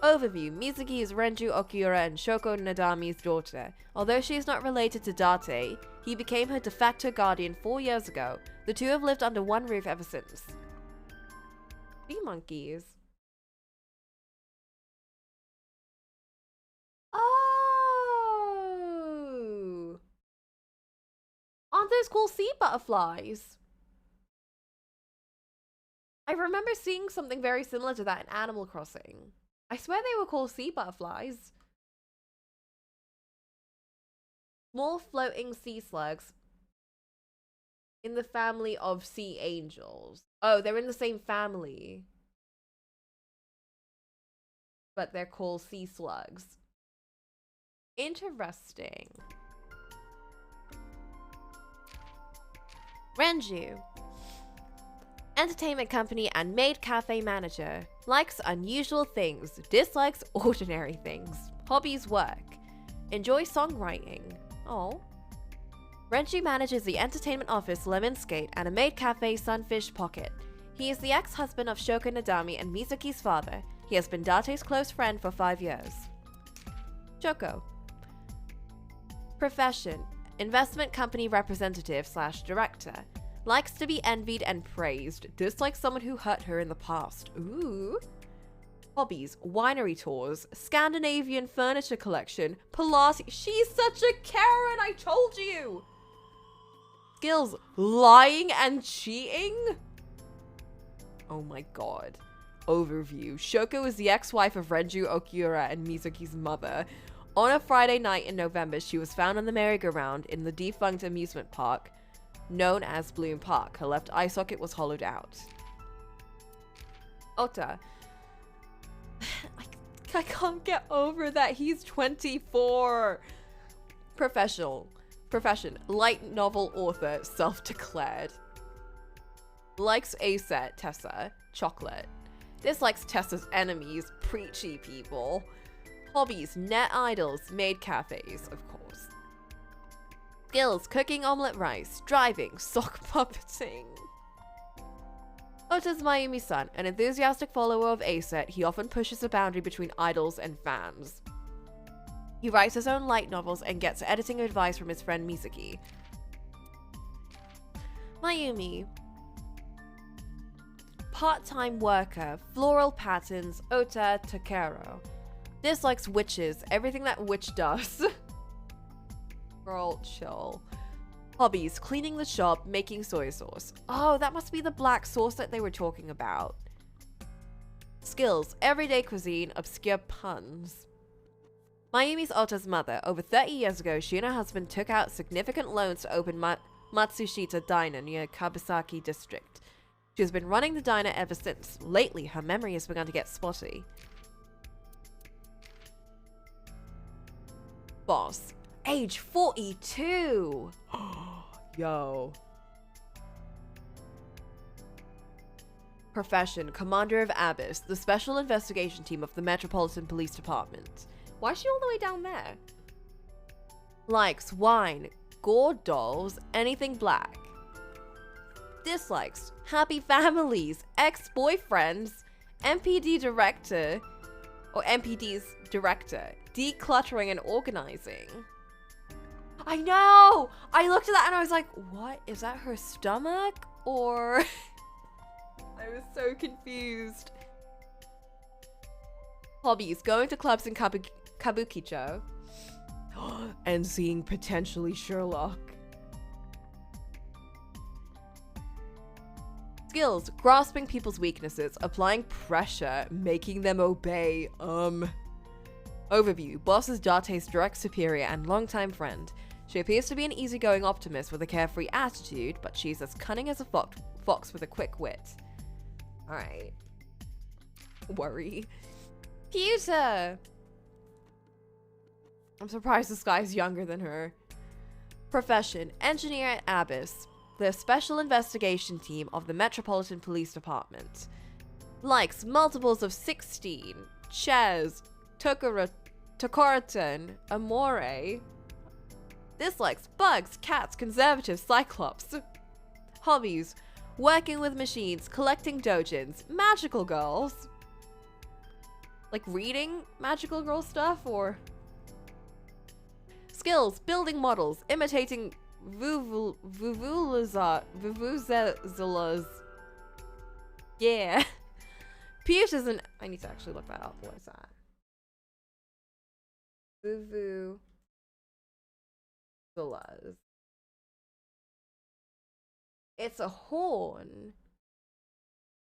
Overview. Mizuki is Renju Okiura and Shoko Nadami's daughter. Although she is not related to Date, he became her de facto guardian 4 years ago. The two have lived under one roof ever since. Sea monkeys. Oh! Aren't those called sea butterflies? I remember seeing something very similar to that in Animal Crossing. I swear they were called sea butterflies. Small floating sea slugs in the family of sea angels. Oh, they're in the same family. But they're called sea slugs. Interesting. Renju. Entertainment company and maid cafe manager. Likes unusual things, dislikes ordinary things. Hobbies work. Enjoy songwriting. Oh. Renju manages the entertainment office Lemon Skate and a maid cafe Sunfish Pocket. He is the ex-husband of Shoko Nadami and Mizuki's father. He has been Date's close friend for 5 years. Shoko. Profession. Investment company representative / director. Likes to be envied and praised. Dislikes someone who hurt her in the past. Ooh. Hobbies. Winery tours. Scandinavian furniture collection. Pilates. She's such a Karen, I told you! Skills. Lying and cheating? Oh my god. Overview. Shoko is the ex-wife of Renju Okiura and Mizuki's mother. On a Friday night in November, she was found on the merry-go-round in the defunct amusement park known as Bloom Park. Her left eye socket was hollowed out. Ota. I can't get over that he's 24. Profession. Light novel author, self-declared. Likes A-set, Tessa. Chocolate. Dislikes Tessa's enemies, preachy people. Hobbies, net idols, maid cafes, of course. Skills, cooking omelette rice, driving, sock puppeting. Ota's Mayumi-san, an enthusiastic follower of A-set, he often pushes the boundary between idols and fans. He writes his own light novels and gets editing advice from his friend Mizuki. Mayumi. Part-time worker, floral patterns, Ota Takero. Dislikes witches, everything that witch does. Girl, chill. Hobbies, cleaning the shop, making soy sauce. Oh, that must be the black sauce that they were talking about. Skills, everyday cuisine, obscure puns. Mayumi's Ota's mother. Over 30 years ago, she and her husband took out significant loans to open Matsushita Diner near Kabasaki district. She has been running the diner ever since. Lately, her memory has begun to get spotty. Boss. Age 42! Yo. Profession. Commander of Abyss, the special investigation team of the Metropolitan Police Department. Why is she all the way down there? Likes wine, gourd dolls, anything black. Dislikes happy families, ex-boyfriends, MPD director, or MPD's director, decluttering and organizing. I know! I looked at that and I was like, what? Is that her stomach? Or... I was so confused. Hobbies. Going to clubs in Kabukicho. And seeing potentially Sherlock. Skills. Grasping people's weaknesses. Applying pressure. Making them obey. Overview. Boss is Date's direct superior and longtime friend. She appears to be an easygoing optimist with a carefree attitude, but she's as cunning as a fox with a quick wit. Alright. Worry. Pewter! I'm surprised this guy's younger than her. Profession. Engineer at Abyss. The special investigation team of the Metropolitan Police Department. Likes multiples of 16. Chaz. Tokoratan. Amore. Dislikes bugs, cats, conservatives, cyclops. Hobbies. Working with machines, collecting dojins, magical girls. Like reading magical girl stuff, or... Skills. Building models, imitating vuvuzelas. Yeah. Pewter's an... I need to actually look that up. What is that? Vuvuzelas. It's a horn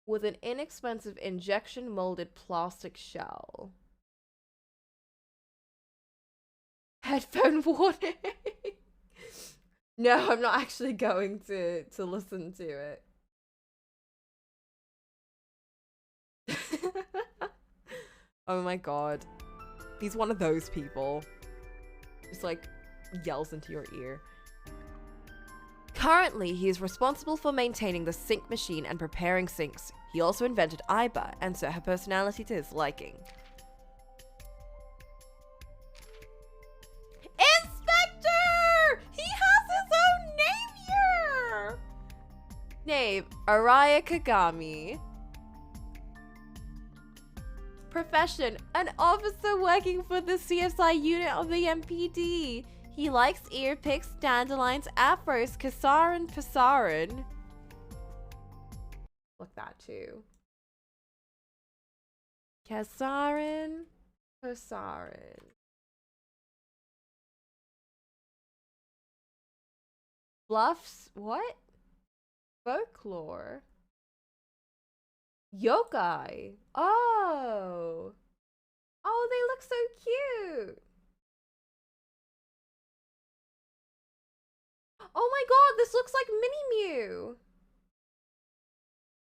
with an inexpensive injection molded plastic shell. Headphone warning. No, I'm not actually going to listen to it. Oh my god. He's one of those people. Just like yells into your ear. Currently, he is responsible for maintaining the sink machine and preparing sinks. He also invented Aiba and set her personality to his liking. Inspector! He has his own name here! Name, Araya Kagami. Profession, an officer working for the CSI unit of the MPD. He likes ear picks, dandelions, afros, kasaran, pasaran. Look that too. Kasaran, pasaran. Bluffs, what? Folklore. Yokai. Oh. Oh, they look so cute. Oh my god, this looks like Mini Mew.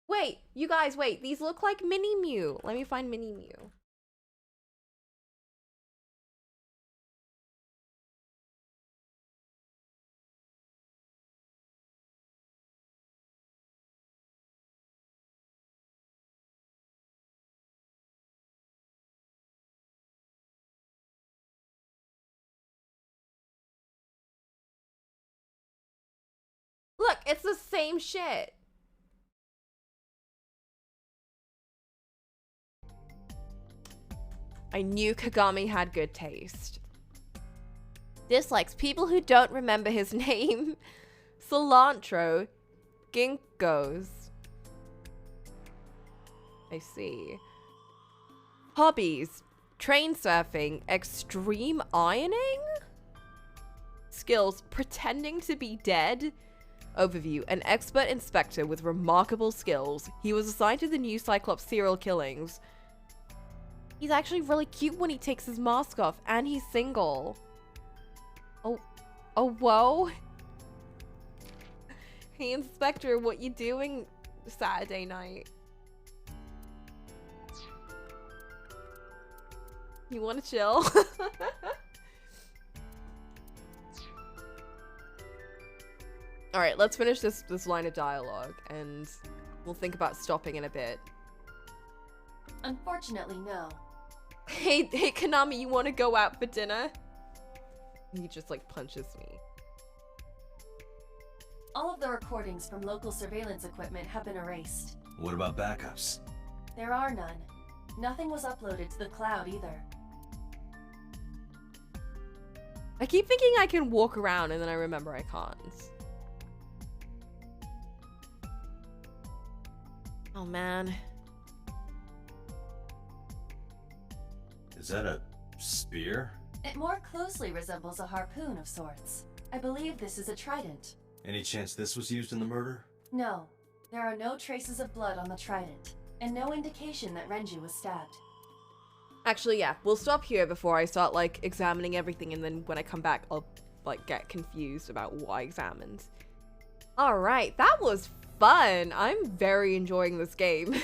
Wait, you guys, wait. These look like Mini Mew. Let me find Mini Mew. Look, it's the same shit. I knew Kagami had good taste. Dislikes people who don't remember his name. Cilantro. Ginkgos. I see. Hobbies. Train surfing. Extreme ironing? Skills. Pretending to be dead. Overview. An expert inspector with remarkable skills. He was assigned to the new Cyclops serial killings. He's actually really cute when he takes his mask off, and he's single. Oh, whoa. Hey, Inspector, what you doing Saturday night? You wanna chill? Alright, let's finish this line of dialogue, and we'll think about stopping in a bit. Unfortunately, no. Hey, Konami, you want to go out for dinner? He just, like, punches me. All of the recordings from local surveillance equipment have been erased. What about backups? There are none. Nothing was uploaded to the cloud either. I keep thinking I can walk around and then I remember I can't. Oh man. Is that a spear? It more closely resembles a harpoon of sorts. I believe this is a trident. Any chance this was used in the murder? No, there are no traces of blood on the trident, and no indication that Renju was stabbed. Actually, yeah, we'll stop here before I start, like, examining everything, and then when I come back, I'll, like, get confused about what I examined. Alright, that was fun! I'm very enjoying this game.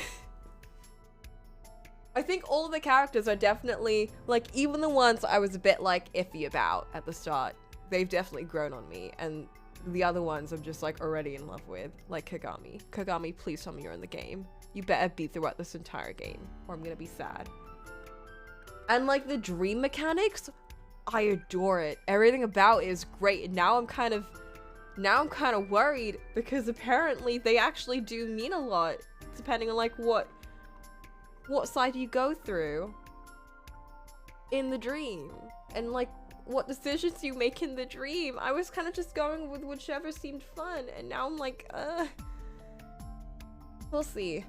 I think all of the characters are definitely, like, even the ones I was a bit, like, iffy about at the start, they've definitely grown on me, and the other ones I'm just, like, already in love with, like Kagami. Kagami, please tell me you're in the game. You better be throughout this entire game, or I'm gonna be sad. And, like, the dream mechanics, I adore it. Everything about it is great, and now I'm kind of worried, because apparently they actually do mean a lot, depending on, like, what side you go through in the dream, and, like, what decisions you make in the dream. I was kind of just going with whichever seemed fun, and now I'm like, we'll see.